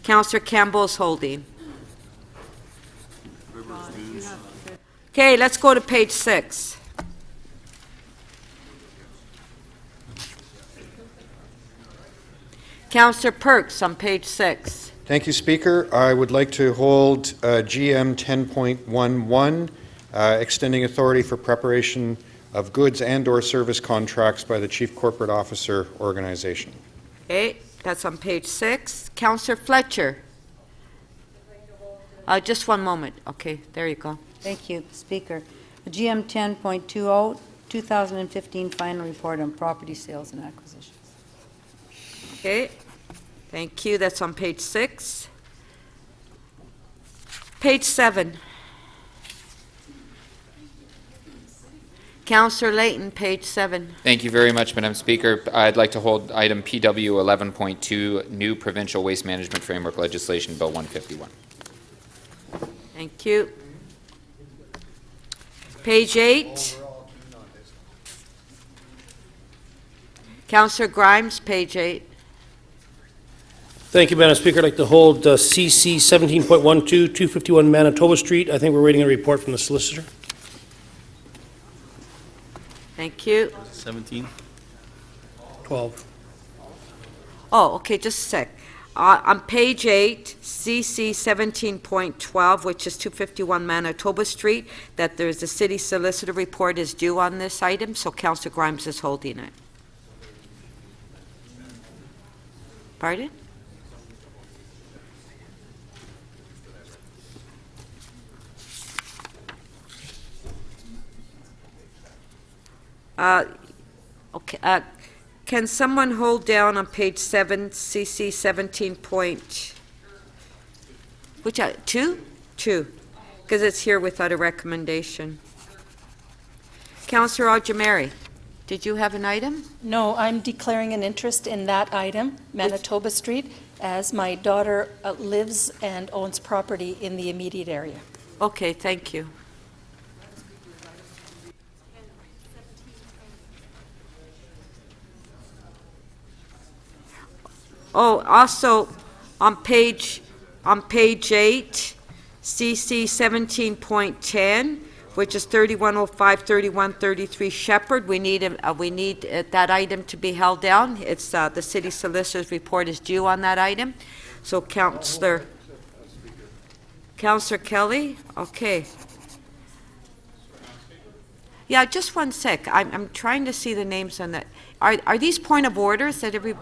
Councillor Campbell is holding. Okay, let's go to page 6. Councillor Perks on page 6. Thank you, Speaker. I would like to hold GM 10.11, extending authority for preparation of goods and/or service contracts by the Chief Corporate Officer Organization. Okay, that's on page 6. Councillor Fletcher. Just one moment. Okay, there you go. Thank you, Speaker. GM 10.20, 2015 final report on property sales and acquisitions. Okay, thank you. That's on page 6. Page 7. Councillor Layton, page 7. Thank you very much, Madam Speaker. I'd like to hold item PW 11.2, new provincial waste management framework legislation, Bill 151. Thank you. Page 8. Councillor Grimes, page 8. Thank you, Madam Speaker. I'd like to hold CC 17.12, 251 Manitoba Street. I think we're waiting a report from the solicitor. Thank you. 17. 12. Oh, okay, just a sec. On page 8, CC 17.12, which is 251 Manitoba Street, that there's a city solicitor report is due on this item, so Councillor Grimes is holding it. Pardon? Okay, can someone hold down on page 7, CC 17 point, which, 2? 2, because it's here without a recommendation. Councillor Ojamari, did you have an item? No, I'm declaring an interest in that item, Manitoba Street, as my daughter lives and owns property in the immediate area. Okay, thank you. Oh, also, on page 8, CC 17.10, which is 3105, 3133 Shepherd, we need that item to be held down. It's the city solicitor's report is due on that item. So Councillor Kelly, okay. Yeah, just one sec. I'm trying to see the names on that. Are these point of orders that every?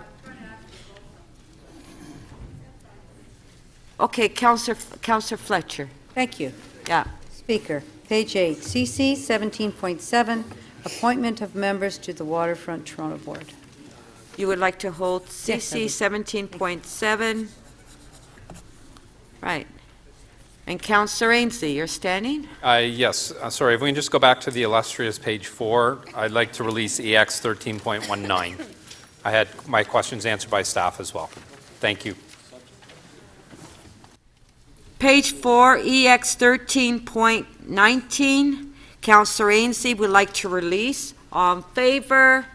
Okay, Councillor Fletcher. Thank you. Yeah. Speaker, page 8, CC 17.7, appointment of members to the Waterfront Toronto Board. You would like to hold Yes, I CC would. 17.7? Right. And Councillor Ainsley, you're standing? Yes, sorry, if we can just go back to the illustrious page 4, I'd like to release EX 13.19. I had my questions answered by staff as well. Thank you. Page 4, EX 13.19. Councillor Ainsley would like to release. All in favor?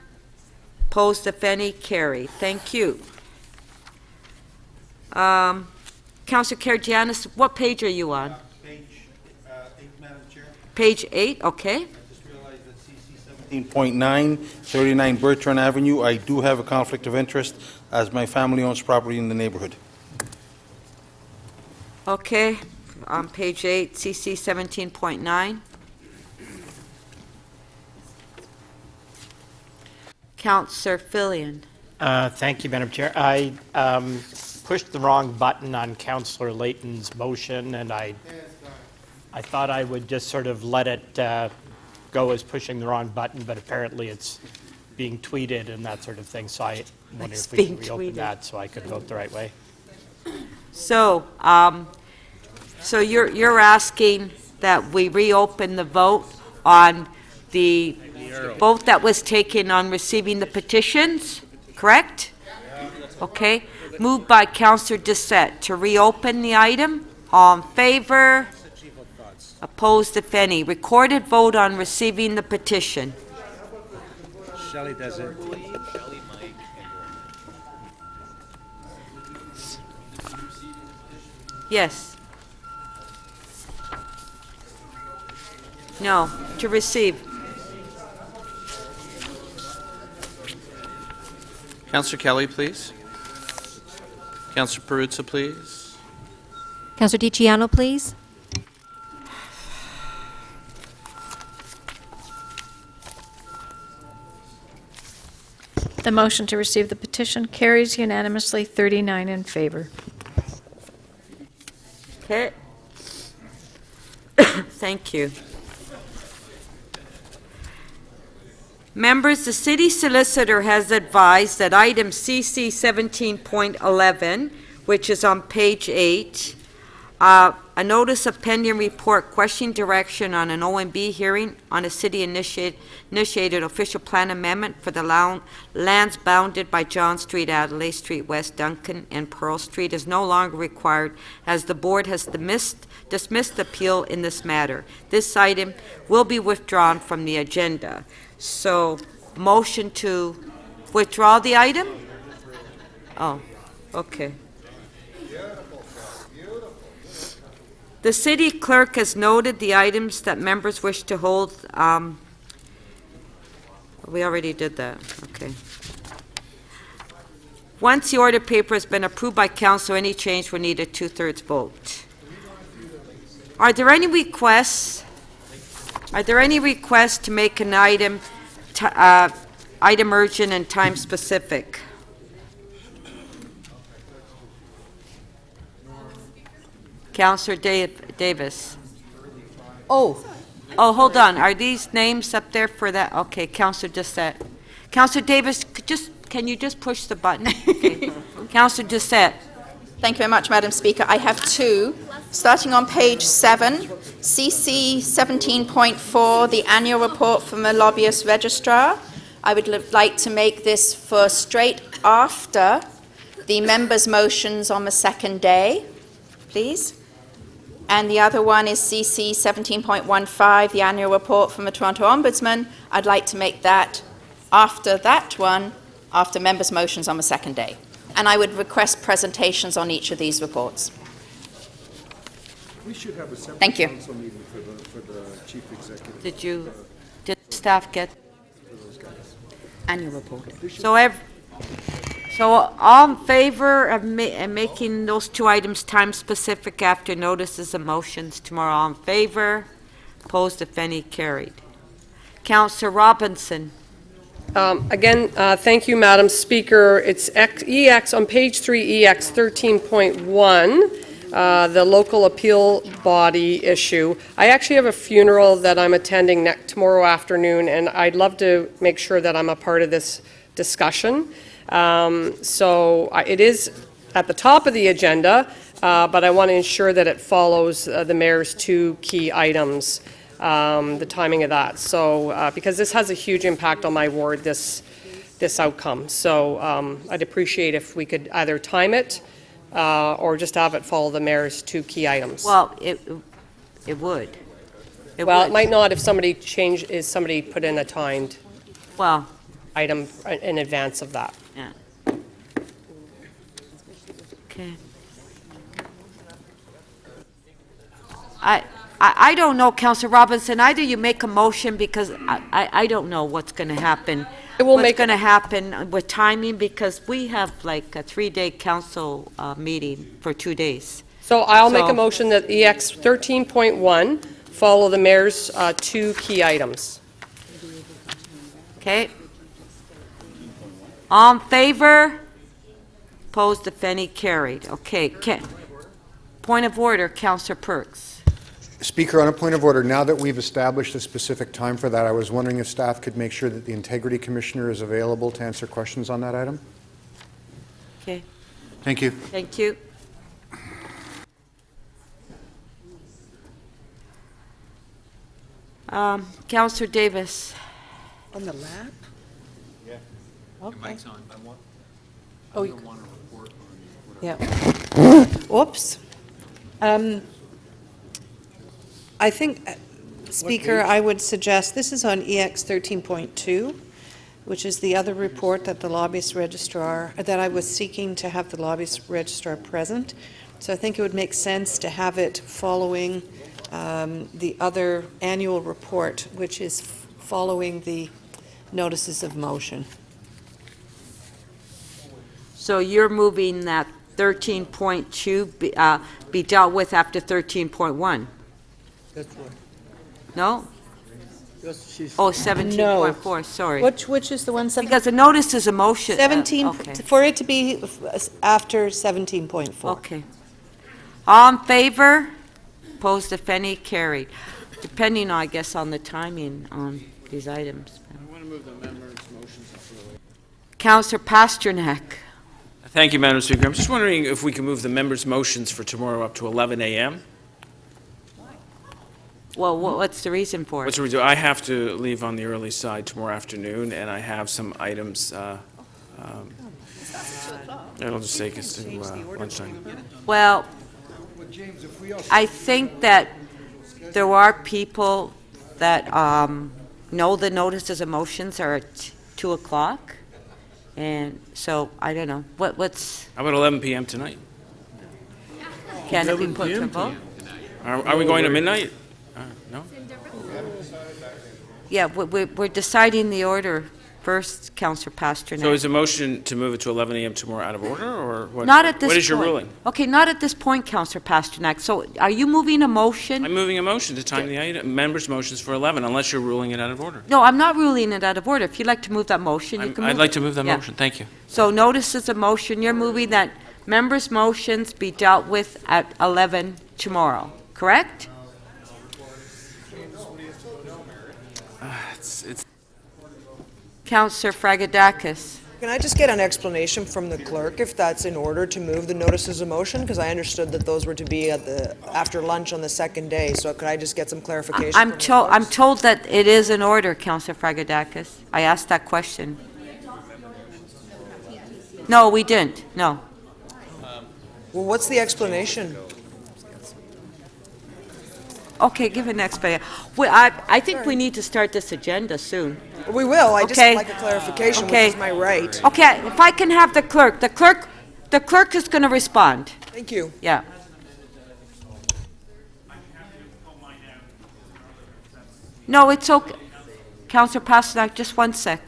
Opposed, if any? Carry. Thank you. Councillor Karygiannis, what page are you on? Page 8, Madam Chair. Page 8, okay. I just realized that CC 17.9, 39 Bertrand Avenue, I do have a conflict of interest as my family owns property in the neighborhood. Okay, on page 8, CC 17.9. Councillor Fillion. Thank you, Madam Chair. I pushed the wrong button on Councillor Layton's motion, and I thought I would just sort of let it go as pushing the wrong button, but apparently it's being tweeted and that sort of thing, so I wonder if we can reopen that so I could vote the right way. So, so you're asking that we reopen the vote on the vote that was taken on receiving the petitions, correct? Okay. Moved by Councillor Doucette to reopen the item. All in favor? Opposed, if any. Recorded vote on receiving the petition. Shelley does it. Yes. No, to receive. Councillor Kelly, please. Councillor Perruzza, please. Councillor DiCiano, please. The motion to receive the petition carries unanimously, 39 in favor. Okay. Thank you. Members, the city solicitor has advised that item CC 17.11, which is on page 8, a notice of pending report questioning direction on an OMB hearing on a city-initiated official plan amendment for the lands bounded by John Street, Adelaide Street, West Duncan, and Pearl Street is no longer required as the board has dismissed appeal in this matter. This item will be withdrawn from the agenda. So, motion to withdraw the item? Oh, okay. The city clerk has noted the items that members wish to hold. We already did that, okay. Once the order paper has been approved by council, any change will need a two-thirds vote. Are there any requests? Are there any requests to make an item urgent and time specific? Councillor Davis. Oh, Oh, hold on. Are these names up there for that? Okay, Councillor Doucette. Councillor Davis, can you just push the button? Okay. Councillor Doucette. Thank you very much, Madam Speaker. I have two. Starting on page 7, CC 17.4, the annual report from the lobbyist registrar. I would like to make this for straight after the members' motions on the second day, please. And the other one is CC 17.15, the annual report from the Toronto Ombudsman. I'd like to make that after that one, after members' motions on the second day. And I would request presentations on each of these reports. We should have a separate Thank you. council meeting for the chief executive. Did staff get those guys? Annual report. So all in favor of making those two items time specific after notices and motions tomorrow? All in favor? Opposed, if any, carried. Councillor Robinson. Again, thank you, Madam Speaker. It's EX on page 3, EX 13.1, the local appeal body issue. I actually have a funeral that I'm attending tomorrow afternoon, and I'd love to make sure that I'm a part of this discussion. So it is at the top of the agenda, but I want to ensure that it follows the mayor's two key items. The timing of that. So, because this has a huge impact on my ward, this outcome. So, I'd appreciate if we could either time it or just have it follow the mayor's two key items. Well, it would. It might not if somebody put in a timed item in advance of that. Yeah. Okay. I don't know, Councillor Robinson. Either you make a motion because I don't know what's going to happen. What's going to happen with timing because we have like a 3-day council meeting for 2 days. So I'll make a motion that EX 13.1 follow the mayor's two key items. Okay. All in favor? Opposed, if any, carried. Okay. Point of order, Councillor Perks. Speaker, on a point of order, now that we've established a specific time for that, I was wondering if staff could make sure that the Integrity Commissioner is available to answer questions on that item. Okay. Thank you. Thank you. Councillor Davis. on the lap? Yeah. Okay. Mic's on. Oh, you want to report on yeah. Whoops. I think, Speaker, I would suggest, this is on EX 13.2, which is the other report that the lobbyist registrar, that I was seeking to have the lobbyist registrar present. So I think it would make sense to have it following the other annual report, which is following the notices of motion. So you're moving that 13.2 be dealt with after 13.1? That's right. No? She's 17.4, sorry. Which is the one? Because the notice is a motion. 17, okay. for it to be after 17.4. Okay. All in favor? Opposed, if any, carried. Depending, I guess, on the timing on these items. I want to move the members' motions up to the way. Councillor Pasternak. Thank you, Madam Speaker. I'm just wondering if we can move the members' motions for tomorrow up to 11 a.m. Well, what's the reason for it? What's the reason? I have to leave on the early side tomorrow afternoon, and I have some items. It'll just take us to lunchtime. Well, I think that there are people that know the notices of motions are at 2 o'clock, and so I don't know. What's? How about 11 p.m. tonight? Can it be put to vote? Are we going to midnight? No? Yeah, we're deciding the order first, Councillor Pasternak. So is a motion to move it to 11 a.m. tomorrow out of order, or what? Not at this point. What is your ruling? Okay, not at this point, Councillor Pasternak. So are you moving a motion? I'm moving a motion to time the item, members' motions for 11, unless you're ruling it out of order. No, I'm not ruling it out of order. If you'd like to move that motion, you can move it. I'd like to move that Yeah. motion. Thank you. So notices of motion, you're moving that members' motions be dealt with at 11 tomorrow, correct? Councillor Fragadakis. Can I just get an explanation from the clerk if that's in order to move the notices of motion? Because I understood that those were to be at after lunch on the second day, so could I just get some clarification? I'm told that it is in order, Councillor Fragadakis. I asked that question. No, we didn't, no. Well, what's the explanation? Okay, give an explanation. Well, I think we need to start this agenda soon. We will, I just Okay. would like a clarification, Okay. which is my right. Okay, if I can have the clerk is going to respond. Thank you. Yeah. No, it's okay. Councillor Pasternak, just one sec.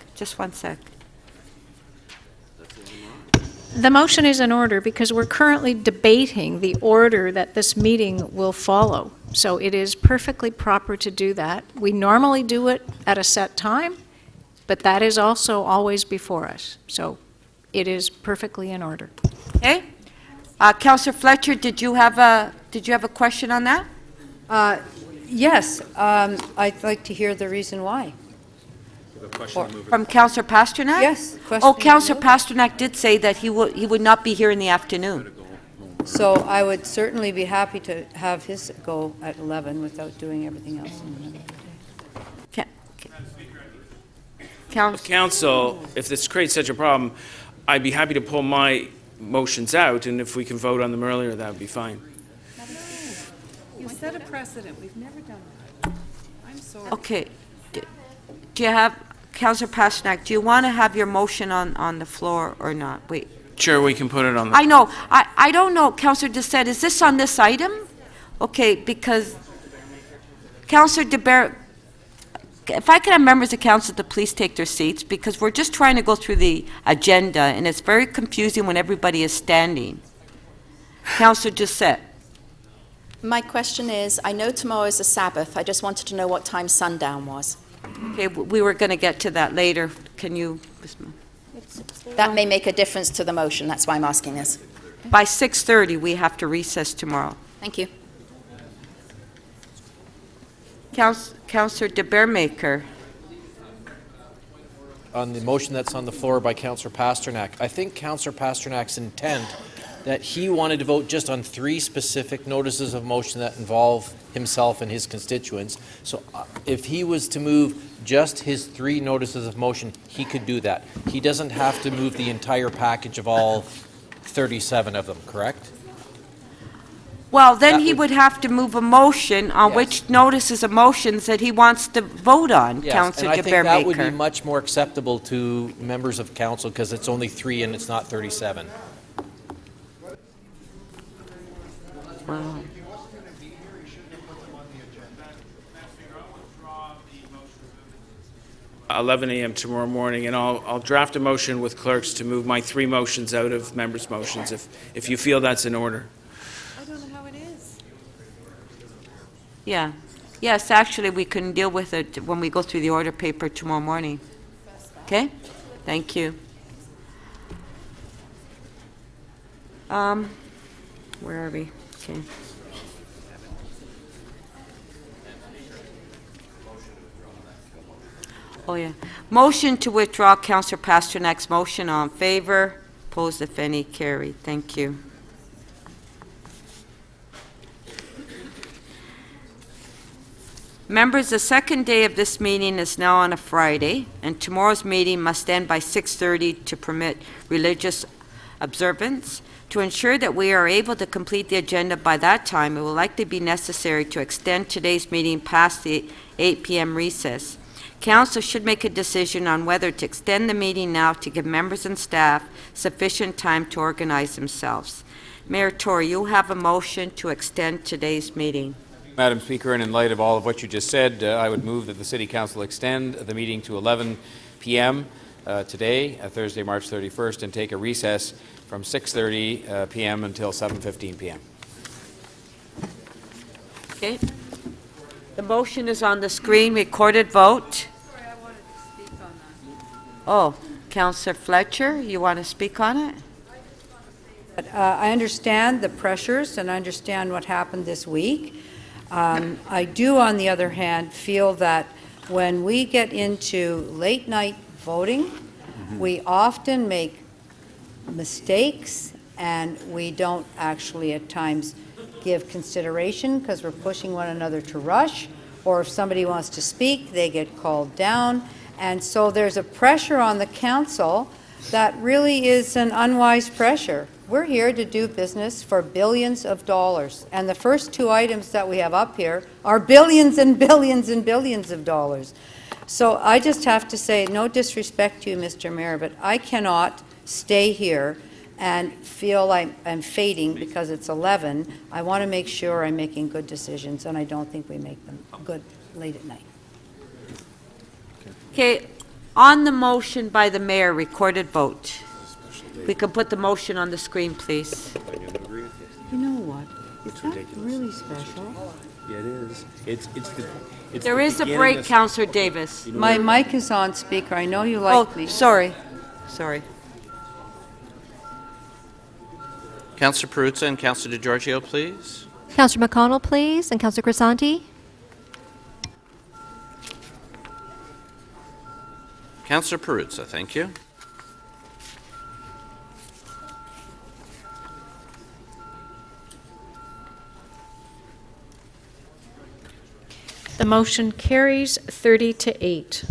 The motion is in order because we're currently debating the order that this meeting will follow. So it is perfectly proper to do that. We normally do it at a set time, but that is also always before us. So it is perfectly in order. Okay. Councillor Fletcher, did you have a question on that? Yes, I'd like to hear the reason why. From Councillor Pasternak? Yes, question Oh, to Councillor move. Pasternak did say that he would not be here in the afternoon. So I would certainly be happy to have his go at 11 without doing everything else. Council, if this creates such a problem, I'd be happy to pull my motions out, and if we can vote on them earlier, that would be fine. You set a precedent. We've never done that. I'm sorry. Okay. Do you have, Councillor Pasternak, do you want to have your motion on the floor or not? Wait. Sure, we can put it on the... I know. I don't know, Councillor Doucette, is this on this item? Okay, because Councillor DeBer, if I could have members of council to please take their seats, because we're just trying to go through the agenda, and it's very confusing when everybody is standing. Councillor Doucette. My question is, I know tomorrow is a Sabbath. I just wanted to know what time sundown was. Okay, we were going to get to that later. Can you... That may make a difference to the motion. That's why I'm asking this. By 6:30, we have to recess tomorrow. Thank you. Councillor DeBermaker. On the motion that's on the floor by Councillor Pasternak, I think Councillor Pasternak's intent that he wanted to vote just on 3 specific notices of motion that involve himself and his constituents. So if he was to move just his 3 notices of motion, he could do that. He doesn't have to move the entire package of all 37 of them, correct? Well, then he would have to move a motion on which notices of motions that he wants to vote on, Yes, Councillor and I think that would be DeBermaker. much more acceptable to members of council because it's only 3 and it's not 37. Wow. 11 a.m. tomorrow morning, and I'll draft a motion with clerks to move my 3 motions out of members' motions, if you feel that's in order. I don't know how it is. Yeah. Yes, actually, we can deal with it when we go through the order paper tomorrow morning. Okay? Thank you. Where are we? Okay. Oh, yeah. Motion to withdraw Councillor Pasternak's motion. All in favor? Opposed, if any, carried. Thank you. Members, the second day of this meeting is now on a Friday, and tomorrow's meeting must end by 6:30 to permit religious observance. To ensure that we are able to complete the agenda by that time, it will likely be necessary to extend today's meeting past the 8 p.m. recess. Council should make a decision on whether to extend the meeting now to give members and staff sufficient time to organize themselves. Mayor Tory, you have a motion to extend today's meeting. Madam Speaker, and in light of all of what you just said, I would move that the City Council extend the meeting to 11 p.m. today, Thursday, March 31st, and take a recess from 6:30 p.m. until 7:15 p.m. Okay. The motion is on the screen, recorded vote. Sorry, I wanted to speak on that. Oh, Councillor Fletcher, you want to speak on it? But, I understand the pressures and I understand what happened this week. I do, on the other hand, feel that when we get into late-night voting, we often make mistakes and we don't actually at times give consideration because we're pushing one another to rush, or if somebody wants to speak, they get called down. And so there's a pressure on the council that really is an unwise pressure. We're here to do business for billions of dollars, and the first two items that we have up here are billions and billions and billions of dollars. So I just have to say, no disrespect to you, Mr. Mayor, but I cannot stay here and feel like I'm fading because it's 11. I want to make sure I'm making good decisions, and I don't think we make them good late at night. Okay, on the motion by the mayor, recorded vote. We can put the motion on the screen, please. You know what? It's not really special. Yeah, it is. It's There is a break, Councillor Davis. My mic is on, Speaker. I know you Oh, like me. sorry. Councillor Perruzza and Councillor DeGiorgio, please. Councillor McConnell, please, and Councillor Crisanti. Councillor Perruzza, thank you. The motion carries 30-8.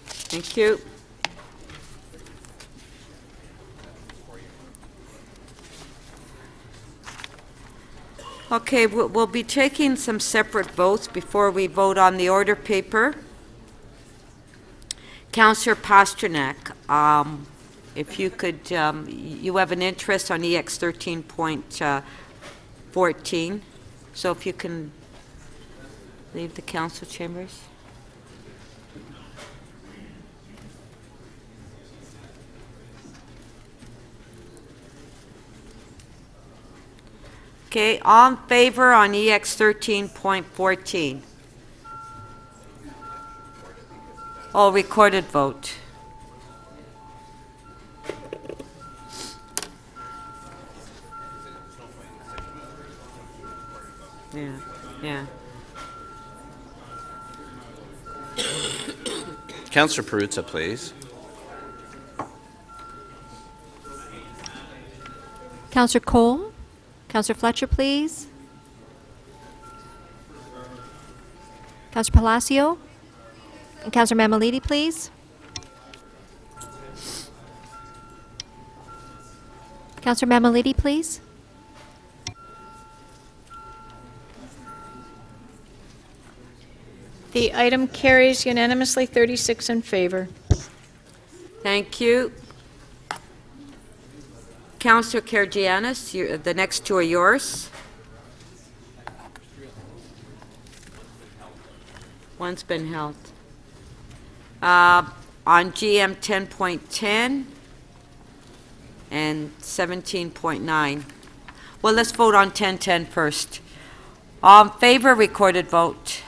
Thank you. Okay, we'll be taking some separate votes before we vote on the order paper. Councillor Pasternak, if you could, you have an interest on EX 13.14, so if you can leave the council chambers. Okay, all in favor on EX 13.14? Oh, recorded vote. Yeah. Councillor Perruzza, please. Councillor Cole. Councillor Fletcher, please. Councillor Palacio. And Councillor Mammoliti, please. Councillor Mammoliti, please. The item carries unanimously 36 in favor. Thank you. Councillor Karygiannis, the next two are yours. One's been held. On GM 10.10 and 17.9. Well, let's vote on 10.10 first. All in favor, recorded vote.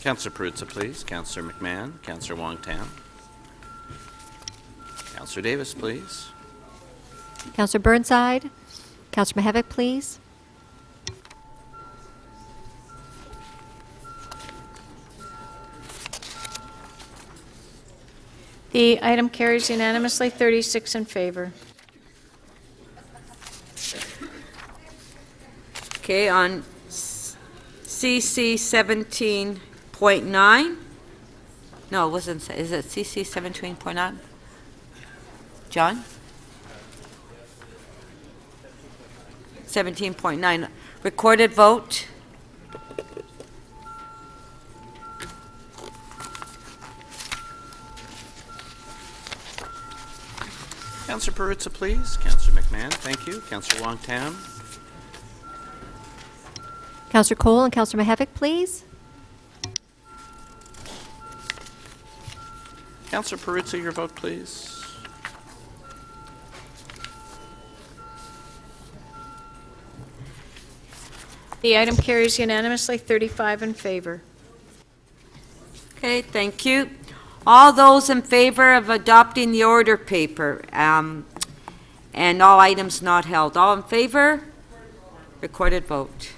Councillor Perruzza, please. Councillor McMahon. Councillor Wong Tam. Councillor Davis, please. Councillor Burnside. Councillor Mihevc, please. The item carries unanimously 36 in favor. Okay, on CC 17.9? No, it wasn't. Is it CC 17.9? John? 17.9. Recorded vote. Councillor Perruzza, please. Councillor McMahon, thank you. Councillor Wong Tam. Councillor Cole and Councillor Mahevic, please. Councillor Perruzza, your vote, please. The item carries unanimously, 35 in favor. Okay, thank you. All those in favor of adopting the order paper and all items not held. All in favor? Recorded vote.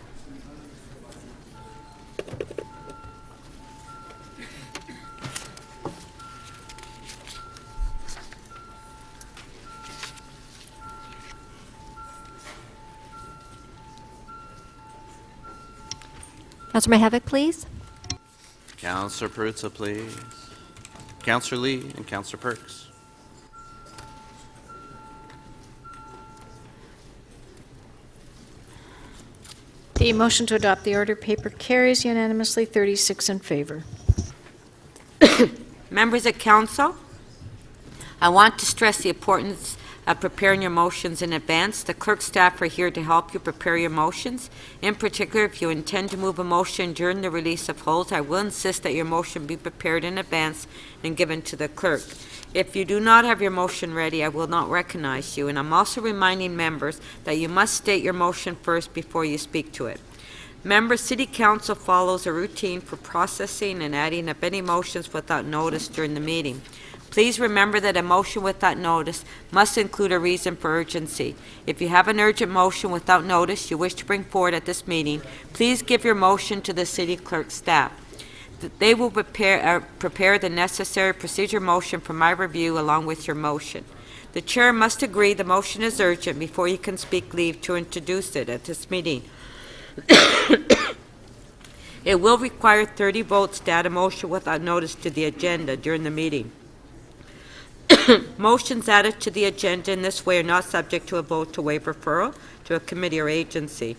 Councillor Mahevic, please. Councillor Perruzza, please. Councillor Lee and Councillor Perks. The motion to adopt the order paper carries unanimously, 36 in favor. Members of council, I want to stress the importance of preparing your motions in advance. The clerk staff are here to help you prepare your motions. In particular, if you intend to move a motion during the release of holds, I will insist that your motion be prepared in advance and given to the clerk. If you do not have your motion ready, I will not recognize you. And I'm also reminding members that you must state your motion first before you speak to it. Members, City Council follows a routine for processing and adding up any motions without notice during the meeting. Please remember that a motion without notice must include a reason for urgency. If you have an urgent motion without notice you wish to bring forward at this meeting, please give your motion to the City Clerk staff. They will prepare the necessary procedure motion for my review along with your motion. The Chair must agree the motion is urgent before you can speak leave to introduce it at this meeting. It will require 30 votes to add a motion without notice to the agenda during the meeting. Motions added to the agenda in this way are not subject to a vote to waive referral to a committee or agency.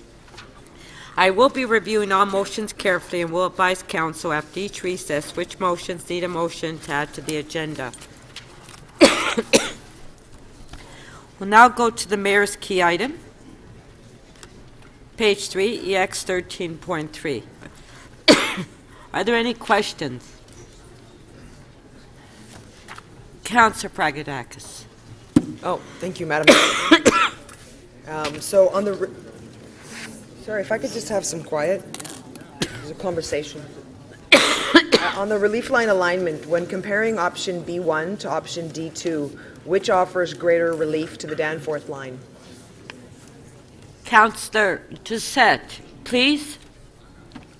I will be reviewing all motions carefully and will advise council after each recess which motions need a motion to add to the agenda. We'll now go to the mayor's key item. Page 3, EX 13.3. Are there any questions? Councillor Pragadakis. Oh, thank you, Madam. So on the, sorry, if I could just have some quiet. There's a conversation. On the relief line alignment, when comparing option B1 to option D2, which offers greater relief to the Danforth line? Councillor Doucette, please.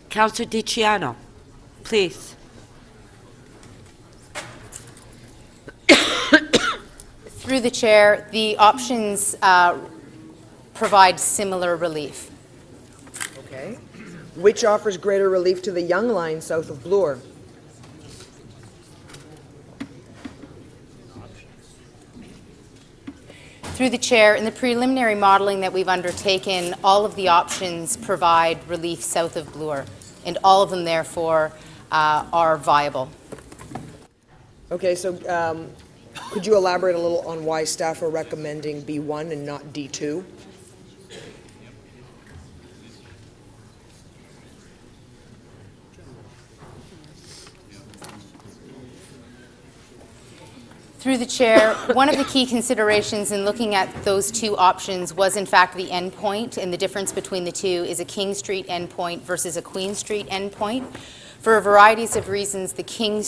Councillor DiCiano, please. Through the chair, the options provide similar relief. Okay. Which offers greater relief to the Young line south of Bloor? Through the chair, in the preliminary modeling that we've undertaken, all of the options provide relief south of Bloor, and all of them, therefore, are viable. Okay, so could you elaborate a little on why staff are recommending B1 and not D2? Through the chair, one of the key considerations in looking at those two options was in fact the endpoint, and the difference between the two is a King Street endpoint versus a Queen Street endpoint. For varieties of reasons, the Queen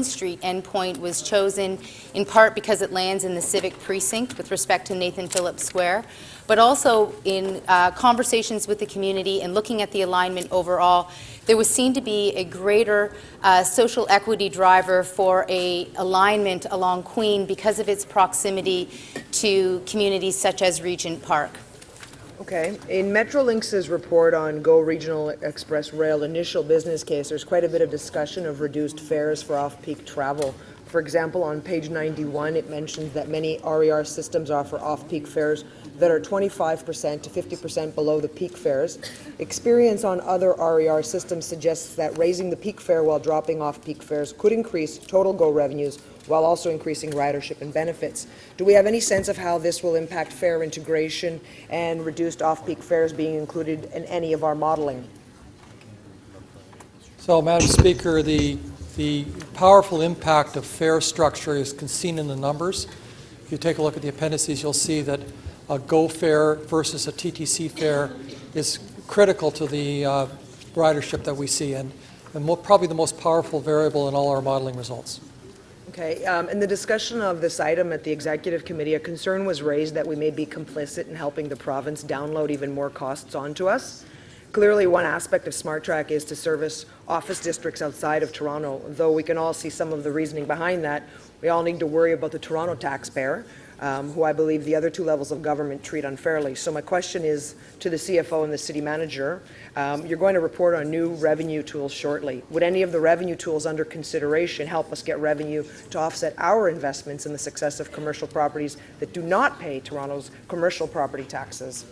Street endpoint was chosen in part because it lands in the civic precinct with respect to Nathan Phillips Square, but also in conversations with the community and looking at the alignment overall, there was seen to be a greater social equity driver for a alignment along Queen because of its proximity to communities such as Regent Park. Okay. In Metrolinx's report on Go Regional Express Rail initial business case, there's quite a bit of discussion of reduced fares for off-peak travel. For example, on page 91, it mentions that many RER systems offer off-peak fares that are 25% to 50% below the peak fares. Experience on other RER systems suggests that raising the peak fare while dropping off peak fares could increase total Go revenues while also increasing ridership and benefits. Do we have any sense of how this will impact fare integration and reduced off-peak fares being included in any of our modeling? So, Madam Speaker, the powerful impact of fare structure is seen in the numbers. If you take a look at the appendices, you'll see that a GO fare versus a TTC fare is critical to the ridership that we see, and probably the most powerful variable in all our modeling results. Okay, in the discussion of this item at the Executive Committee, a concern was raised that we may be complicit in helping the province download even more costs onto us. Clearly, one aspect of SmartTrack is to service office districts outside of Toronto. Though we can all see some of the reasoning behind that, we all need to worry about the Toronto taxpayer, who I believe the other two levels of government treat unfairly. So my question is to the CFO and the city manager. You're going to report on new revenue tools shortly. Would any of the revenue tools under consideration help us get revenue to offset our investments in the success of commercial properties that do not pay Toronto's commercial property taxes?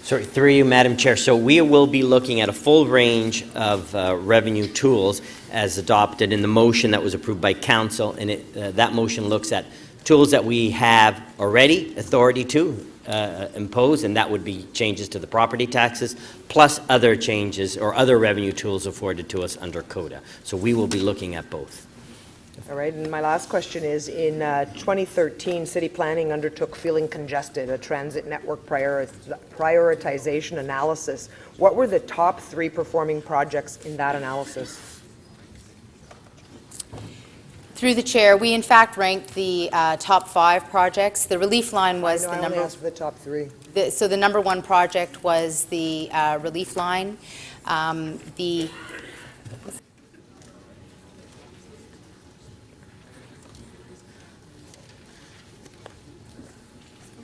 Sorry, through you, Madam Chair. So we will be looking at a full range of revenue tools as adopted in the motion that was approved by Council, and that motion looks at tools that we have already authority to impose, and that would be changes to the property taxes, plus other changes or other revenue tools afforded to us under CODA. So we will be looking at both. All right, and my last question is, in 2013, City Planning undertook Feeling Congested, a transit network prioritization analysis. What were the top 3 performing projects in that analysis? Through the chair, we in fact ranked the top 5 projects. The relief line was I the only number. asked for the top 3. So the number 1 project was the relief line.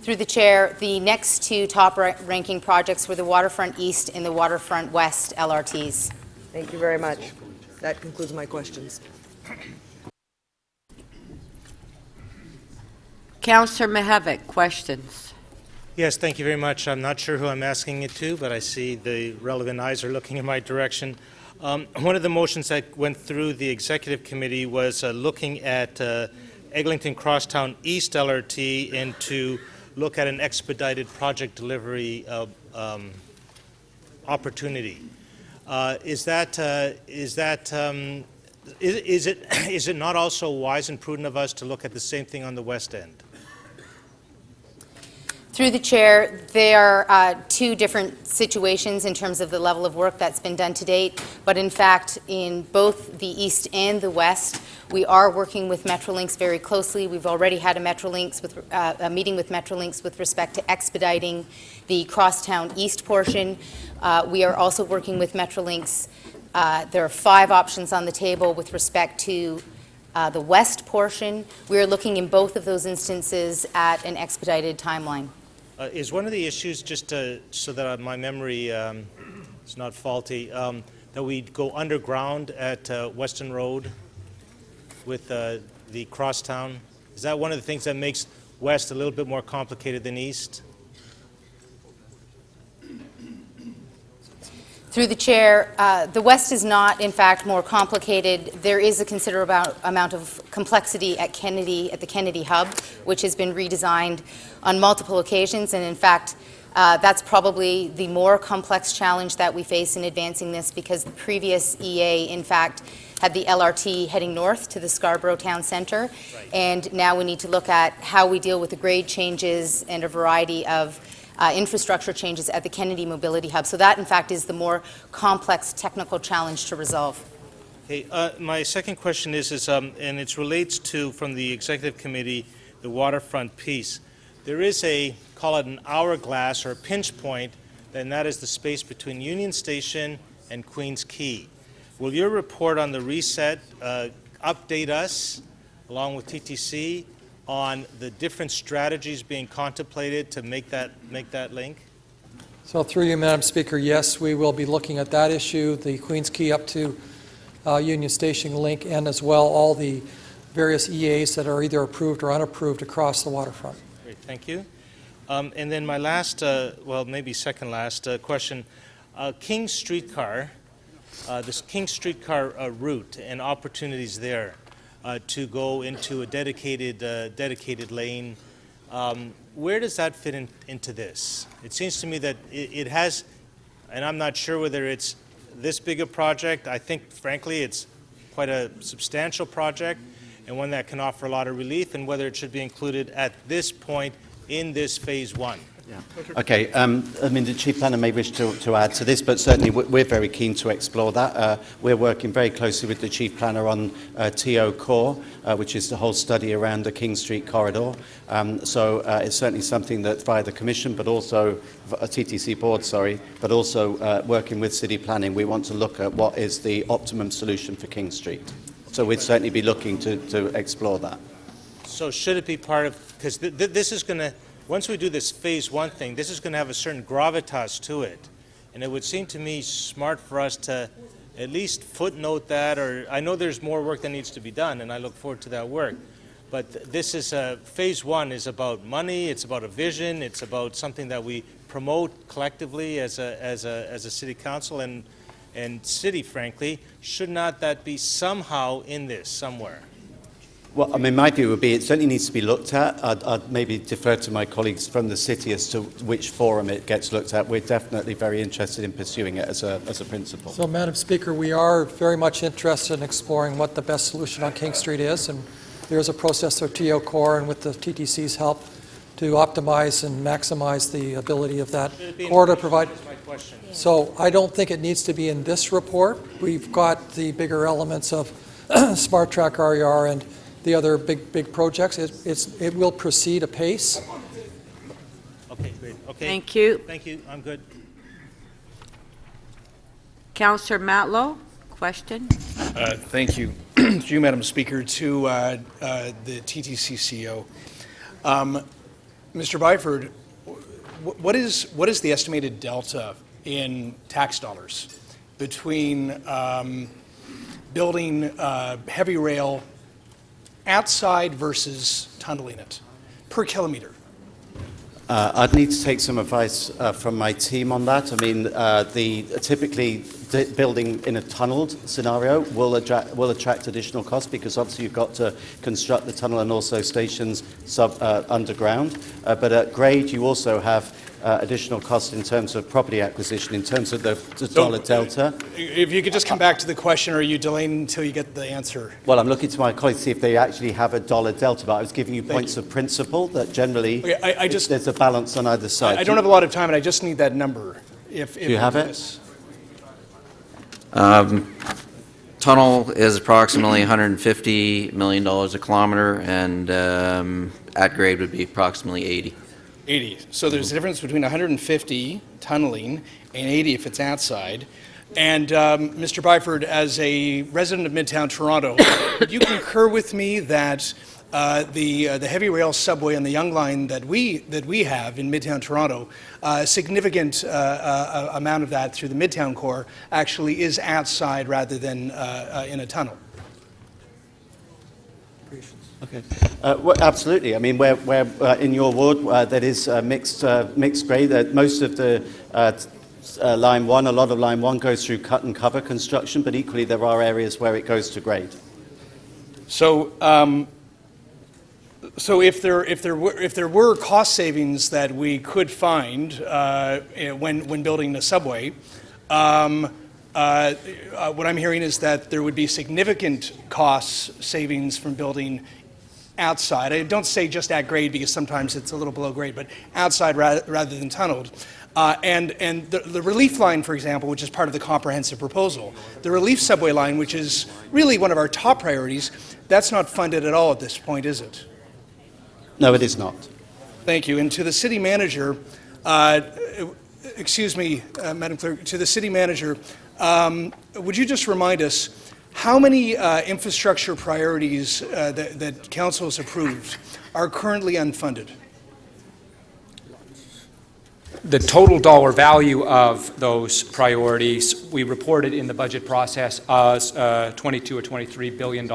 Through the chair, the next 2 top ranking projects were the Waterfront East and the Waterfront West LRTs. Thank you very much. That concludes my questions. Councillor Mihevc, questions? Yes, thank you very much. I'm not sure who I'm asking it to, but I see the relevant eyes are looking in my direction. One of the motions that went through the Executive Committee was looking at Eglinton Crosstown East LRT and to look at an expedited project delivery opportunity. Is it not also wise and prudent of us to look at the same thing on the west end? Through the chair, there are 2 different situations in terms of the level of work that's been done to date, but in fact, in both the east and the west, we are working with Metrolinx very closely. We've already had a meeting with Metrolinx with respect to expediting the Crosstown East portion. We are also working with Metrolinx. There are 5 options on the table with respect to the west portion. We are looking in both of those instances at an expedited timeline. Is one of the issues, just so that my memory is not faulty, that we go underground at Weston Road with the Crosstown? Is that one of the things that makes west a little bit more complicated than east? Through the chair, the west is not, in fact, more complicated. There is a considerable amount of complexity at the Kennedy Hub, which has been redesigned on multiple occasions, and in fact, that's probably the more complex challenge that we face in advancing this, because the previous EA, in fact, had the LRT heading north to the Scarborough Town Centre, and now we need to look at how we deal with the grade changes and a variety of infrastructure changes at the Kennedy Mobility Hub. So that, in fact, is the more complex technical challenge to resolve. Hey, my second question is and it relates to, from the Executive Committee, the waterfront piece. There is call it an hourglass or a pinch point, and that is the space between Union Station and Queens Quay. Will your report on the reset update us, along with TTC, on the different strategies being contemplated to make that link? So through you, Madam Speaker, yes, we will be looking at that issue, the Queens Quay up to Union Station link, and as well all the various EAs that are either approved or unapproved across the waterfront. Great, thank you. And then my last, well, maybe second last question, King Streetcar, this King Streetcar route and opportunities there. to go into a dedicated lane. Where does that fit into this? It seems to me that it has, and I'm not sure whether it's this big a project. I think, frankly, it's quite a substantial project and one that can offer a lot of relief, and whether it should be included at this point in this phase one. Okay, I mean, the Chief Planner may wish to add to this, but certainly we're very keen to explore that. We're working very closely with the Chief Planner on TO Core, which is the whole study around the King Street corridor. So it's certainly something that via the Commission, but also TTC Board, but also working with City Planning, we want to look at what is the optimum solution for King Street. So we'd certainly be looking to explore that. So should it be part of, because this is going to, once we do this phase one thing, this is going to have a certain gravitas to it. And it would seem to me smart for us to at least footnote that, or I know there's more work that needs to be done, and I look forward to that work. But this is phase one is about money, it's about a vision, it's about something that we promote collectively as a city council and city, frankly. Should not that be somehow in this somewhere? Well, I mean, my view would be it certainly needs to be looked at. I'd maybe defer to my colleagues from the city as to which forum it gets looked at. We're definitely very interested in pursuing it as a principle. So, Madam Speaker, we are very much interested in exploring what the best solution on King Street is, and there's a process through TO Core and with the TTC's help to optimize and maximize the ability of that corridor to provide. So I don't think it needs to be in this report. We've got the bigger elements of Smart Track RER and the other big projects. It will proceed apace. Okay, great. Okay. Thank you. Thank you. I'm good. Councillor Matlow, question? Thank you. To you, Madam Speaker, to the TTC CEO. Mr. Byford, what is the estimated delta in tax dollars between building heavy rail outside versus tunneling it per kilometer? I'd need to take some advice from my team on that. I mean, typically building in a tunneled scenario will attract additional costs because obviously you've got to construct the tunnel and also stations underground. But at grade, you also have additional costs in terms of property acquisition, in terms of the dollar delta. If you could just come back to the question, or are you delaying until you get the answer? Well, I'm looking to my colleagues to see if they actually have a dollar delta, but I was giving you points of principle that generally there's a balance on either side. I don't have a lot of time, and I just need that number. Do you have it? Tunnel is approximately $150 million a kilometer, and at grade would be approximately 80. 80. So there's a difference between 150 tunneling and 80 if it's outside. And Mr. Byford, as a resident of Midtown Toronto, would you concur with me that the heavy rail subway on the Yonge Line that we have in Midtown Toronto, a significant amount of that through the Midtown Core actually is outside rather than in a tunnel? Okay. Well, absolutely. I mean, where in your ward that is mixed grade. Most of the line one, a lot of line one goes through cut and cover construction, but equally there are areas where it goes to grade. So, so if there were cost savings that we could find when building the subway, what I'm hearing is that there would be significant cost savings from building outside. I don't say just at grade because sometimes it's a little below grade, but outside rather than tunneled. And the relief line, for example, which is part of the comprehensive proposal, the relief subway line, which is really one of our top priorities, that's not funded at all at this point, is it? No, it is not. Thank you. And to the city manager, excuse me, Madam Clerk, to the city manager, would you just remind us how many infrastructure priorities that council has approved are currently unfunded? The total dollar value of those priorities we reported in the budget process as $22 or $23 billion.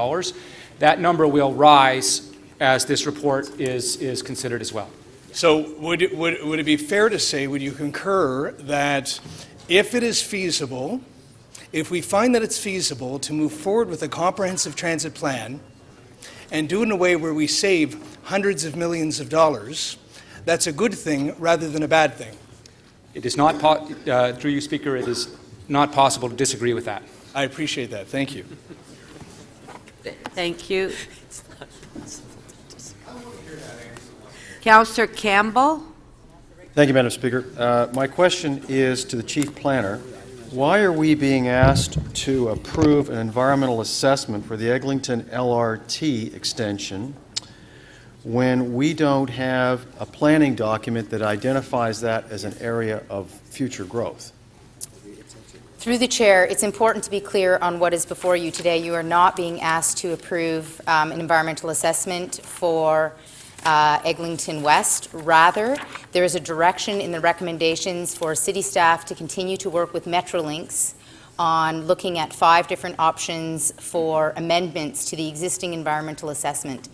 That number will rise as this report is considered as well. So would it be fair to say, would you concur that if it is feasible, if we find that it's feasible to move forward with a comprehensive transit plan and do it in a way where we save hundreds of millions of dollars, that's a good thing rather than a bad thing. It is not, through you, Speaker, it is not possible to disagree with that. I appreciate that. Thank you. Thank you. Councillor Campbell? Thank you, Madam Speaker. My question is to the Chief Planner. Why are we being asked to approve an environmental assessment for the Eglinton LRT extension when we don't have a planning document that identifies that as an area of future growth? Through the chair, it's important to be clear on what is before you today. You are not being asked to approve an environmental assessment for Eglinton West. Rather, there is a direction in the recommendations for city staff to continue to work with Metrolinx on looking at 5 different options for amendments to the existing environmental assessment.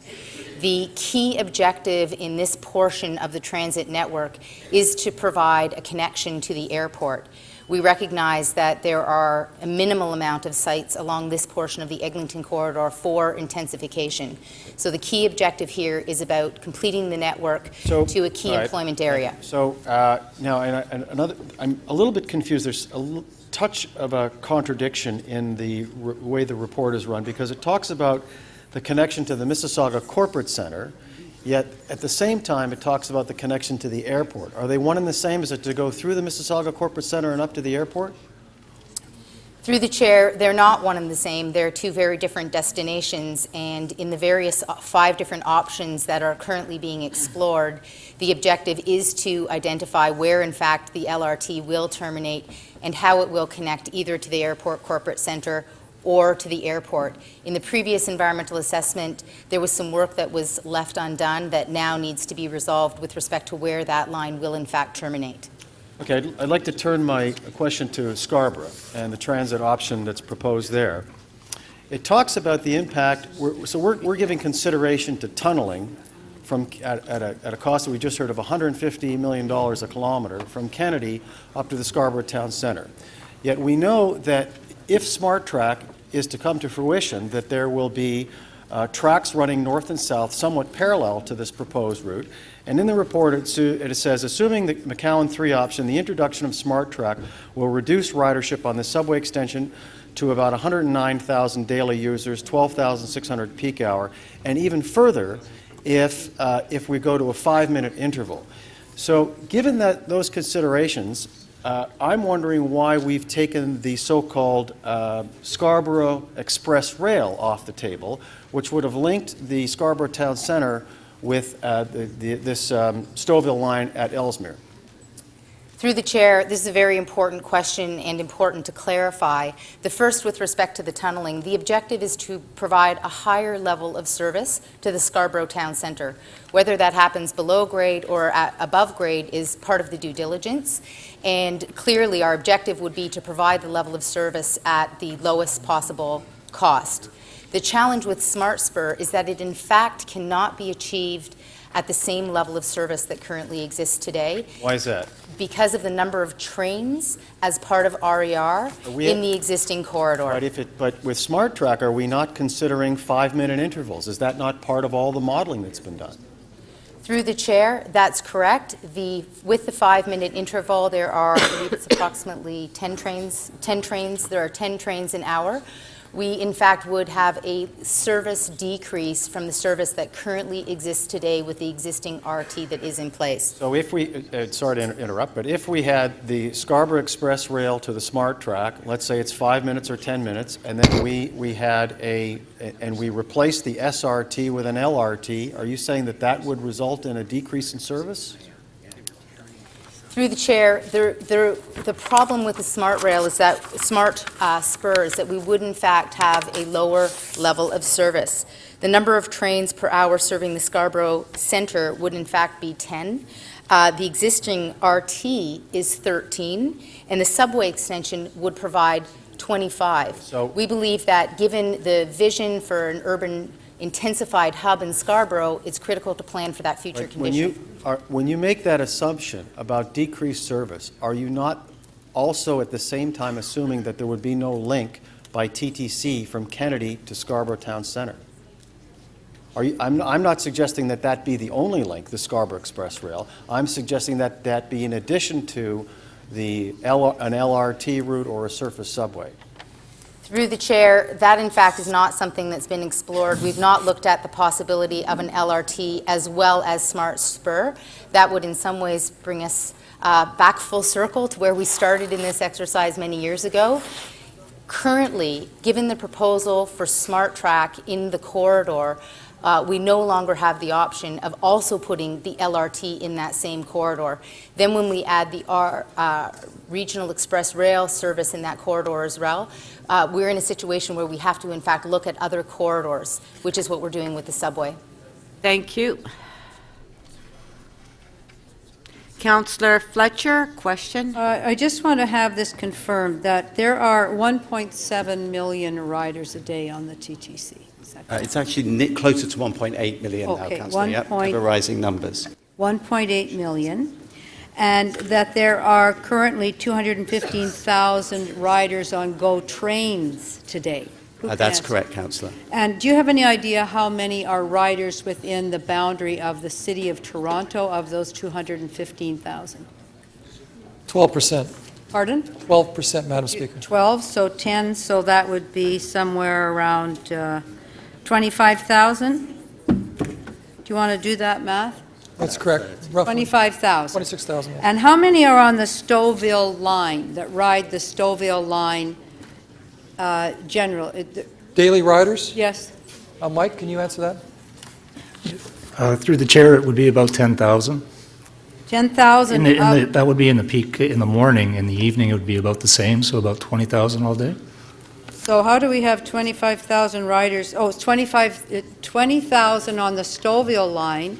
The key objective in this portion of the transit network is to provide a connection to the airport. We recognize that there are a minimal amount of sites along this portion of the Eglinton corridor for intensification. So the key objective here is about completing the network to a key employment area. So now, another, I'm a little bit confused. There's a touch of a contradiction in the way the report is run, because it talks about the connection to the Mississauga Corporate Center, yet at the same time it talks about the connection to the airport. Are they one and the same? Is it to go through the Mississauga Corporate Center and up to the airport? Through the chair, they're not one and the same. They're 2 very different destinations, and in the various 5 different options that are currently being explored, the objective is to identify where in fact the LRT will terminate and how it will connect either to the airport corporate center or to the airport. In the previous environmental assessment, there was some work that was left undone that now needs to be resolved with respect to where that line will in fact terminate. Okay, I'd like to turn my question to Scarborough and the transit option that's proposed there. It talks about the impact, we're giving consideration to tunneling from at a cost that we just heard of $150 million a kilometer from Kennedy up to the Scarborough Town Centre. Yet we know that if Smart Track is to come to fruition, that there will be tracks running north and south somewhat parallel to this proposed route. And in the report it says, assuming the McCowan 3 option, the introduction of Smart Track will reduce ridership on the subway extension to about 109,000 daily users, 12,600 peak hour, and even further if we go to a 5-minute interval. So given that those considerations, I'm wondering why we've taken the so-called Scarborough Express Rail off the table, which would have linked the Scarborough Town Centre with this Stouffville line at Ellesmere. Through the chair, this is a very important question and important to clarify. The first, with respect to the tunneling, the objective is to provide a higher level of service to the Scarborough Town Centre. Whether that happens below grade or above grade is part of the due diligence. And clearly our objective would be to provide the level of service at the lowest possible cost. The challenge with Smart Spur is that it in fact cannot be achieved at the same level of service that currently exists today. Why is that? Because of the number of trains as part of RER in the existing corridor. But with Smart Track, are we not considering 5-minute intervals? Is that not part of all the modeling that's been done? Through the chair, that's correct. With the 5-minute interval, there are, I believe it's approximately 10 trains. There are 10 trains an hour. We, in fact, would have a service decrease from the service that currently exists today with the existing RT that is in place. So if we, sorry to interrupt, but if we had the Scarborough Express Rail to the Smart Track, let's say it's 5 minutes or 10 minutes, and then we replaced the SRT with an LRT, are you saying that that would result in a decrease in service? Through the chair, the problem with the Smart Rail is that Smart Spur is that we would in fact have a lower level of service. The number of trains per hour serving the Scarborough Centre would in fact be 10. The existing RT is 13, and the subway extension would provide 25. So we believe that given the vision for an urban intensified hub in Scarborough, it's critical to plan for that future condition. When you make that assumption about decreased service, are you not also at the same time assuming that there would be no link by TTC from Kennedy to Scarborough Town Centre? I'm not suggesting that that be the only link, the Scarborough Express Rail. I'm suggesting that that be in addition to an LRT route or a surface subway. Through the chair, that in fact is not something that's been explored. We've not looked at the possibility of an LRT as well as Smart Spur. That would in some ways bring us back full circle to where we started in this exercise many years ago. Currently, given the proposal for Smart Track in the corridor, we no longer have the option of also putting the LRT in that same corridor. Then when we add the regional express rail service in that corridor as well, we're in a situation where we have to in fact look at other corridors, which is what we're doing with the subway. Thank you. Councillor Fletcher, question? I just want to have this confirmed, that there are 1.7 million riders a day on the TTC. It's actually closer to 1.8 million now, Councillor. Yep, ever rising numbers. 1.8 million, and that there are currently 215,000 riders on GO trains today. That's correct, Councillor. And do you have any idea how many are riders within the boundary of the City of Toronto of those 215,000? 12%. Pardon? 12%, Madam Speaker. 12, so 10, so that would be somewhere around 25,000? Do you want to do that math? That's correct. Roughly 25,000. 26,000. Yeah. And how many are on the Stouffville line, that ride the Stouffville line Daily riders? Yes. Mike, can you answer that? Through the chair, it would be about 10,000. 10,000? That would be in the peak in the morning. In the evening, it would be about the same, so about 20,000 all day. So how do we have 25,000 riders? Oh, it's 20,000 on the Stouffville line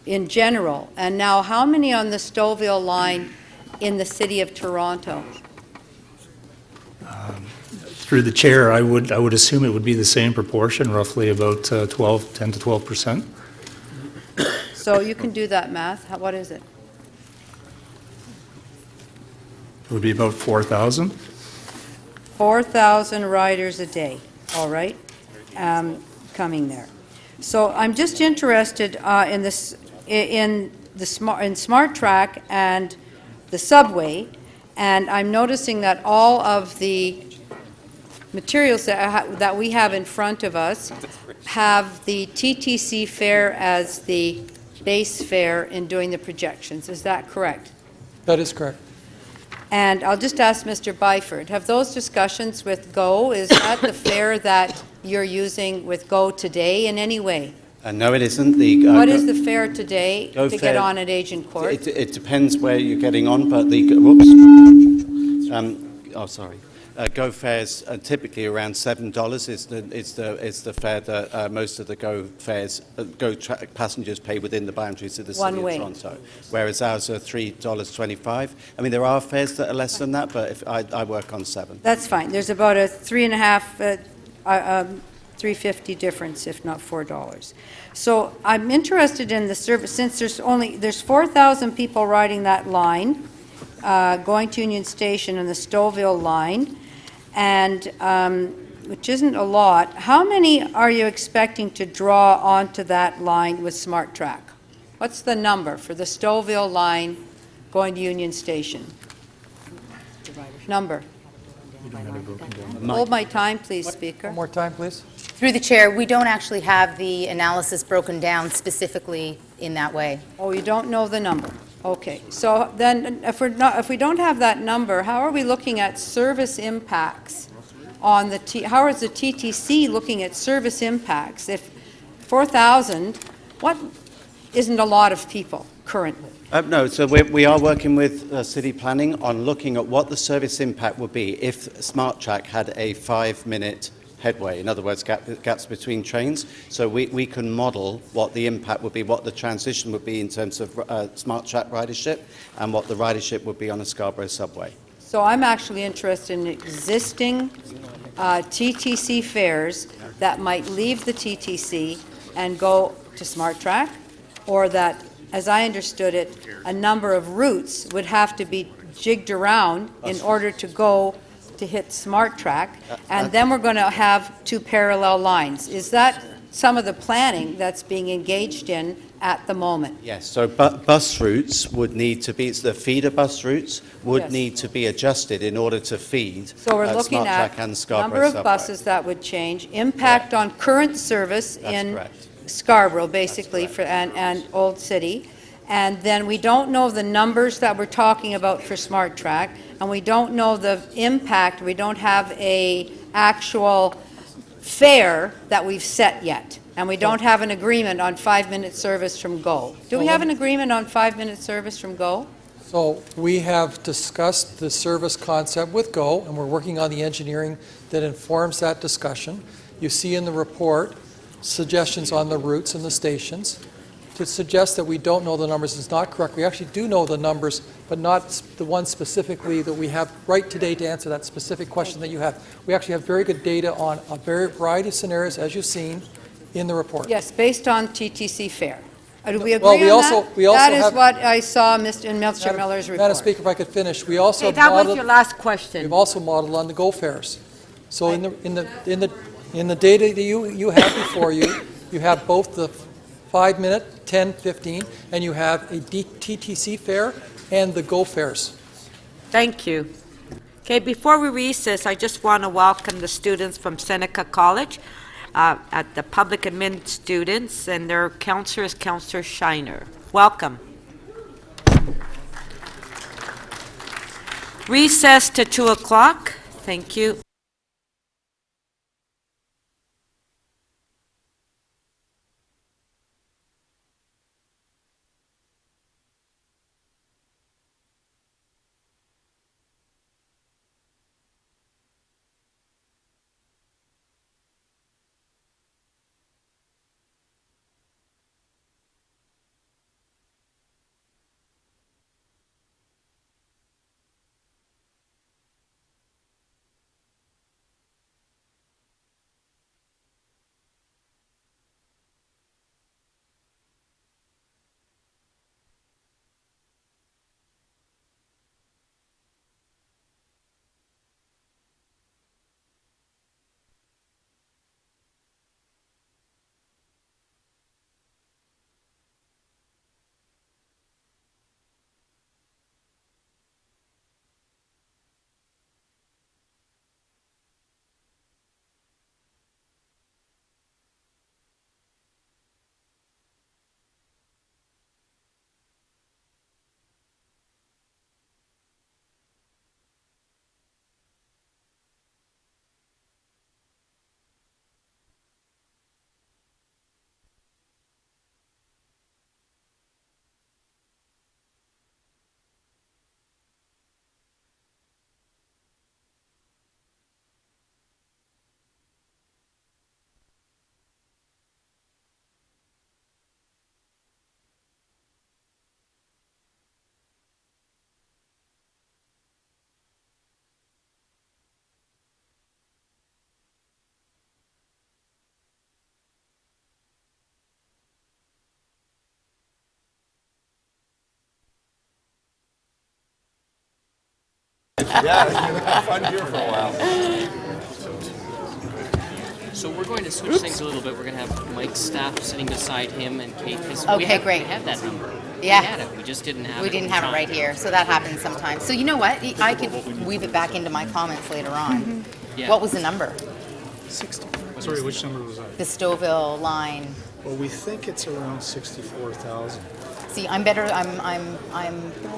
in general. And now how many on the Stouffville line in the City of Toronto? Through the chair, I would assume it would be the same proportion, roughly about 10 to 12%. So you can do that math. What is it? It would be about 4,000. 4,000 riders a day, all right, coming there. So I'm just interested in this, in Smart Track and the subway, and I'm noticing that all of the materials that we have in front of us have the TTC fare as the base fare in doing the projections. Is that correct? That is correct. And I'll just ask Mr. Byford, have those discussions with GO, is that the fare that you're using with GO today in any way? No, it isn't. What is the fare today to get on at Agent Court? It depends where you're getting on, but GO fares are typically around $7. It's the fare that most of the GO fares, passengers pay within the boundaries of the City of Toronto, whereas ours are $3.25. I mean, there are fares that are less than that, but if I work on $7. That's fine. There's about a $3.50 difference, if not $4. So I'm interested in the service, since there's 4,000 people riding that line, going to Union Station and the Stouffville line, and which isn't a lot. How many are you expecting to draw onto that line with Smart Track? What's the number for the Stouffville line going to Union Station? Number. Hold my time, please, Speaker. One more time, please. Through the chair, we don't actually have the analysis broken down specifically in that way. Oh, you don't know the number? Okay, so then if we don't have that number, how are we looking at service impacts on how is the TTC looking at service impacts? If 4,000, what isn't a lot of people currently? No, so we are working with city planning on looking at what the service impact would be if Smart Track had a 5-minute headway, in other words, gaps between trains. So we can model what the impact would be, what the transition would be in terms of Smart Track ridership, and what the ridership would be on a Scarborough subway. So I'm actually interested in existing TTC fares that might leave the TTC and go to Smart Track, or that, as I understood it, a number of routes would have to be jigged around in order to go to hit Smart Track, and then we're going to have two parallel lines. Is that some of the planning that's being engaged in at the moment. Yes, so bus routes would need to be, the feeder bus routes would Yes. need to be adjusted in order to feed So we're looking Smart at Track and number Scarborough of subway. buses that would change, impact on current service That's in correct. Scarborough, basically, for and Old City. And then we don't know the numbers that we're talking about for Smart Track, and we don't know the impact. We don't have a actual fare that we've set yet, and we don't have an agreement on 5-minute service from GO. Do we have an agreement on 5-minute service from GO? So we have discussed the service concept with GO, and we're working on the engineering that informs that discussion. You see in the report suggestions on the routes and the stations. To suggest that we don't know the numbers is not correct. We actually do know the numbers, but not the ones specifically that we have right today to answer that specific question that you have. We actually have very good data on a variety of scenarios, as you've seen in the report. Yes, based on TTC fare. Do we agree Well, we on also- that? we also That is have- what I saw in Mr. Miller's report. Madam Speaker, if I could finish, we also Okay, that was modeled- your last question. We've also modeled on the GO fares. So in the data that you have before you, you have both the 5-minute, 10, 15, and you have a TTC fare and the GO fares. Thank you. Okay, before we recess, I just want to welcome the students from Seneca College, at the public admin students, and their counselor is Counselor Shiner. Welcome. Recess to 2 o'clock. Thank you. Yeah, it's been have fun here for a while. So we're going to switch things a little bit. We're going to have Mike's staff sitting beside him and Kate. Okay, great. We had that number. Yeah. We had it. We just didn't have We it. didn't at have the it right time. here, so that happens sometimes. So you know what? I could weave it back into my comments later on. Yeah. What was the number? 60. Sorry, which number was that? The Stouffville line. Well, we think it's around 64,000. See, I'm better.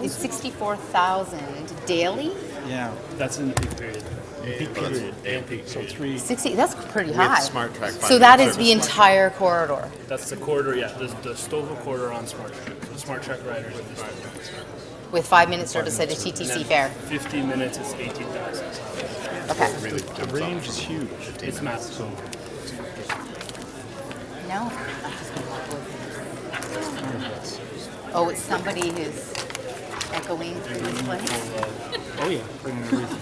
It's 64,000 daily. Yeah, that's in the peak period. Peak period. And peak. So 60. That's pretty With high. Smart Track So 5-minute that is service. the entire corridor. That's the corridor, yeah, the Stouffville corridor on Smart Track. So Smart Track riders in the Stouffville. With 5-minute service at a TTC fare. 50 minutes is 18,000. Okay. The range is huge. It's massive. So No. Oh, it's somebody who's echoing through this place. oh yeah, bringing everything.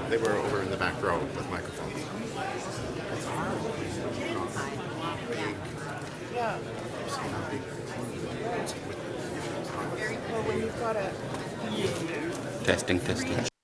They were over in the back row with microphones. Yeah. Well, when you've got a Testing, testing.